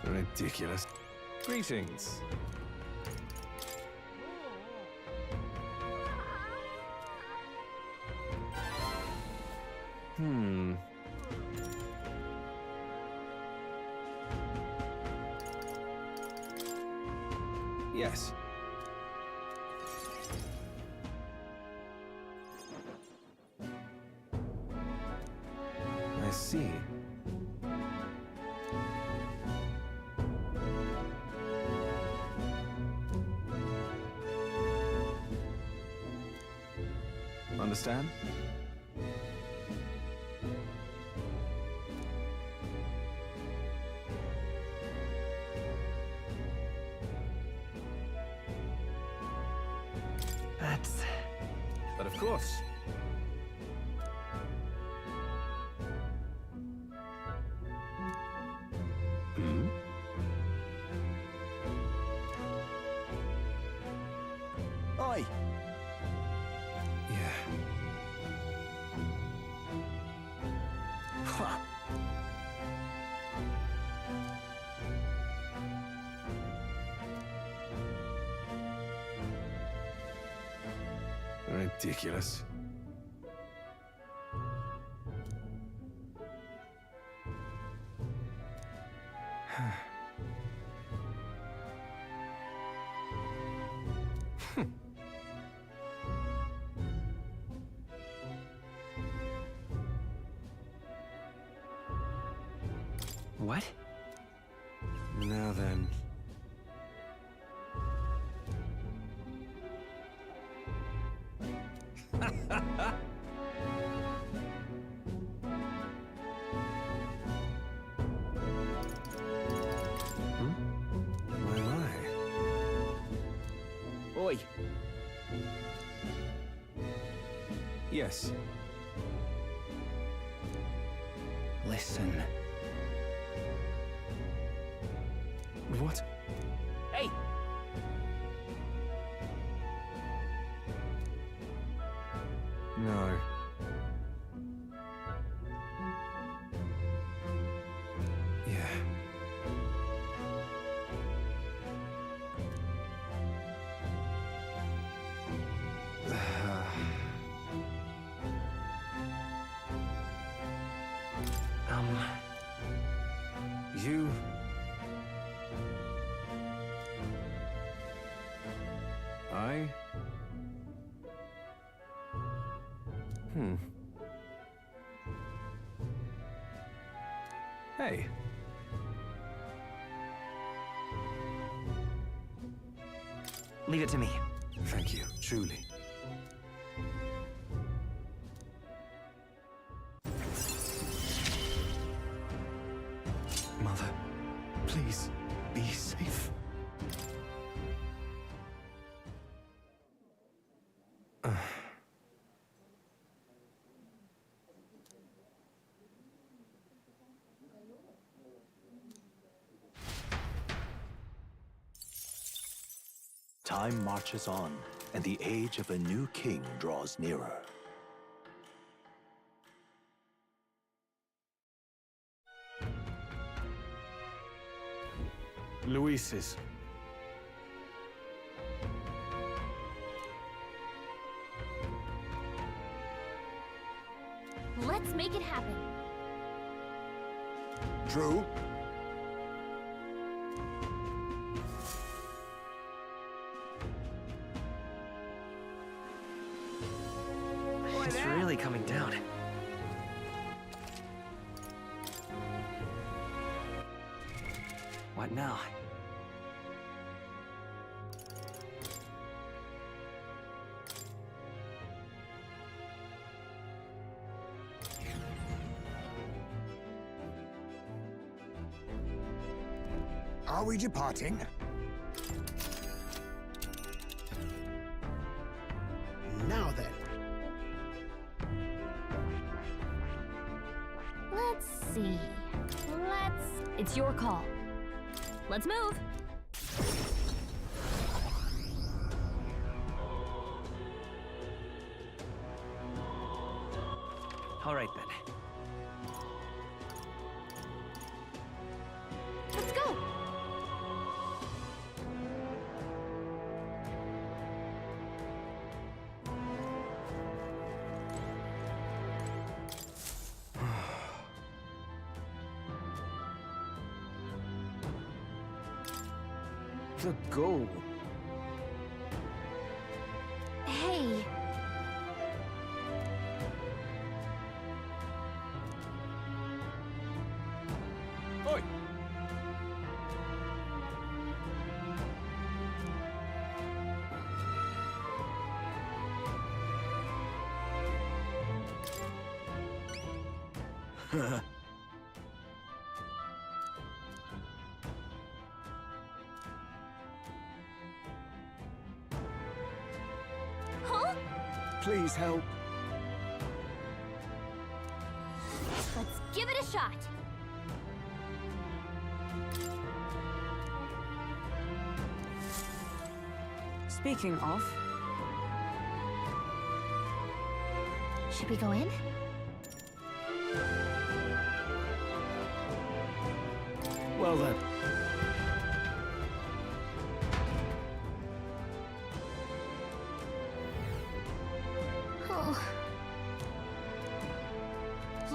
[SPEAKER 13] Ridiculous. Greetings. Yes. I see. Understand? But of course.
[SPEAKER 20] Oi!
[SPEAKER 13] Yeah.
[SPEAKER 1] Ridiculous.
[SPEAKER 18] What?
[SPEAKER 1] Now then.
[SPEAKER 18] Oi.
[SPEAKER 1] Yes.
[SPEAKER 18] Listen.
[SPEAKER 1] What?
[SPEAKER 18] Hey!
[SPEAKER 1] No. Yeah. You... I... Hey.
[SPEAKER 18] Leave it to me.
[SPEAKER 1] Thank you, truly. Mother, please, be safe.
[SPEAKER 8] Time marches on, and the age of a new king draws nearer.
[SPEAKER 1] Luis's.
[SPEAKER 14] Let's make it happen.
[SPEAKER 11] True.
[SPEAKER 18] It's really coming down. What now?
[SPEAKER 11] Are we departing?
[SPEAKER 3] Now then.
[SPEAKER 14] Let's see. It's your call. Let's move.
[SPEAKER 18] All right then.
[SPEAKER 14] Let's go.
[SPEAKER 1] The goal.
[SPEAKER 14] Hey.
[SPEAKER 1] Oi.
[SPEAKER 14] Huh?
[SPEAKER 1] Please help.
[SPEAKER 14] Let's give it a shot.
[SPEAKER 2] Speaking of,
[SPEAKER 14] Should we go in?
[SPEAKER 1] Well then.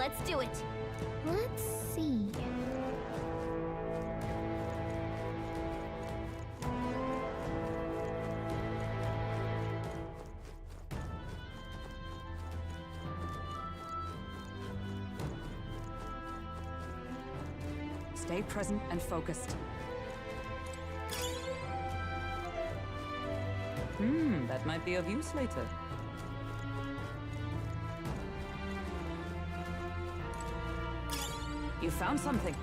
[SPEAKER 14] Let's do it. Let's see.
[SPEAKER 5] Stay present and focused. That might be of use later. You found something.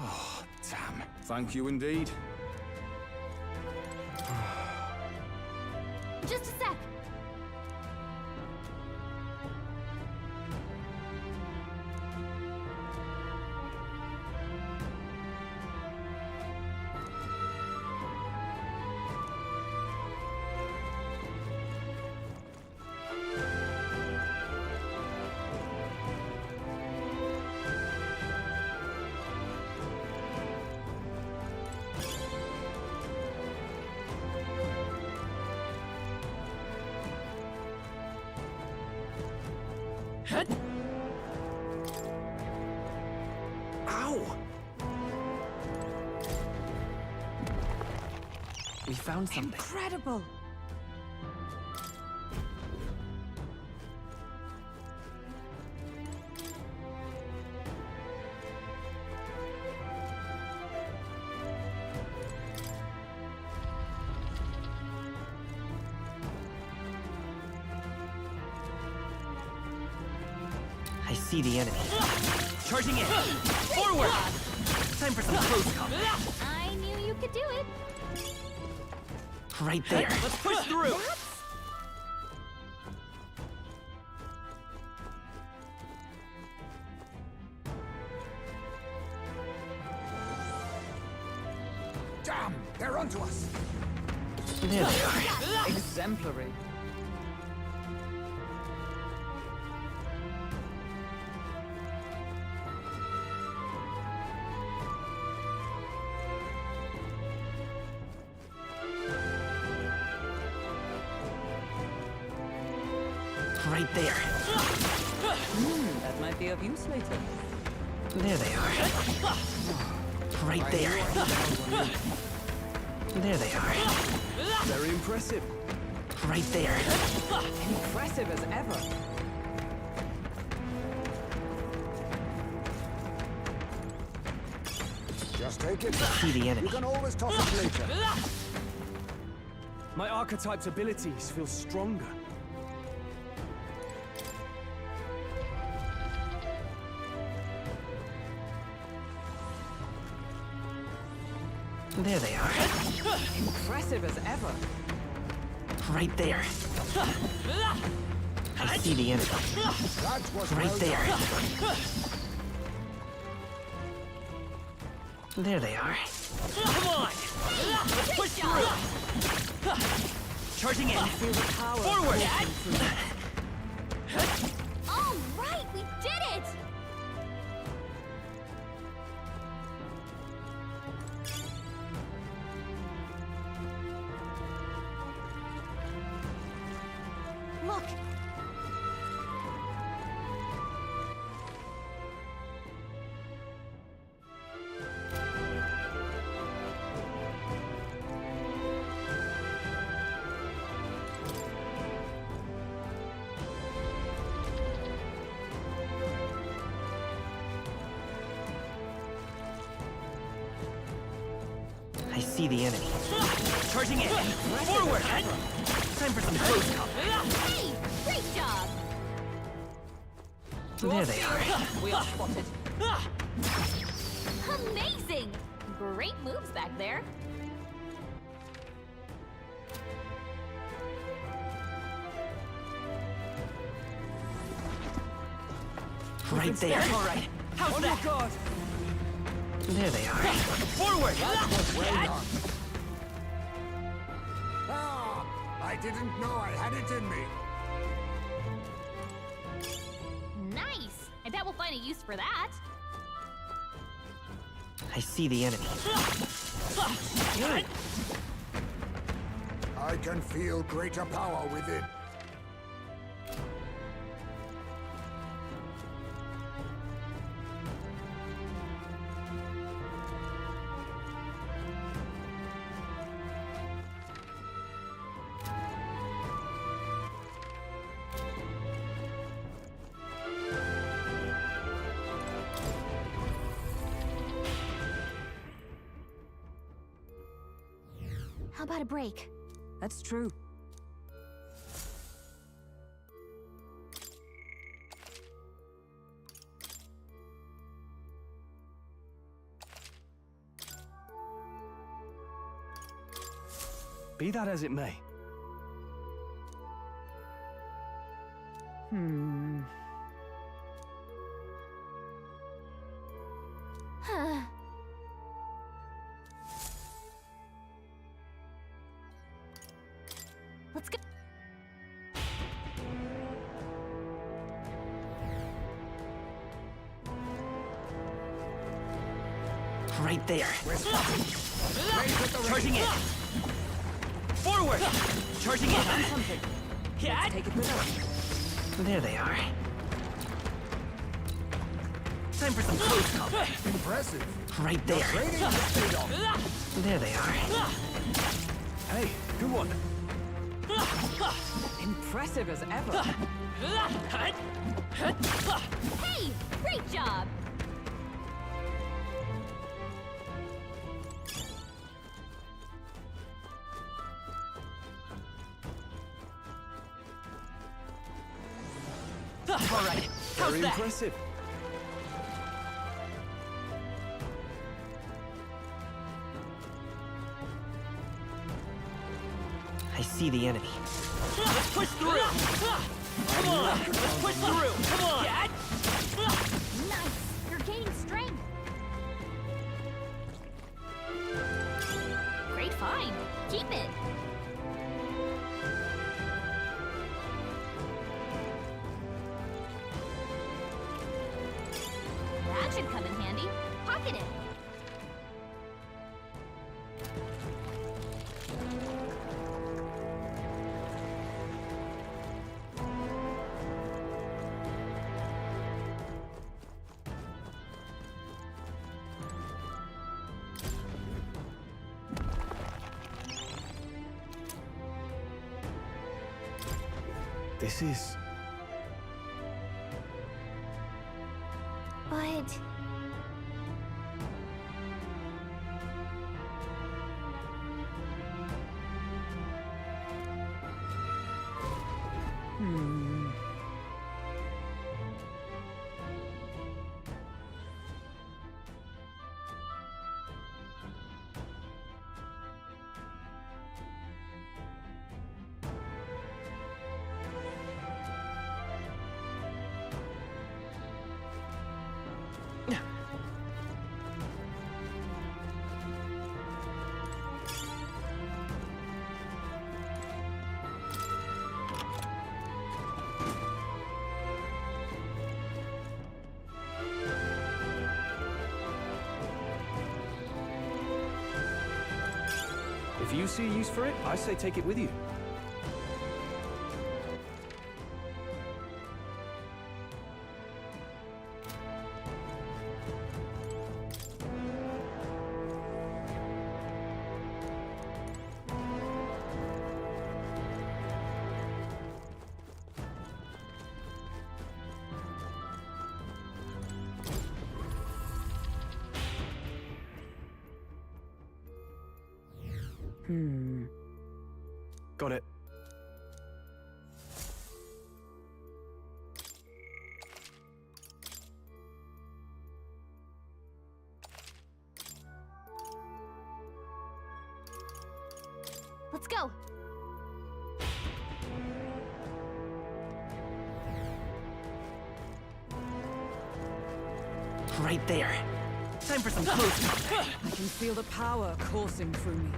[SPEAKER 1] Oh, damn. Thank you indeed.
[SPEAKER 14] Just a sec.
[SPEAKER 18] Ow! We found something.
[SPEAKER 5] Incredible!
[SPEAKER 18] I see the enemy. Charging in! Forward! Time for some close combat.
[SPEAKER 14] I knew you could do it.
[SPEAKER 18] Right there. Let's push through!
[SPEAKER 1] Damn! They're onto us!
[SPEAKER 18] There they are.
[SPEAKER 5] Exemplary.
[SPEAKER 18] Right there.
[SPEAKER 5] That might be of use later.
[SPEAKER 18] There they are. Right there. There they are.
[SPEAKER 6] Very impressive.
[SPEAKER 18] Right there.
[SPEAKER 5] Impressive as ever.
[SPEAKER 11] Just take it.
[SPEAKER 18] See the enemy.
[SPEAKER 11] You can always toss it later.
[SPEAKER 6] My archetype's abilities feel stronger.
[SPEAKER 18] There they are.
[SPEAKER 5] Impressive as ever.
[SPEAKER 18] Right there. I see the enemy.
[SPEAKER 11] That was
[SPEAKER 18] Right
[SPEAKER 11] well
[SPEAKER 18] there.
[SPEAKER 11] done.
[SPEAKER 18] There they are.
[SPEAKER 17] Come on! Let's push through! Charging in! Forward!
[SPEAKER 14] All right, we did it! Look!
[SPEAKER 18] I see the enemy.
[SPEAKER 17] Charging in! Forward!
[SPEAKER 18] Time for some close combat.
[SPEAKER 14] Hey! Great job!
[SPEAKER 18] There they are.
[SPEAKER 5] We are spotted.
[SPEAKER 14] Amazing! Great moves back there.
[SPEAKER 18] Right there.
[SPEAKER 17] All right. How's that?
[SPEAKER 6] God!
[SPEAKER 18] There they are.
[SPEAKER 17] Forward!
[SPEAKER 11] Ah, I didn't know I had it in me.
[SPEAKER 14] Nice! I bet we'll won't find a use for that.
[SPEAKER 18] I see the enemy.
[SPEAKER 11] I can feel greater power within.
[SPEAKER 14] How about a break?
[SPEAKER 2] That's true.
[SPEAKER 10] Be that as it may.
[SPEAKER 14] Let's go.
[SPEAKER 18] Right there. Charging in. Forward! Charging in.
[SPEAKER 2] Let's take it with us.
[SPEAKER 18] There they are. Time for some close call.
[SPEAKER 11] Impressive.
[SPEAKER 18] Right there.
[SPEAKER 11] Training has paid off.
[SPEAKER 18] There they are.
[SPEAKER 10] Hey, good one.
[SPEAKER 2] Impressive as ever.
[SPEAKER 14] Hey, great job.
[SPEAKER 18] All right. How's
[SPEAKER 10] Very
[SPEAKER 18] that?
[SPEAKER 10] impressive.
[SPEAKER 18] I see the enemy. Let's push through! Come on! Let's push through! Come on!
[SPEAKER 14] Nice. You're gaining strength. Great find. Keep it. That should come in handy. Pocket it.
[SPEAKER 10] This is...
[SPEAKER 14] But...
[SPEAKER 10] If you see a use for it, I say take it with you. Got it.
[SPEAKER 14] Let's go.
[SPEAKER 18] Right there. Time for some close.
[SPEAKER 2] I can feel the power coursing through me.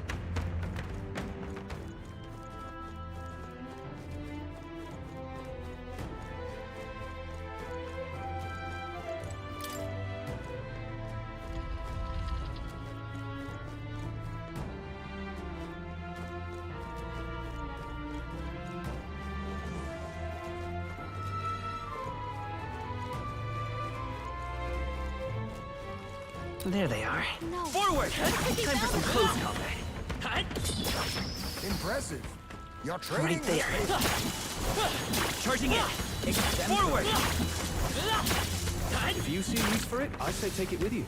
[SPEAKER 18] There they are.
[SPEAKER 14] No.
[SPEAKER 18] Forward! Time for some close combat.
[SPEAKER 11] Impressive. Your training
[SPEAKER 18] Right there. Charging in. Forward!
[SPEAKER 6] If you see use for it, I say take it with you.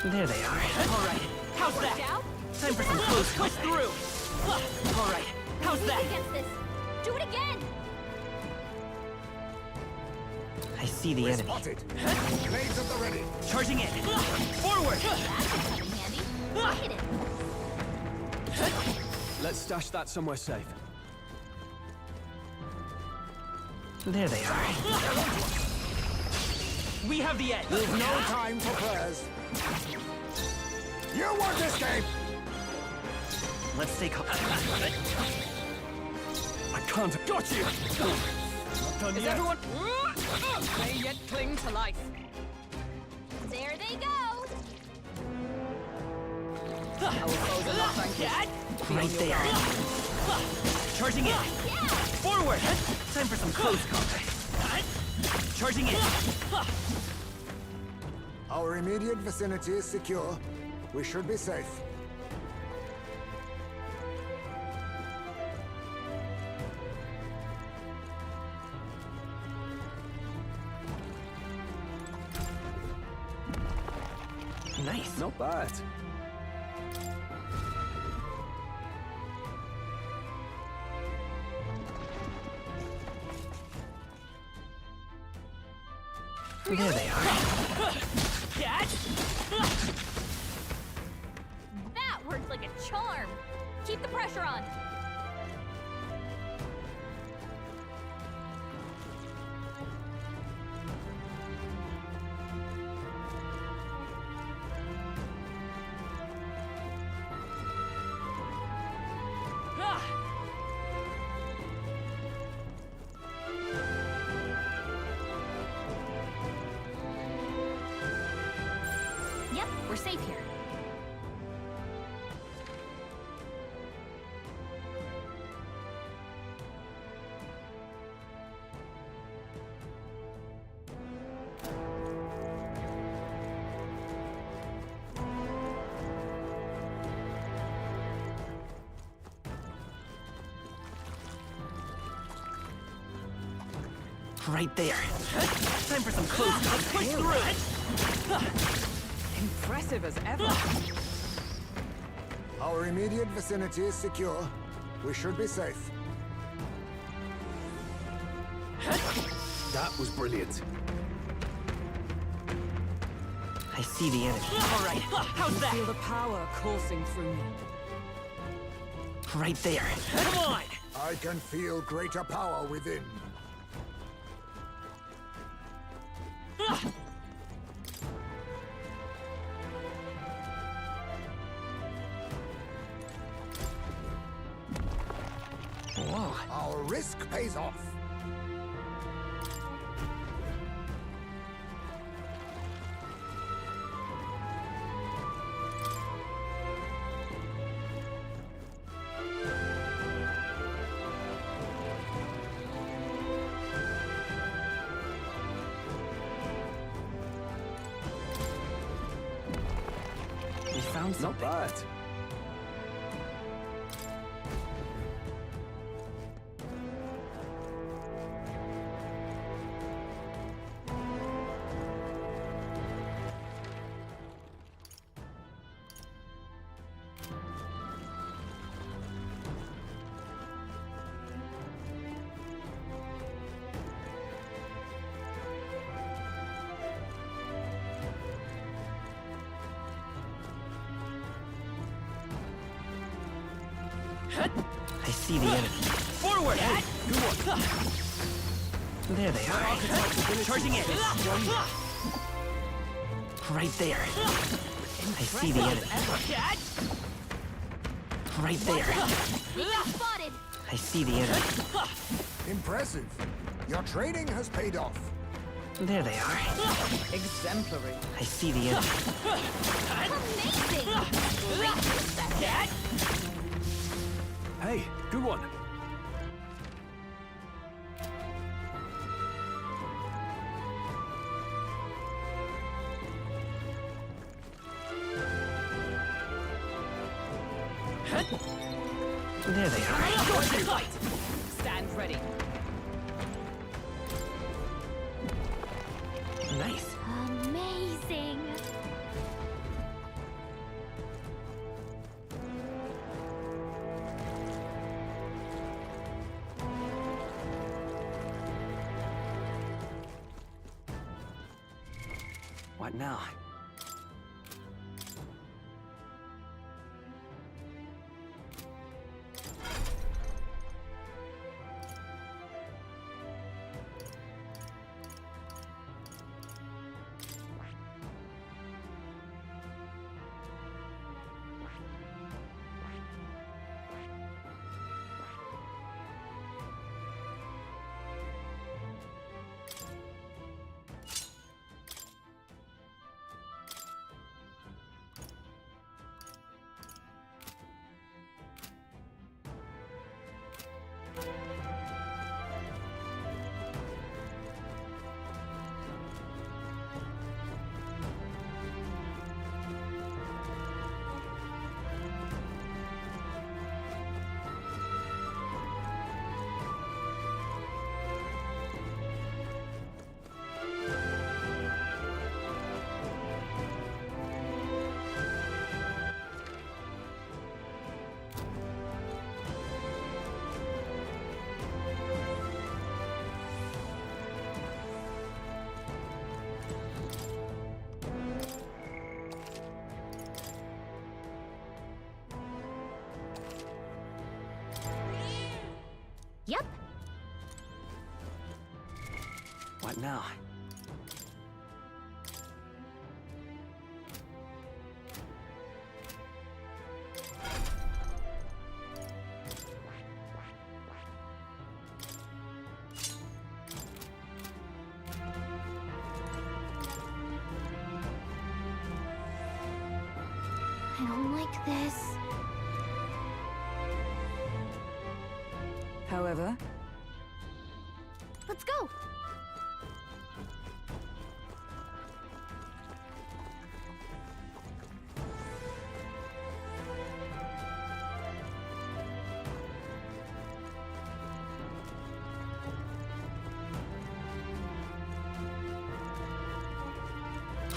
[SPEAKER 18] There they are. All right. How's that? Time for some close push through. All right. How's that?
[SPEAKER 14] Against this. Do it again.
[SPEAKER 18] I see the enemy.
[SPEAKER 11] Spotted. Blades at the ready.
[SPEAKER 18] Charging in. Forward.
[SPEAKER 14] That's handy. Hit it.
[SPEAKER 6] Let's stash that somewhere safe.
[SPEAKER 18] There they are. We have the edge.
[SPEAKER 11] There's no time for prayers. You won't escape!
[SPEAKER 18] Let's take up.
[SPEAKER 6] I can't. Got you!
[SPEAKER 5] Is
[SPEAKER 6] yet.
[SPEAKER 5] everyone... May yet cling to life.
[SPEAKER 14] There they go.
[SPEAKER 5] Our foes are not vanquished.
[SPEAKER 18] Right there. Charging in. Forward. Time for some close combat. Charging in.
[SPEAKER 11] Our immediate vicinity is secure. We should be safe.
[SPEAKER 18] Nice.
[SPEAKER 6] Not bad.
[SPEAKER 18] There they are.
[SPEAKER 14] That worked like a charm. Keep the pressure on. Yep, we're safe here.
[SPEAKER 18] Right there. Time for some close combat. Push through.
[SPEAKER 5] Impressive as ever.
[SPEAKER 11] Our immediate vicinity is secure. We should be safe.
[SPEAKER 6] That was brilliant.
[SPEAKER 18] I see the enemy. All right. How's that?
[SPEAKER 5] Feel the power coursing through me.
[SPEAKER 18] Right there. Come on.
[SPEAKER 11] I can feel greater power within.
[SPEAKER 18] Whoa.
[SPEAKER 11] Our risk pays off.
[SPEAKER 18] We found something.
[SPEAKER 6] Not bad.
[SPEAKER 18] I see the enemy. Forward! Good one. There they are. Charging in. Right there. I see the enemy. Right there.
[SPEAKER 14] We got spotted.
[SPEAKER 18] I see the enemy.
[SPEAKER 11] Impressive. Your training has paid off.
[SPEAKER 18] There they are.
[SPEAKER 5] Exemplary.
[SPEAKER 18] I see the enemy.
[SPEAKER 4] Amazing!
[SPEAKER 6] Hey, good one.
[SPEAKER 18] There they are.
[SPEAKER 5] Stand ready.
[SPEAKER 18] Nice.
[SPEAKER 14] Amazing!
[SPEAKER 18] What now?
[SPEAKER 14] Yep.
[SPEAKER 18] What now?
[SPEAKER 14] I don't like this.
[SPEAKER 2] However,
[SPEAKER 14] Let's go!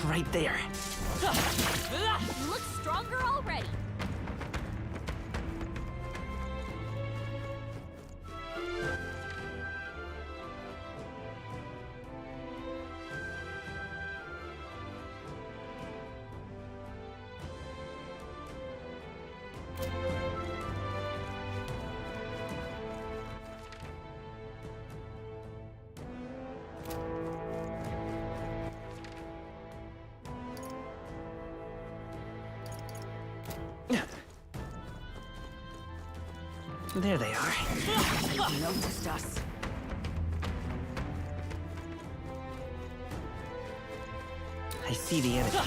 [SPEAKER 18] Right there.
[SPEAKER 4] You look stronger already.
[SPEAKER 18] There they are.
[SPEAKER 5] They've noticed us.
[SPEAKER 18] I see the enemy.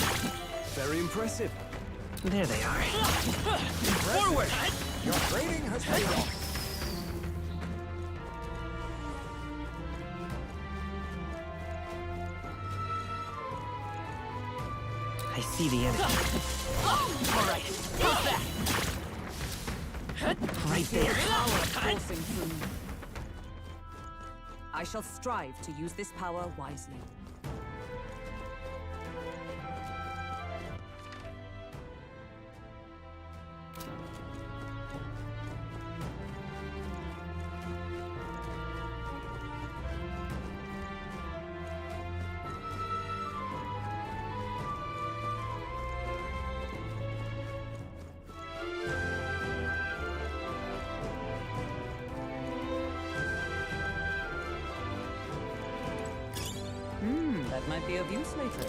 [SPEAKER 6] Very impressive.
[SPEAKER 18] There they are.
[SPEAKER 6] Forward!
[SPEAKER 11] Your training has paid off.
[SPEAKER 18] I see the enemy.
[SPEAKER 5] All right, how's that?
[SPEAKER 18] Right there.
[SPEAKER 5] Power coursing through me. I shall strive to use this power wisely. That might be of use later.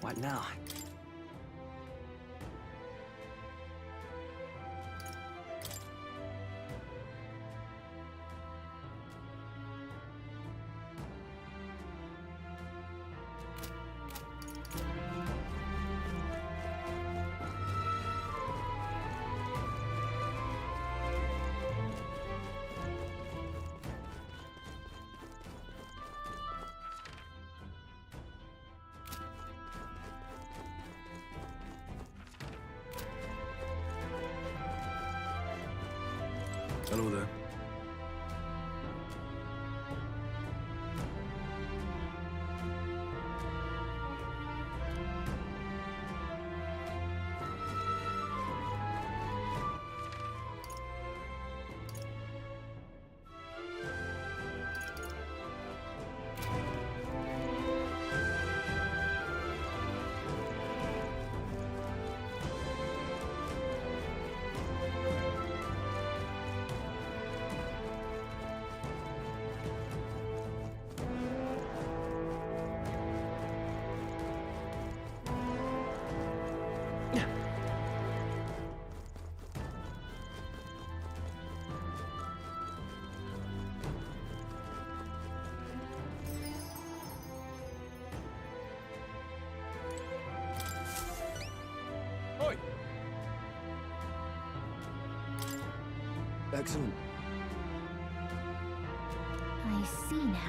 [SPEAKER 18] What now?
[SPEAKER 13] Hello there.
[SPEAKER 12] Oi!
[SPEAKER 10] Excellent.
[SPEAKER 14] I see now.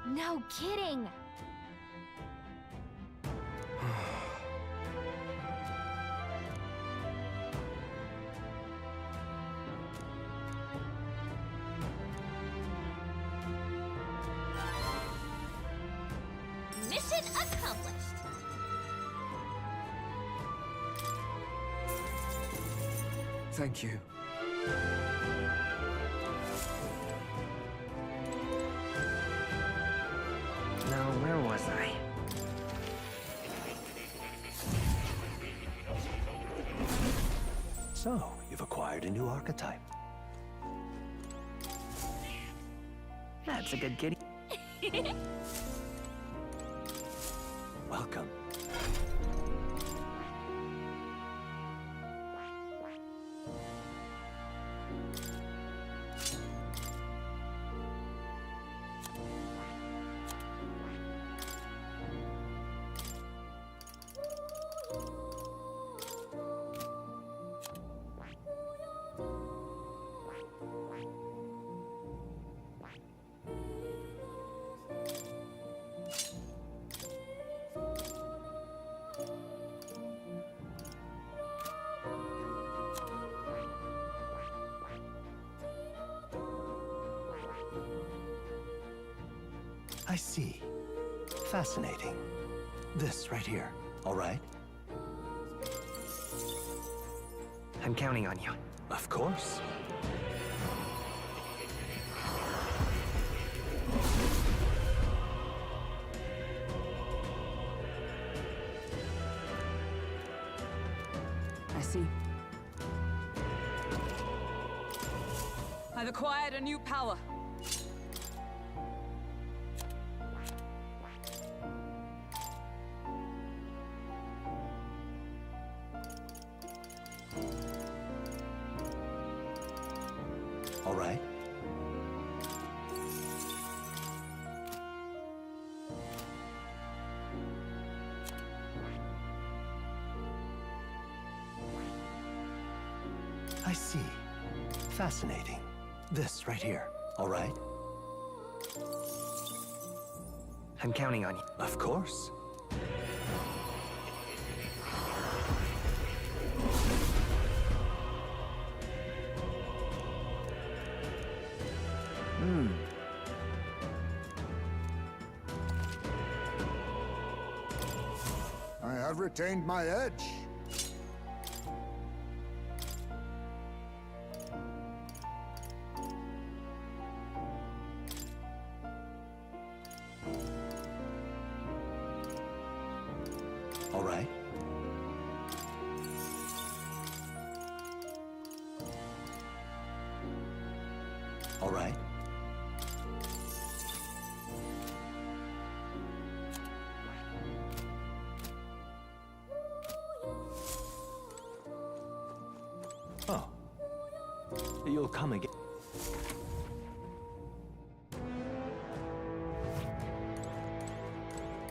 [SPEAKER 14] No kidding!
[SPEAKER 16] Mission accomplished.
[SPEAKER 1] Thank you.
[SPEAKER 18] Now, where was I?
[SPEAKER 8] So, you've acquired a new archetype.
[SPEAKER 18] That's a good kitty.
[SPEAKER 8] Welcome. I see. Fascinating. This right here, all right?
[SPEAKER 18] I'm counting on you.
[SPEAKER 8] Of course.
[SPEAKER 5] I see. I've acquired a new power.
[SPEAKER 8] All right. I see. Fascinating. This right here, all right?
[SPEAKER 18] I'm counting on you.
[SPEAKER 8] Of course.
[SPEAKER 11] I have retained my edge.
[SPEAKER 8] All right.
[SPEAKER 20] All right.
[SPEAKER 8] Oh. You'll come again.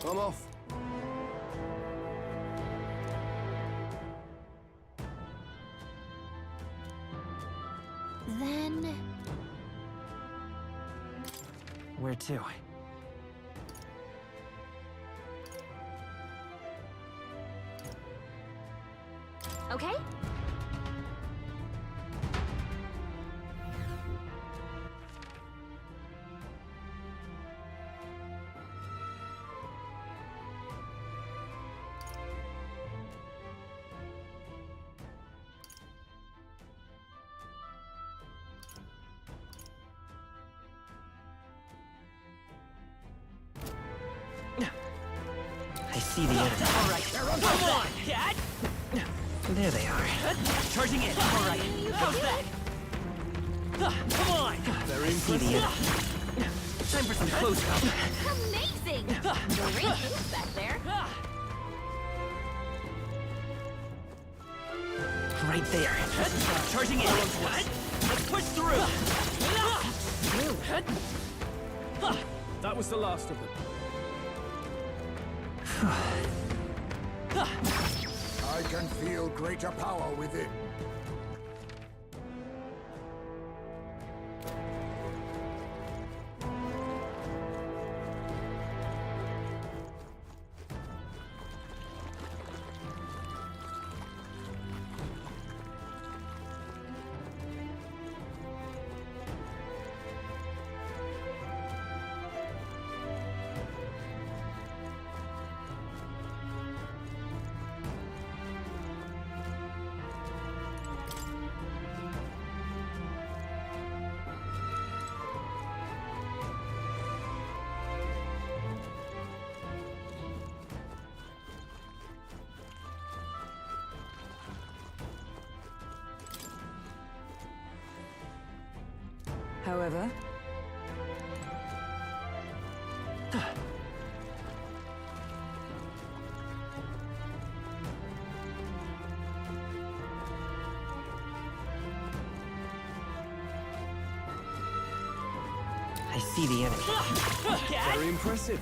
[SPEAKER 12] I'm off.
[SPEAKER 14] Then...
[SPEAKER 18] Where to?
[SPEAKER 14] Okay?
[SPEAKER 18] I see the enemy. All right, come on, Cat! There they are. Charging in. All right, how's that? Come on!
[SPEAKER 6] Very
[SPEAKER 18] I see the enemy. Time for some close up.
[SPEAKER 14] Amazing! Great move back there.
[SPEAKER 18] Right there. Charging in. Let's push through.
[SPEAKER 6] That was the last of them.
[SPEAKER 11] I can feel greater power within.
[SPEAKER 2] However,
[SPEAKER 18] I see the enemy.
[SPEAKER 6] Very impressive.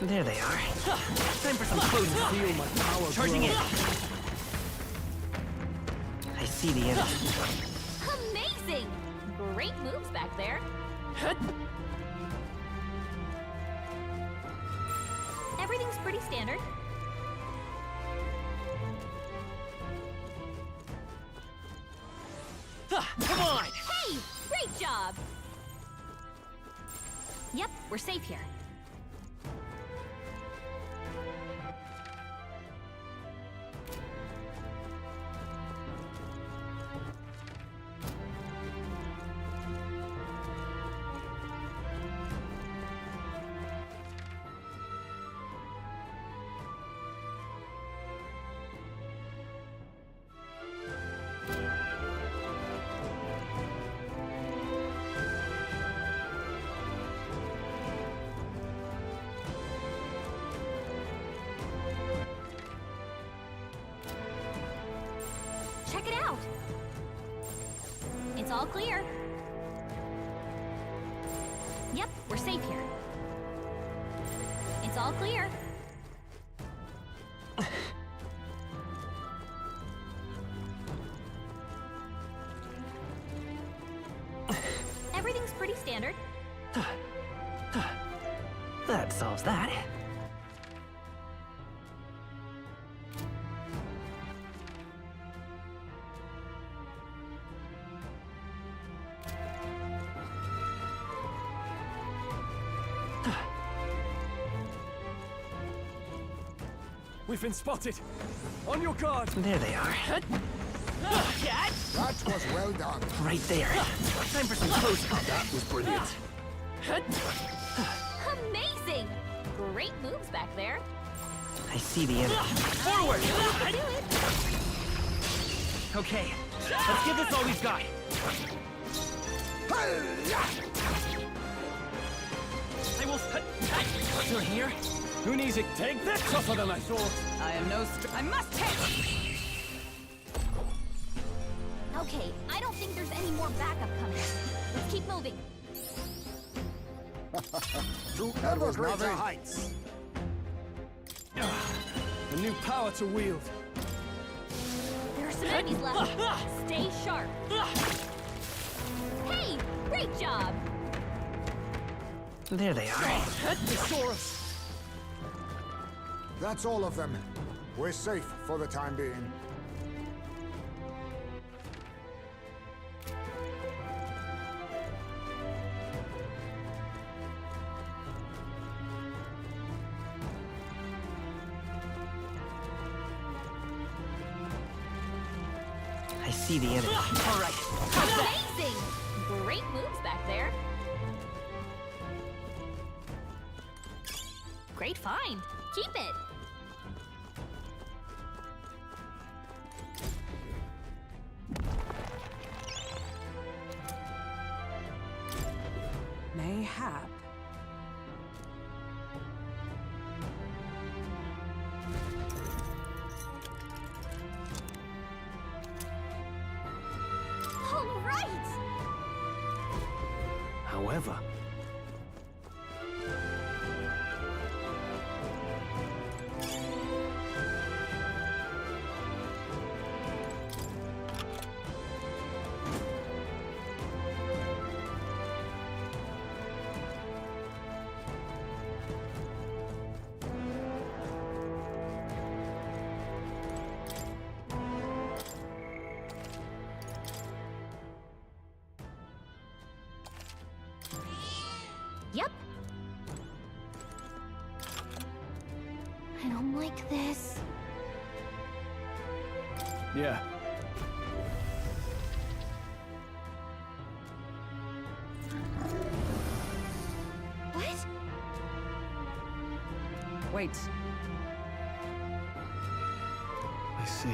[SPEAKER 18] There they are. Time for some close up.
[SPEAKER 6] Feel my power
[SPEAKER 18] Charging in.
[SPEAKER 6] grow.
[SPEAKER 18] I see the enemy.
[SPEAKER 14] Amazing! Great moves back there. Everything's pretty standard.
[SPEAKER 18] Come on!
[SPEAKER 14] Hey! Great job! Yep, we're safe here. Check it out! It's all clear. Yep, we're safe here. It's all clear. Everything's pretty standard.
[SPEAKER 18] That solves that.
[SPEAKER 6] We've been spotted. On your guard.
[SPEAKER 18] There they are.
[SPEAKER 11] That was well done.
[SPEAKER 18] Right there. Time for some close combat.
[SPEAKER 10] That was brilliant.
[SPEAKER 14] Amazing! Great moves back there.
[SPEAKER 18] I see the enemy. Forward! Okay, let's give this all we've got. I will... Through here?
[SPEAKER 6] Who needs it? Take this! Tougher than I thought.
[SPEAKER 5] I am no I must hit!
[SPEAKER 14] Okay, I don't think there's any more backup coming. Let's keep moving.
[SPEAKER 11] To
[SPEAKER 3] That was
[SPEAKER 11] ever
[SPEAKER 3] greater
[SPEAKER 11] greater
[SPEAKER 3] heights.
[SPEAKER 6] A new power to wield.
[SPEAKER 14] There are some enemies left. Stay sharp. Hey, great job.
[SPEAKER 18] There they are.
[SPEAKER 6] They saw us.
[SPEAKER 11] That's all of them. We're safe for the time being.
[SPEAKER 18] I see the enemy. All right.
[SPEAKER 14] Amazing! Great moves back there. Great find. Keep it.
[SPEAKER 5] Mayhap.
[SPEAKER 14] All right!
[SPEAKER 10] However,
[SPEAKER 14] Yep. I don't like this.
[SPEAKER 10] yeah.
[SPEAKER 14] What?
[SPEAKER 5] Wait.
[SPEAKER 10] I see.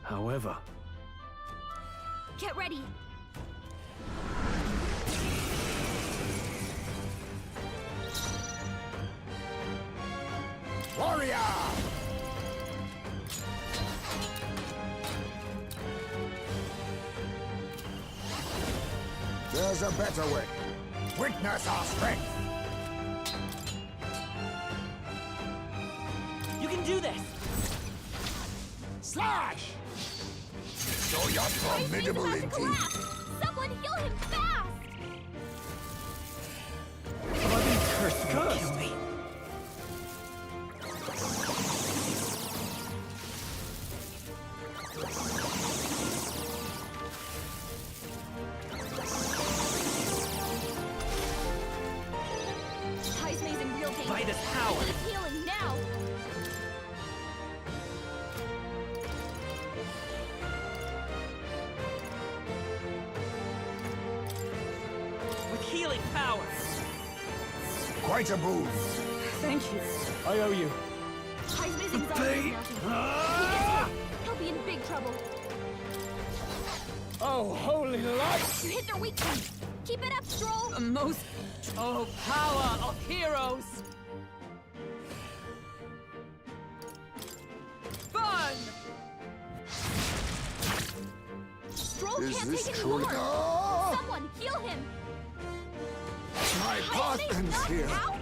[SPEAKER 10] However,
[SPEAKER 14] Get ready.
[SPEAKER 11] Warrior! There's a better way. Witness our strength.
[SPEAKER 18] You can do this.
[SPEAKER 11] Slash! Show your formidability.
[SPEAKER 14] Someone heal him fast!
[SPEAKER 18] Have I been cursed? Don't kill me.
[SPEAKER 14] Heismay's in real danger.
[SPEAKER 18] By this power.
[SPEAKER 14] He's healing now.
[SPEAKER 18] With healing power.
[SPEAKER 11] Quite a move.
[SPEAKER 5] Thank you.
[SPEAKER 6] I owe you.
[SPEAKER 14] Heismay's exhausted now. He'll be in big trouble.
[SPEAKER 6] Oh, holy light!
[SPEAKER 14] You hit their weak points. Keep it up, Stroll.
[SPEAKER 5] The most... Oh, power of heroes! Burn!
[SPEAKER 14] Stroll
[SPEAKER 11] Is
[SPEAKER 14] can't
[SPEAKER 11] this
[SPEAKER 14] take any
[SPEAKER 11] truly-
[SPEAKER 14] more.
[SPEAKER 11] Ah!
[SPEAKER 14] Someone heal him.
[SPEAKER 11] My
[SPEAKER 14] Heismay's
[SPEAKER 11] partner's
[SPEAKER 14] knocked
[SPEAKER 11] here.
[SPEAKER 14] out?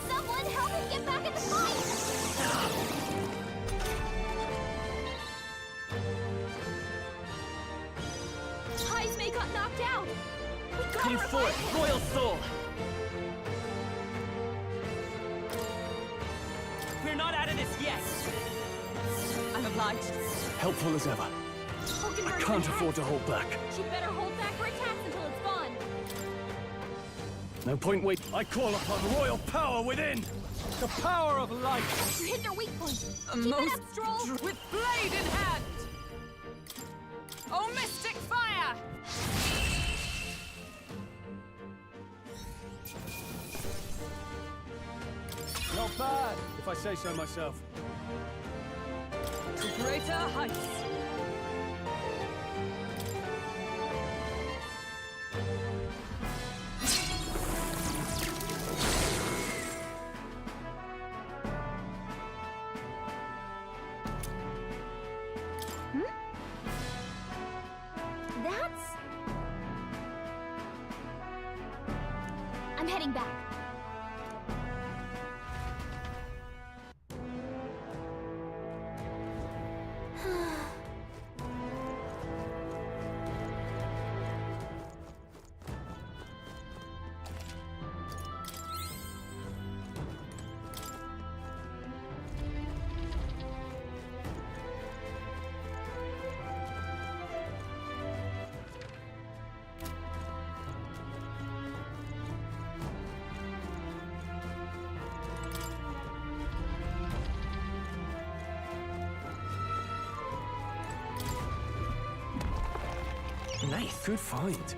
[SPEAKER 14] Someone help him get back in the fight. Heismay got knocked out. We gotta
[SPEAKER 18] Come
[SPEAKER 14] revive
[SPEAKER 18] forth,
[SPEAKER 14] him.
[SPEAKER 18] Royal Soul. We're not out of this yet.
[SPEAKER 5] I'm obliged.
[SPEAKER 6] Helpful as ever.
[SPEAKER 14] Hulkenberg's
[SPEAKER 6] I can't
[SPEAKER 14] attack.
[SPEAKER 6] afford to hold back.
[SPEAKER 14] She better hold back her attacks until it's gone.
[SPEAKER 10] No point wait.
[SPEAKER 6] I call upon royal power within! The power of light!
[SPEAKER 14] You hit their weak point.
[SPEAKER 5] A
[SPEAKER 14] Keep it
[SPEAKER 5] most
[SPEAKER 14] up, Stroll.
[SPEAKER 5] with blade in hand! Oh, mystic fire!
[SPEAKER 6] Not bad, if I say so myself.
[SPEAKER 5] To greater heights!
[SPEAKER 14] I'm heading back.
[SPEAKER 10] Nice. Good find.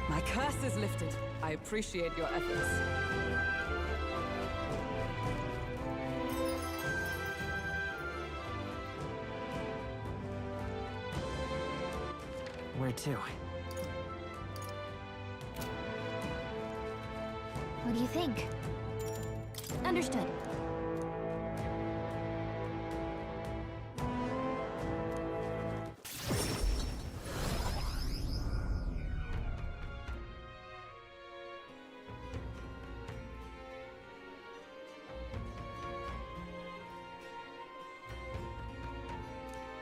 [SPEAKER 5] My curse is lifted. I appreciate your efforts.
[SPEAKER 18] Where to?
[SPEAKER 14] What do you think? Understood.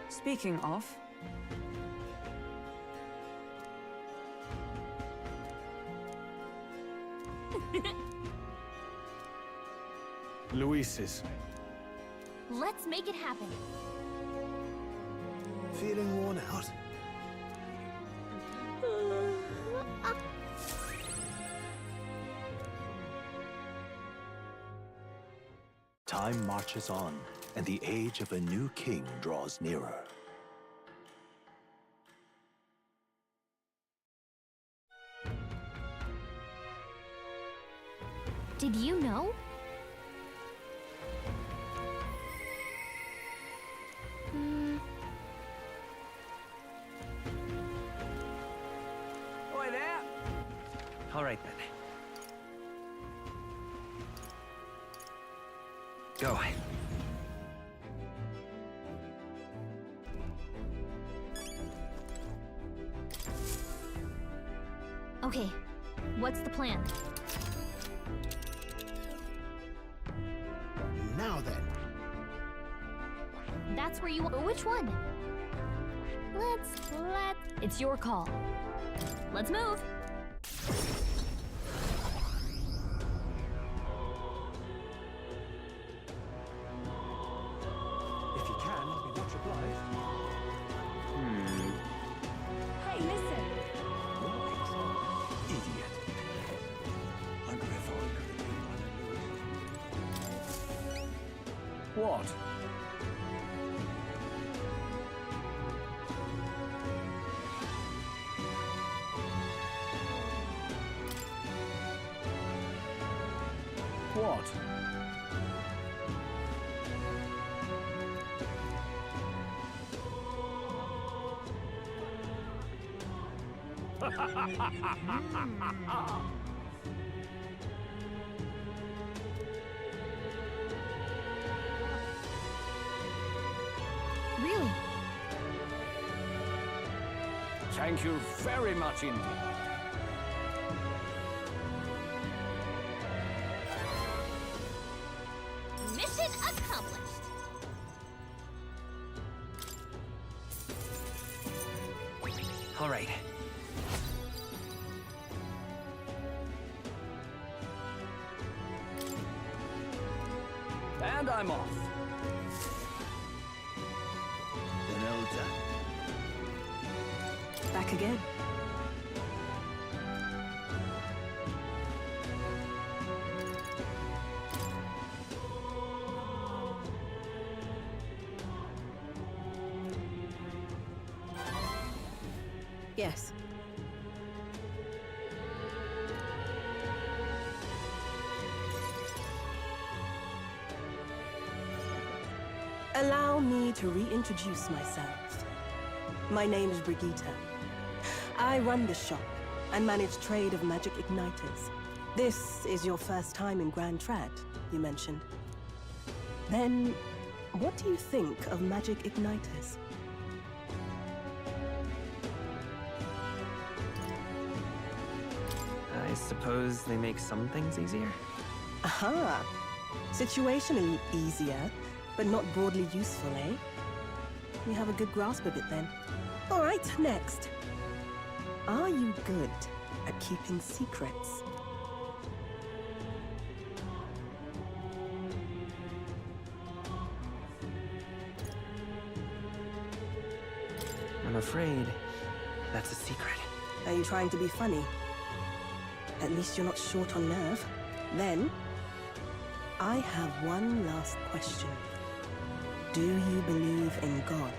[SPEAKER 5] Speaking of,
[SPEAKER 6] Luis's.
[SPEAKER 14] Let's make it happen.
[SPEAKER 3] Feeling worn out?
[SPEAKER 8] Time marches on, and the age of a new king draws nearer.
[SPEAKER 14] Did you know?
[SPEAKER 18] Oi there! All right then. Go.
[SPEAKER 14] Okay, what's the plan?
[SPEAKER 3] Now then.
[SPEAKER 14] That's where you want. Which one? It's your call. Let's move.
[SPEAKER 10] If you can, I'll be much obliged.
[SPEAKER 19] Hey, listen.
[SPEAKER 10] Idiot. What? What?
[SPEAKER 14] Really?
[SPEAKER 6] Thank you very much indeed.
[SPEAKER 18] All right.
[SPEAKER 6] And I'm off.
[SPEAKER 2] Back again. Yes.
[SPEAKER 16] Allow me to reintroduce myself. My name is Brigitte. I run this shop and manage trade of magic igniters. This is your first time in Grand Trad, you mentioned. Then, what do you think of magic igniters?
[SPEAKER 18] I suppose they make some things easier?
[SPEAKER 16] Aha! Situationally easier, but not broadly useful, eh? You have a good grasp of it then. All right, next. Are you good at keeping secrets?
[SPEAKER 18] I'm afraid that's a secret.
[SPEAKER 16] Are you trying to be funny? At least you're not short on nerve. Then, I have one last question. Do you believe in God?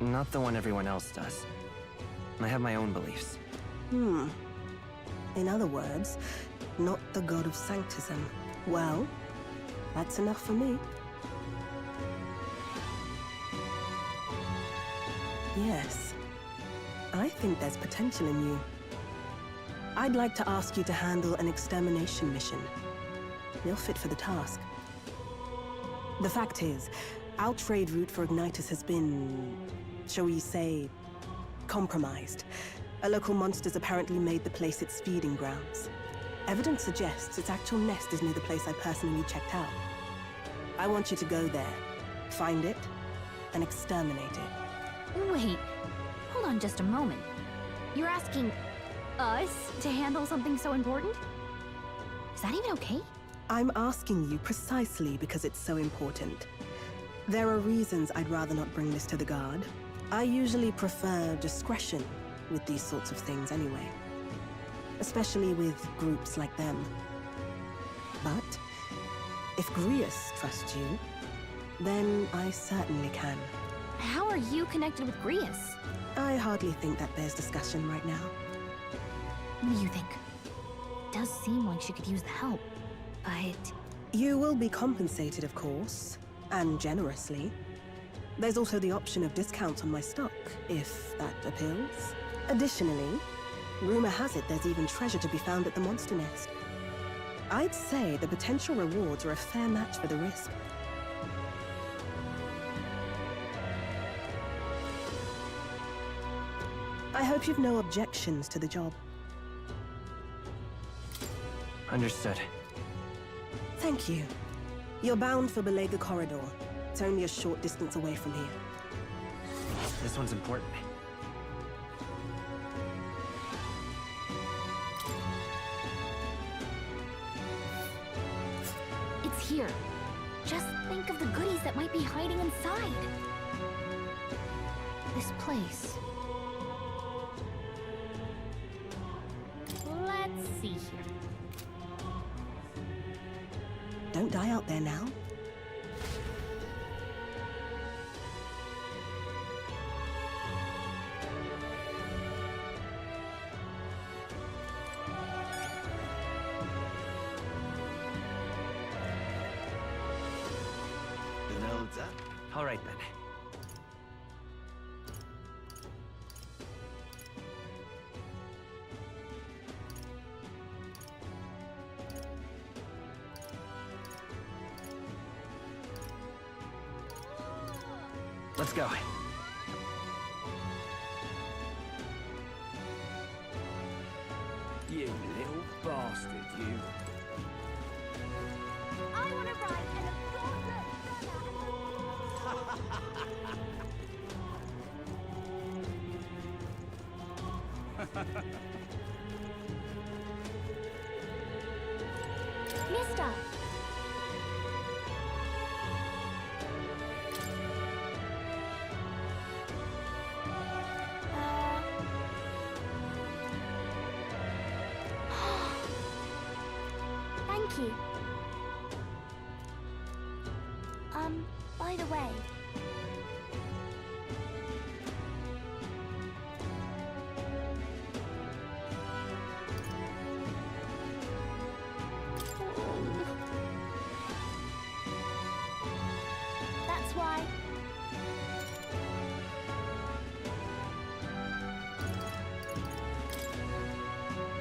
[SPEAKER 18] Not the one everyone else does. I have my own beliefs.
[SPEAKER 16] In other words, not the god of sanctism. Well, that's enough for me. Yes. I think there's potential in you. I'd like to ask you to handle an extermination mission. You're fit for the task. The fact is, our trade route for Ignitus has been, shall we say, compromised. A local monster's apparently made the place its feeding grounds. Evidence suggests its actual nest is near the place I personally checked out. I want you to go there, find it, and exterminate it.
[SPEAKER 14] Wait, hold on just a moment. You're asking us to handle something so important? Is that even okay?
[SPEAKER 16] I'm asking you precisely because it's so important. There are reasons I'd rather not bring this to the guard. I usually prefer discretion with these sorts of things anyway. Especially with groups like them. But if Grius trusts you, then I certainly can.
[SPEAKER 14] How are you connected with Grius?
[SPEAKER 16] I hardly think that bears discussion right now.
[SPEAKER 14] What do you think? It does seem like she could use the help, but...
[SPEAKER 16] You will be compensated, of course, and generously. There's also the option of discounts on my stock, if that appeals. Additionally, rumor has it there's even treasure to be found at the monster nest. I'd say the potential rewards are a fair match for the risk. I hope you've no objections to the job.
[SPEAKER 18] Understood.
[SPEAKER 16] Thank you. You're bound for Belega Corridor. It's only a short distance away from here.
[SPEAKER 18] This one's important.
[SPEAKER 14] It's here. Just think of the goodies that might be hiding inside. This place. Let's see here.
[SPEAKER 16] Don't die out there now.
[SPEAKER 18] All right, then. Let's go.
[SPEAKER 6] You little bastard, you.
[SPEAKER 14] I want to ride an gauntlet Mister! Thank you. By the way... That's why...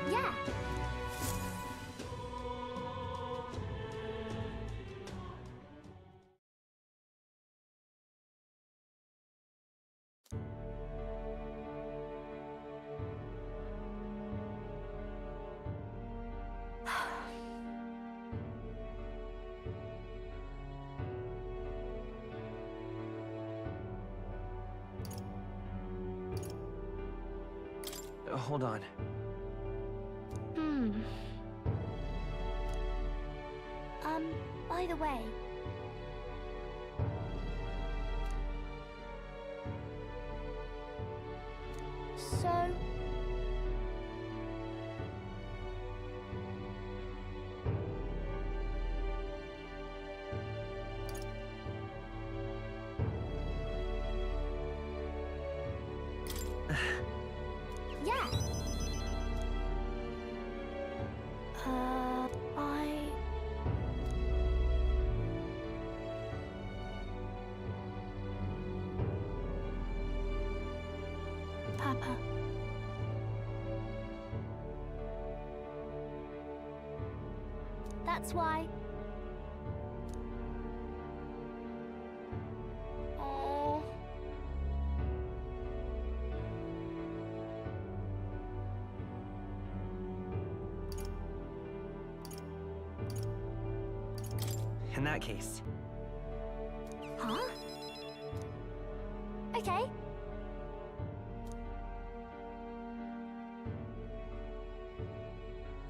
[SPEAKER 14] Yeah.
[SPEAKER 18] Hold on.
[SPEAKER 14] By the way... So... Yeah. Papa. That's why... Oh...
[SPEAKER 18] In that case.
[SPEAKER 14] Huh? Okay.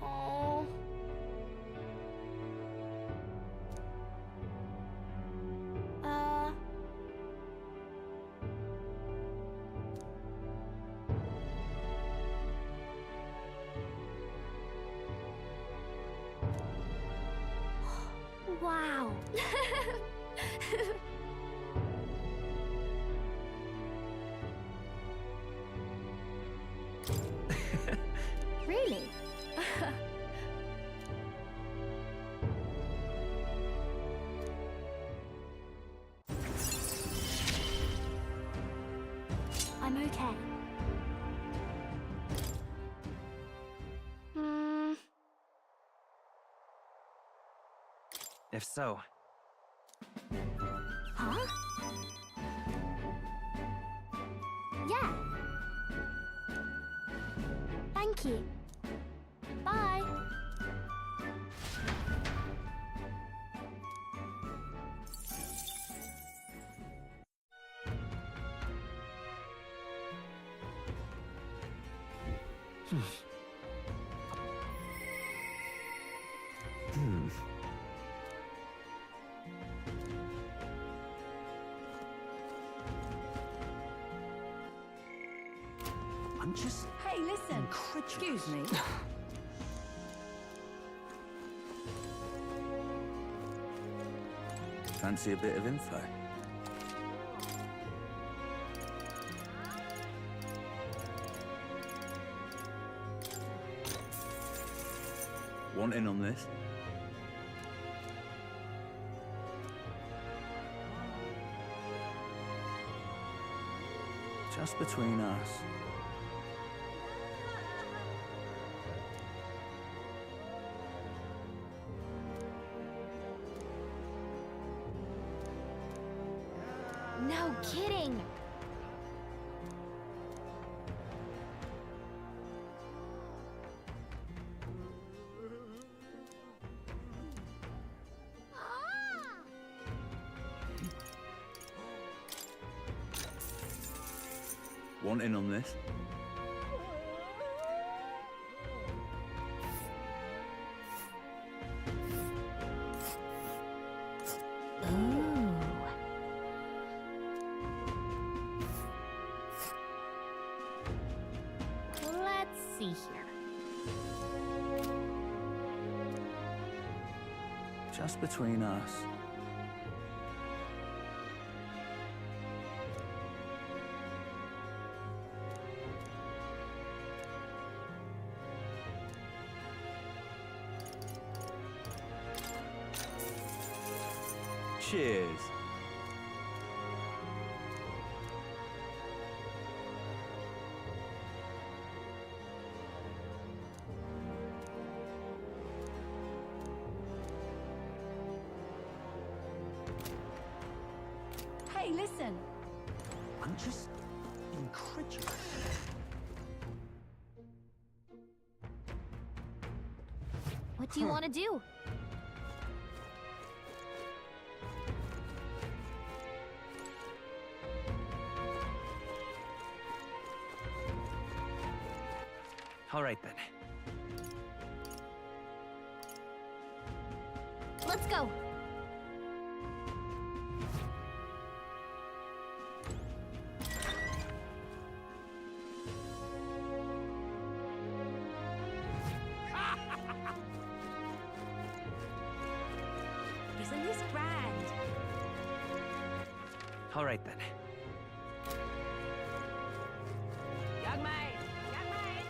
[SPEAKER 14] Oh... Wow. Really? I'm okay.
[SPEAKER 18] If so.
[SPEAKER 14] Huh? Yeah. Thank you. Bye.
[SPEAKER 10] I'm just...
[SPEAKER 5] Hey, listen. Excuse me.
[SPEAKER 12] Fancy a bit of info? Want in on this? Just between us.
[SPEAKER 14] No kidding!
[SPEAKER 12] Want in on this?
[SPEAKER 20] Just between us.
[SPEAKER 12] Cheers.
[SPEAKER 4] Hey, listen.
[SPEAKER 20] I'm just incredulous.
[SPEAKER 14] What do you want to do?
[SPEAKER 18] All right then.
[SPEAKER 14] Let's go.
[SPEAKER 4] Isn't this grand?
[SPEAKER 18] All right then.
[SPEAKER 5] Young maid! Young maid!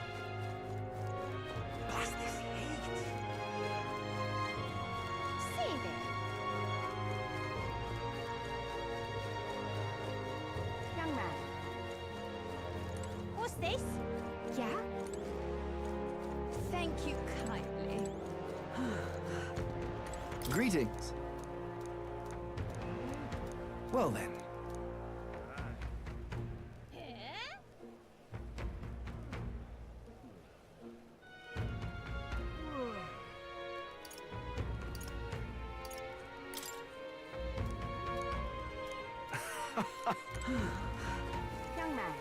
[SPEAKER 20] Blast this heat.
[SPEAKER 4] Save it. Young man. What's this? Yeah? Thank you kindly.
[SPEAKER 20] Greetings. Well then.
[SPEAKER 4] Young man.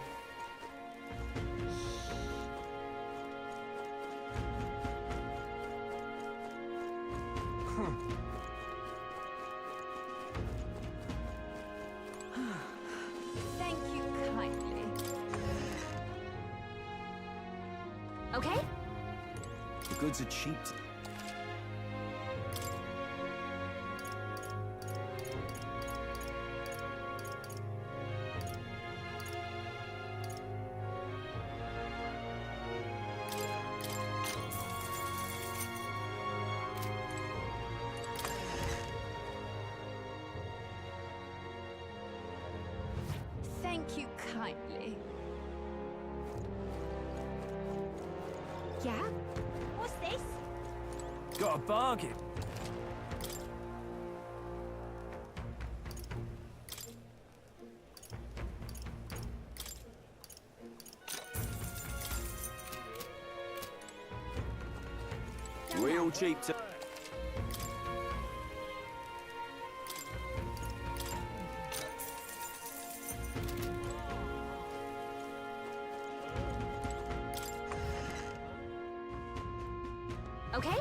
[SPEAKER 4] Thank you kindly.
[SPEAKER 14] Okay?
[SPEAKER 20] The goods are cheap.
[SPEAKER 4] Thank you kindly. Yeah? What's this?
[SPEAKER 18] Got a bargain.
[SPEAKER 12] Real cheap to...
[SPEAKER 14] Okay?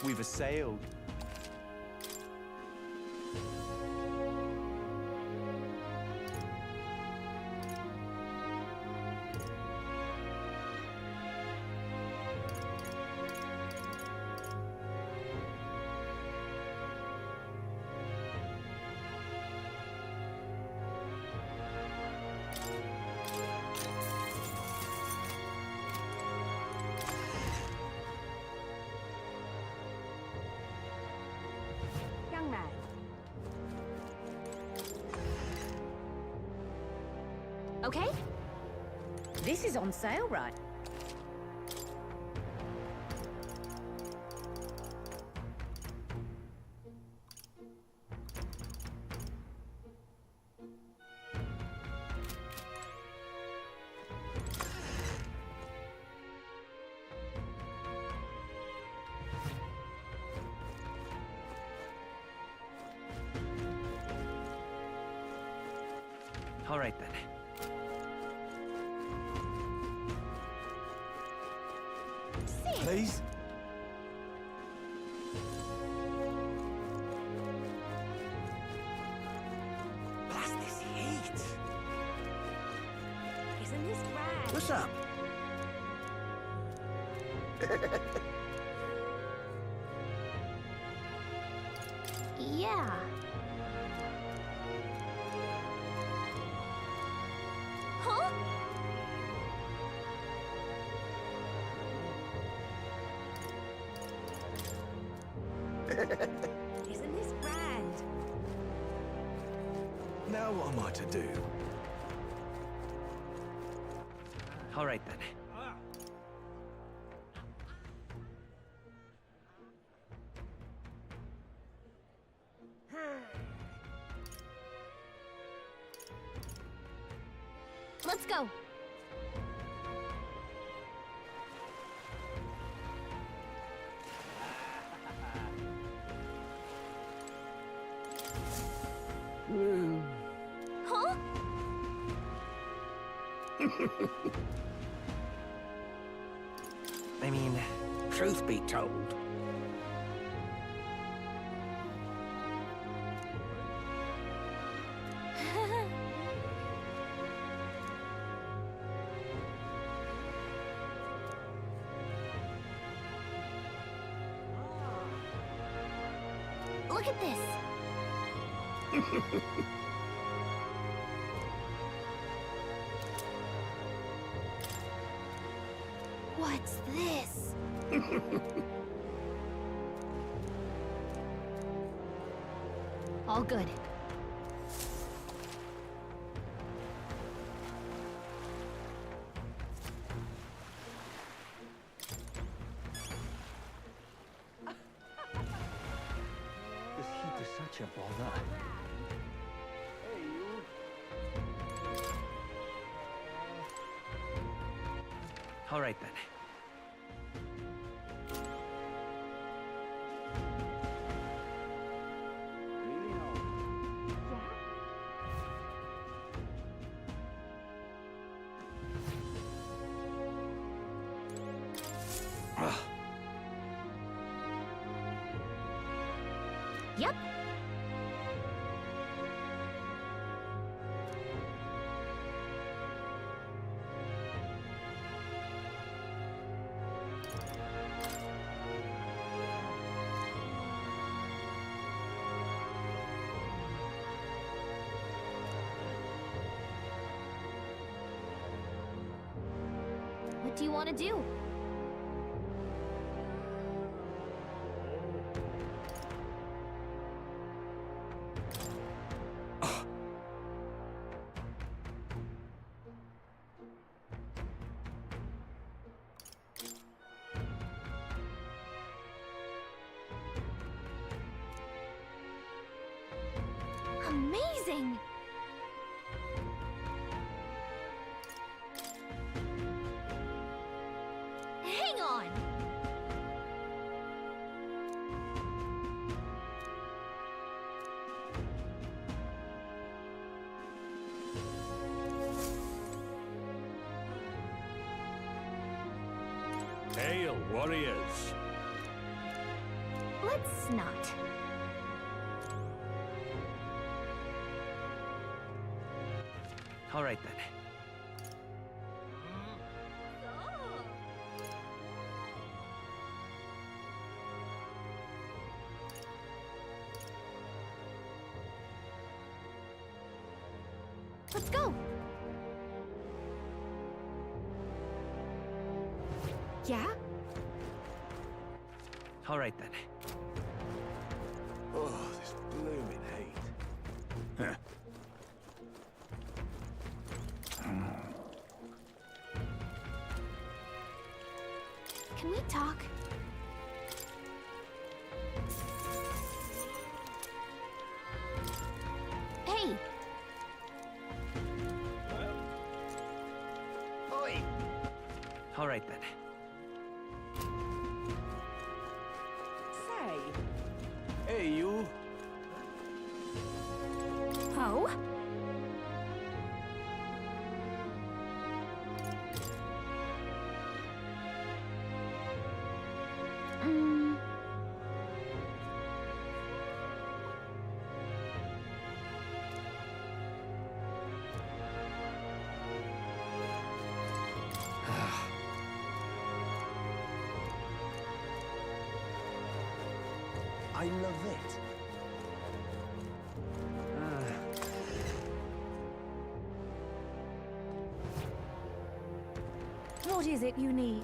[SPEAKER 20] We've assailed.
[SPEAKER 4] Young man.
[SPEAKER 14] Okay?
[SPEAKER 19] This is on sale, right?
[SPEAKER 18] All right then.
[SPEAKER 20] Please? Blast this heat.
[SPEAKER 4] Isn't this grand?
[SPEAKER 20] What's up?
[SPEAKER 14] Yeah. Huh?
[SPEAKER 2] Isn't this grand?
[SPEAKER 1] Now what am I to do?
[SPEAKER 18] All right then.
[SPEAKER 14] Let's go. Huh?
[SPEAKER 18] I mean, truth be told.
[SPEAKER 14] Look at this. What's this? All good.
[SPEAKER 18] This heat is such a bother. All right then.
[SPEAKER 14] Yep. What do you want to do? Amazing! Hang on!
[SPEAKER 15] Hail, warriors!
[SPEAKER 14] Let's not.
[SPEAKER 18] All right then.
[SPEAKER 14] Let's go! Yeah?
[SPEAKER 18] All right then.
[SPEAKER 1] Oh, this blooming heat. Huh.
[SPEAKER 14] Can we talk? Hey!
[SPEAKER 18] Oi! All right then.
[SPEAKER 2] Say.
[SPEAKER 1] Hey, you.
[SPEAKER 14] Oh?
[SPEAKER 1] I love it.
[SPEAKER 4] What is it you need?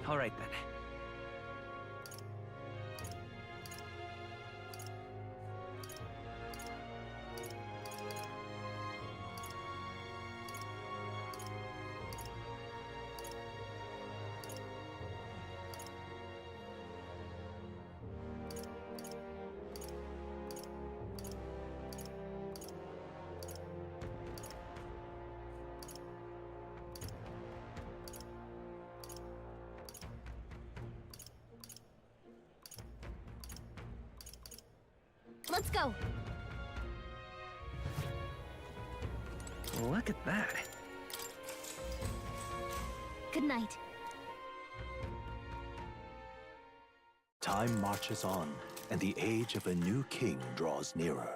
[SPEAKER 18] All right, then.
[SPEAKER 14] Let's go.
[SPEAKER 18] Look at that.
[SPEAKER 14] Good night.
[SPEAKER 8] Time marches on, and the age of a new king draws nearer.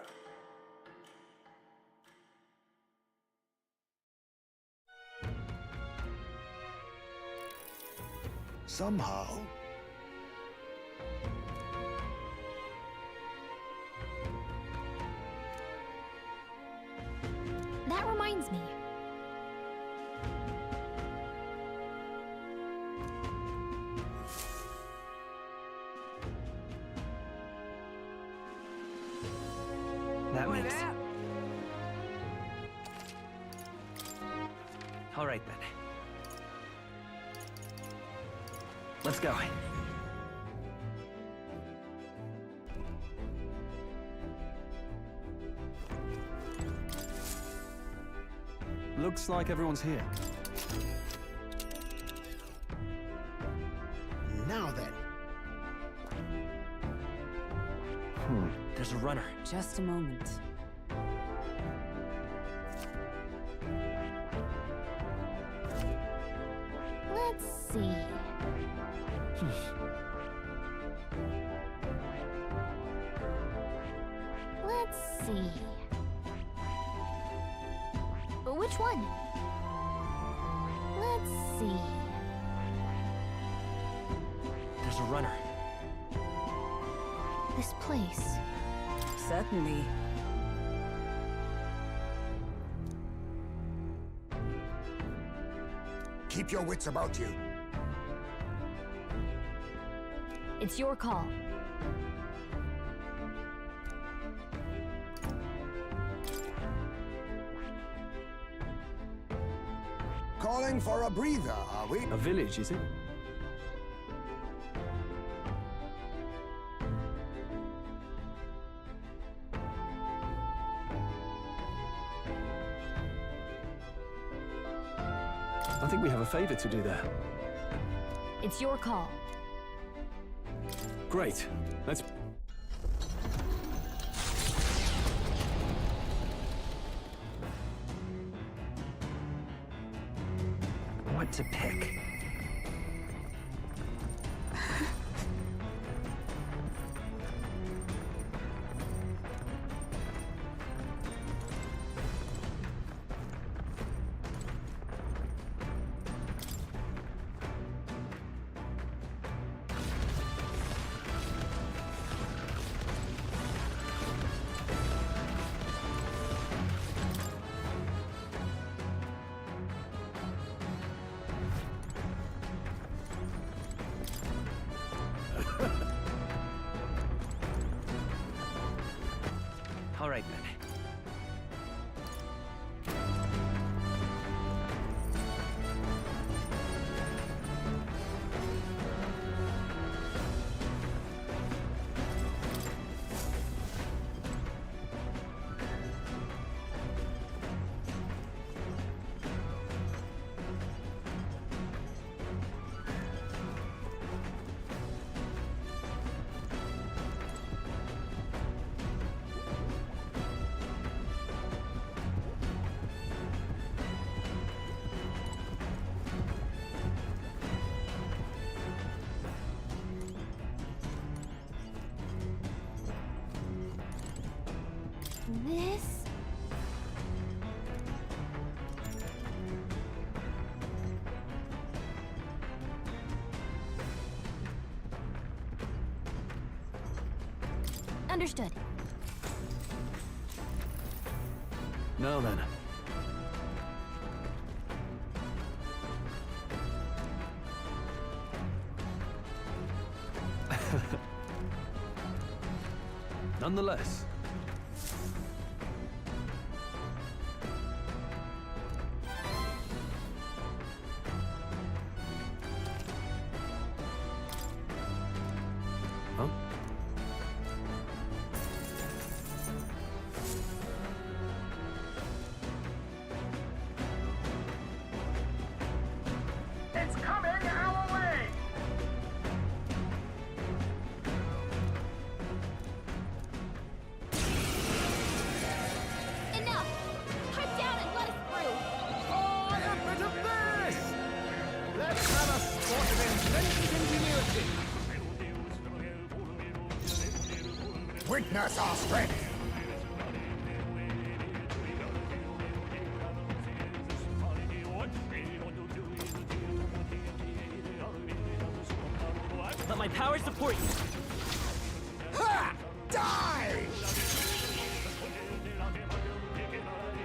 [SPEAKER 11] Somehow,
[SPEAKER 14] that reminds me.
[SPEAKER 18] That makes... All right, then. Let's go.
[SPEAKER 10] Looks like everyone's here.
[SPEAKER 3] Now then.
[SPEAKER 18] There's a runner.
[SPEAKER 5] Just a moment.
[SPEAKER 14] Let's see. Let's see. Which one? Let's see.
[SPEAKER 18] There's a runner.
[SPEAKER 14] This place.
[SPEAKER 5] Certainly.
[SPEAKER 11] keep your wits about you.
[SPEAKER 14] It's your call.
[SPEAKER 11] Calling for a breather, are we?
[SPEAKER 10] A village, is it? I think we have a favor to do there.
[SPEAKER 14] It's your call.
[SPEAKER 10] Great. Let's...
[SPEAKER 18] What to pick? All right, then.
[SPEAKER 14] this? Understood.
[SPEAKER 10] Now then. Nonetheless. Huh?
[SPEAKER 3] It's coming our way!
[SPEAKER 14] Enough! Pipe down and let us through!
[SPEAKER 3] Oh, a bit of this! Let's have a sport of inventive ingenuity! Witness our strength!
[SPEAKER 18] Let my power support you.
[SPEAKER 3] Ha! Die!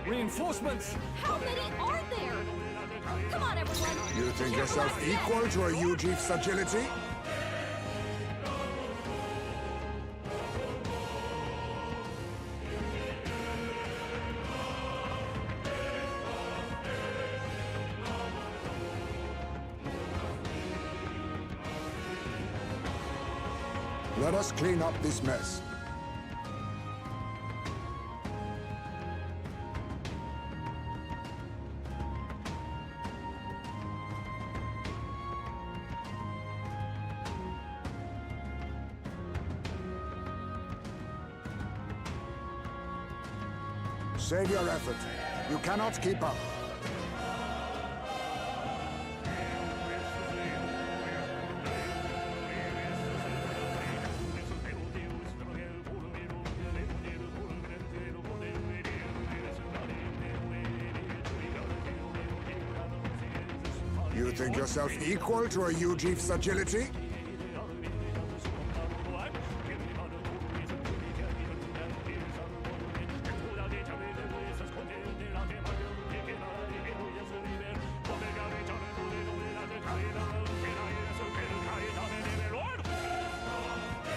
[SPEAKER 6] Reinforcements!
[SPEAKER 14] How many are there? Come on, everyone!
[SPEAKER 11] You think yourself equal to a Ujief's agility? Let us clean up this mess. Save your effort. You cannot keep up. You think yourself equal to a Ujief's agility?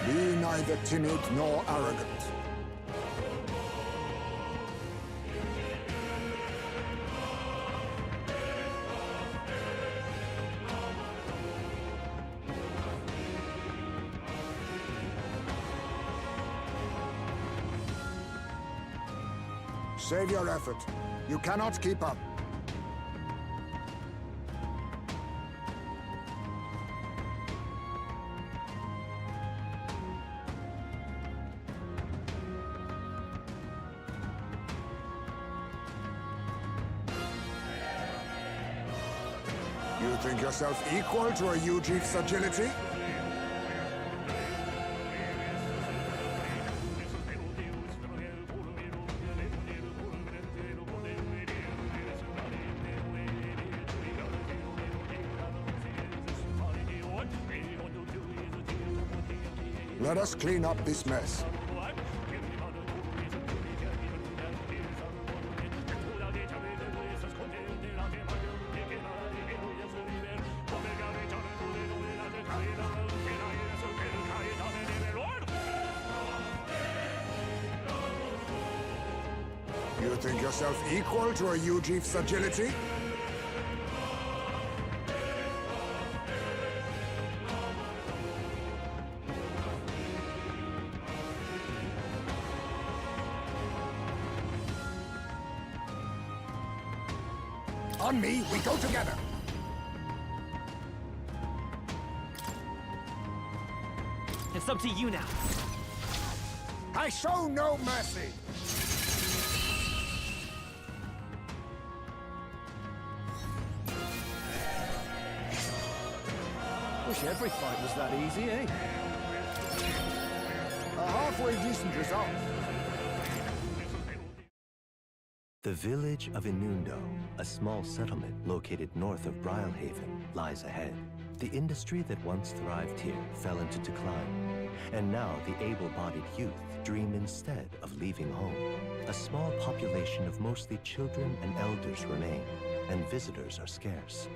[SPEAKER 11] Be neither timid nor arrogant. Save your effort. You cannot keep up. You think yourself equal to a Ujief's agility? Let us clean up this mess. You think yourself equal to a Ujief's agility? On me, we go together.
[SPEAKER 18] It's up to you now.
[SPEAKER 3] I show no mercy.
[SPEAKER 10] Wish every fight was that easy, eh?
[SPEAKER 3] A halfway decent result.
[SPEAKER 8] The village of Inundo, a small settlement located north of Brilhaven, lies ahead. The industry that once thrived here fell into decline, and now the able-bodied youth dream instead of leaving home. A small population of mostly children and elders remain, and visitors are scarce.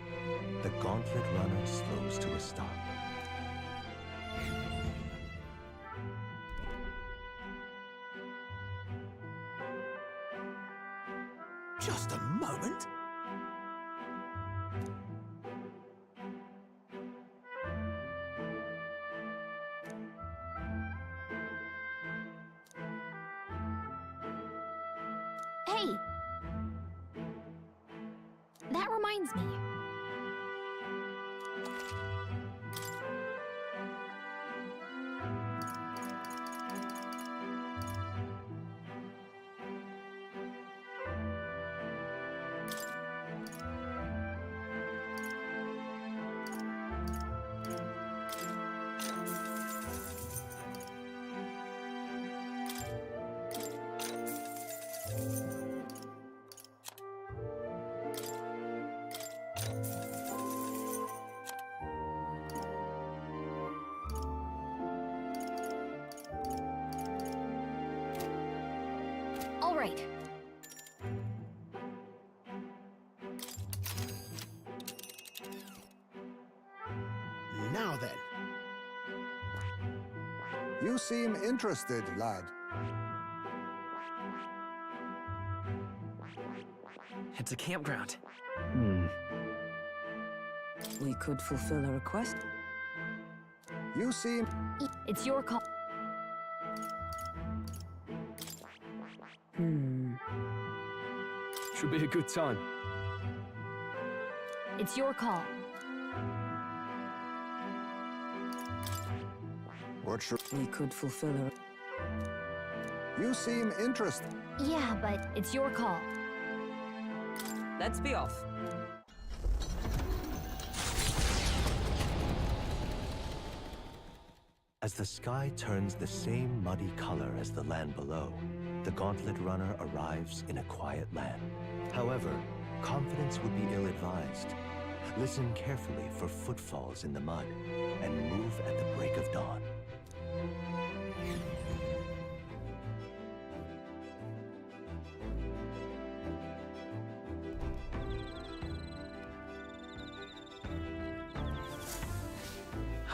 [SPEAKER 8] The Gauntlet Runner slows to a stop.
[SPEAKER 7] Just a moment.
[SPEAKER 14] Hey! That reminds me. All right.
[SPEAKER 3] Now then.
[SPEAKER 11] You seem interested, lad.
[SPEAKER 18] It's a campground.
[SPEAKER 2] We could fulfill a request.
[SPEAKER 11] You seem...
[SPEAKER 14] It's your call.
[SPEAKER 6] Should be a good time.
[SPEAKER 14] It's your call.
[SPEAKER 11] What should...
[SPEAKER 2] We could fulfill a...
[SPEAKER 11] You seem interested.
[SPEAKER 14] Yeah, but it's your call.
[SPEAKER 2] Let's be off.
[SPEAKER 8] As the sky turns the same muddy color as the land below, the Gauntlet Runner arrives in a quiet land. However, confidence would be ill-advised. Listen carefully for footfalls in the mud, and move at the break of dawn.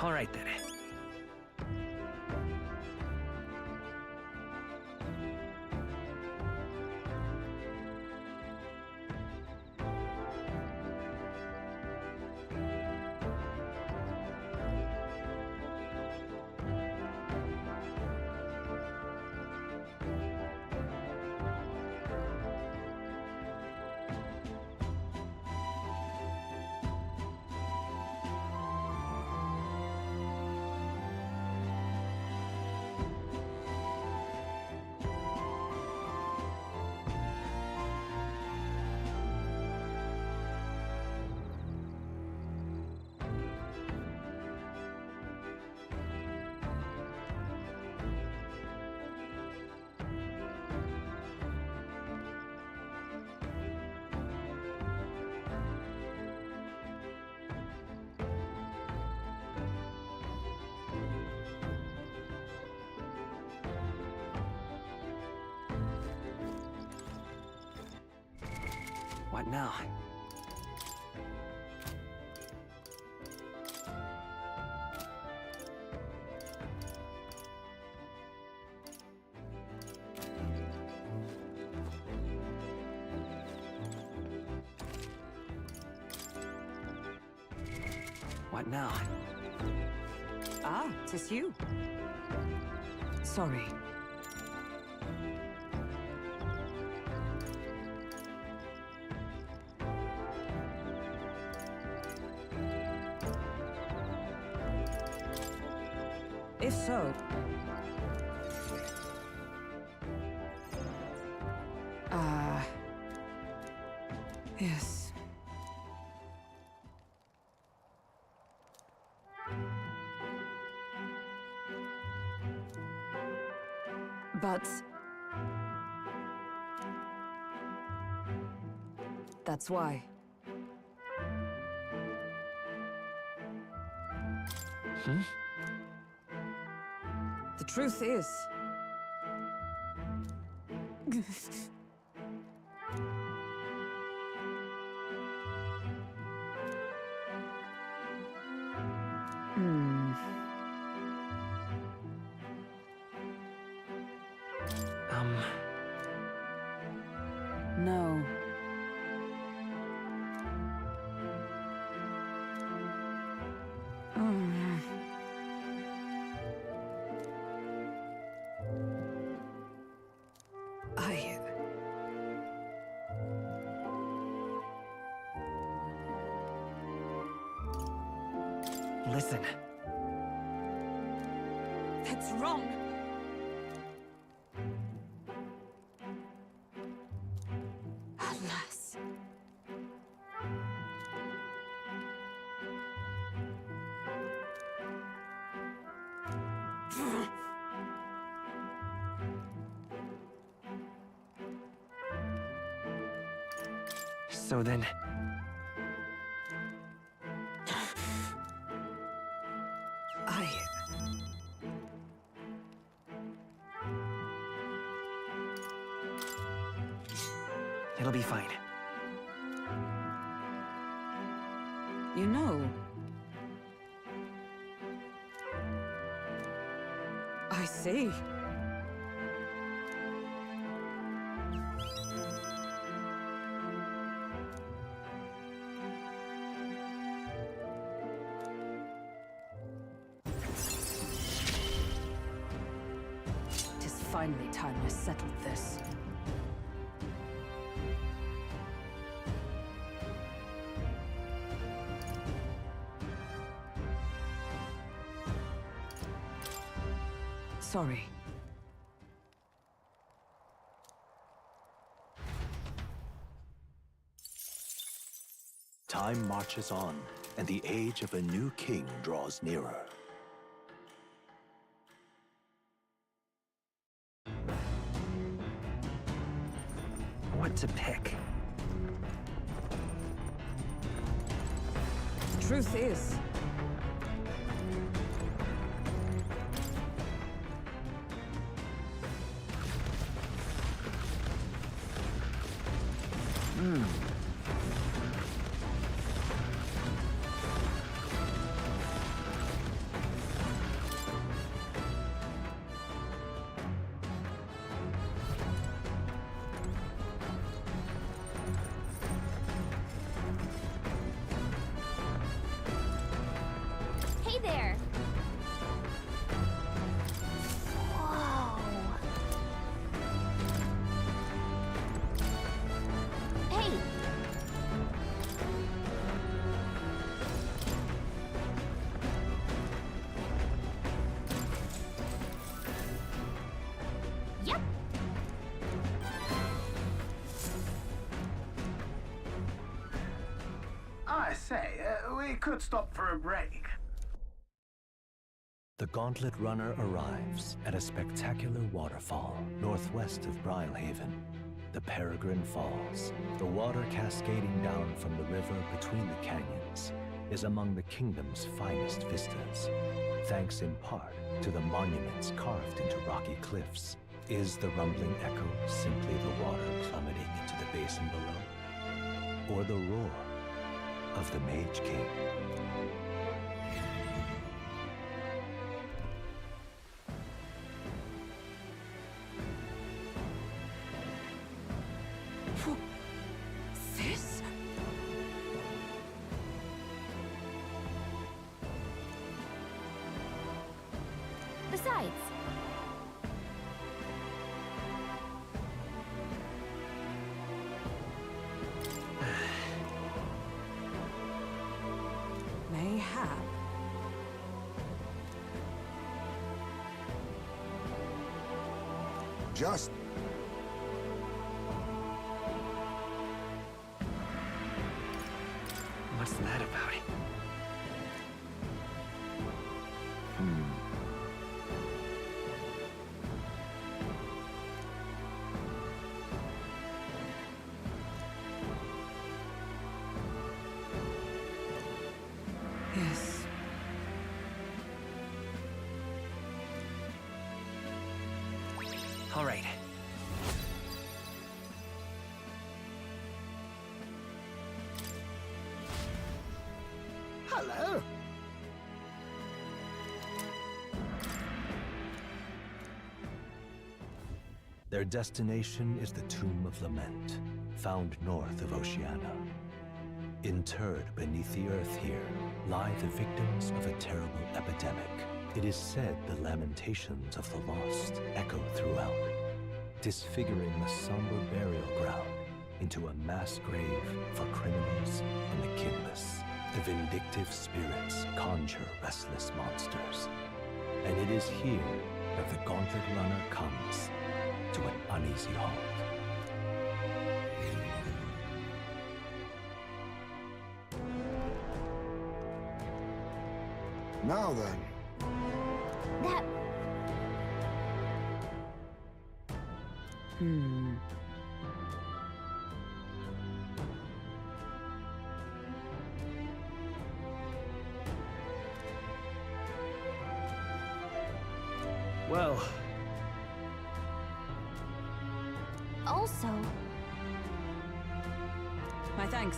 [SPEAKER 18] All right, then. What now? What now?
[SPEAKER 2] Ah, 'tis you. Sorry. If so... yes. But... That's why.
[SPEAKER 18] Hmm?
[SPEAKER 2] The truth is... No.
[SPEAKER 18] Listen.
[SPEAKER 2] That's wrong. Alas.
[SPEAKER 18] So then... It'll be fine.
[SPEAKER 2] You know... I see. It is finally time I settled this. Sorry.
[SPEAKER 8] Time marches on, and the age of a new king draws nearer.
[SPEAKER 18] What to pick?
[SPEAKER 2] The truth is...
[SPEAKER 14] Hey there! Whoa! Hey! Yep!
[SPEAKER 3] I say, we could stop for a break.
[SPEAKER 8] The Gauntlet Runner arrives at a spectacular waterfall northwest of Brilhaven, the Peregrine Falls. The water cascading down from the river between the canyons is among the kingdom's finest vistas. Thanks in part to the monuments carved into rocky cliffs. Is the rumbling echo simply the water plummeting into the basin below? Or the roar of the Mage King?
[SPEAKER 2] This?
[SPEAKER 14] Besides,
[SPEAKER 2] Mayhap.
[SPEAKER 11] Just
[SPEAKER 18] What's that about? All right.
[SPEAKER 3] Hello.
[SPEAKER 8] Their destination is the Tomb of Lament, found north of Oceania. Interred beneath the earth here lie the victims of a terrible epidemic. It is said the lamentations of the lost echo throughout, disfiguring the somber burial ground into a mass grave for criminals and the kinless. The vindictive spirits conjure restless monsters. And it is here that the Gauntlet Runner comes to an uneasy halt.
[SPEAKER 11] Now then.
[SPEAKER 14] That...
[SPEAKER 6] Well,
[SPEAKER 14] Also...
[SPEAKER 5] My thanks.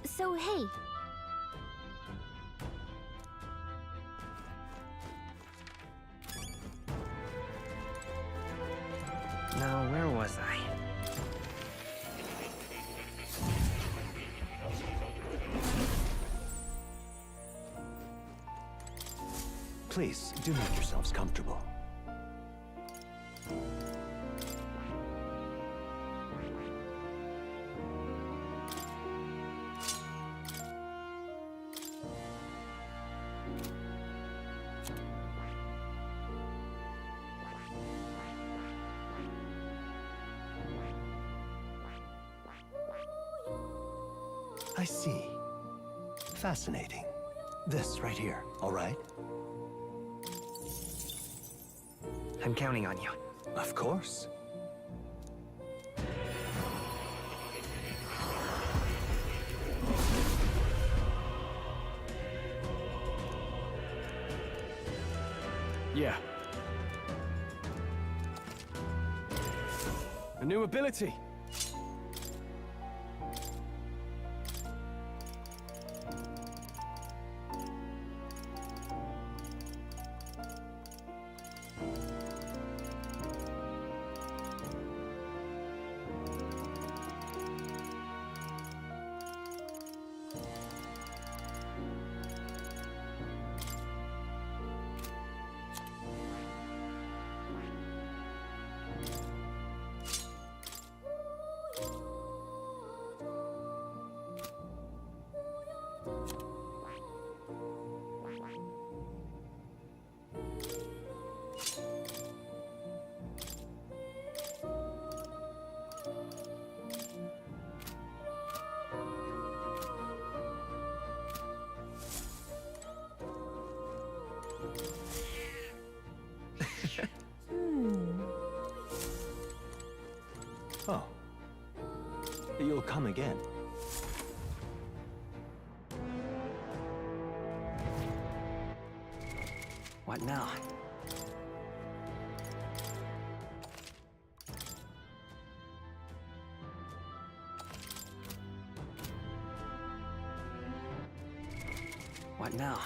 [SPEAKER 14] So, hey.
[SPEAKER 18] Now, where was I?
[SPEAKER 8] Please, do make yourselves comfortable. I see. Fascinating. This right here, all right?
[SPEAKER 18] I'm counting on you.
[SPEAKER 8] Of course.
[SPEAKER 6] yeah. A new ability.
[SPEAKER 8] Oh. You'll come again.
[SPEAKER 18] What now? What now?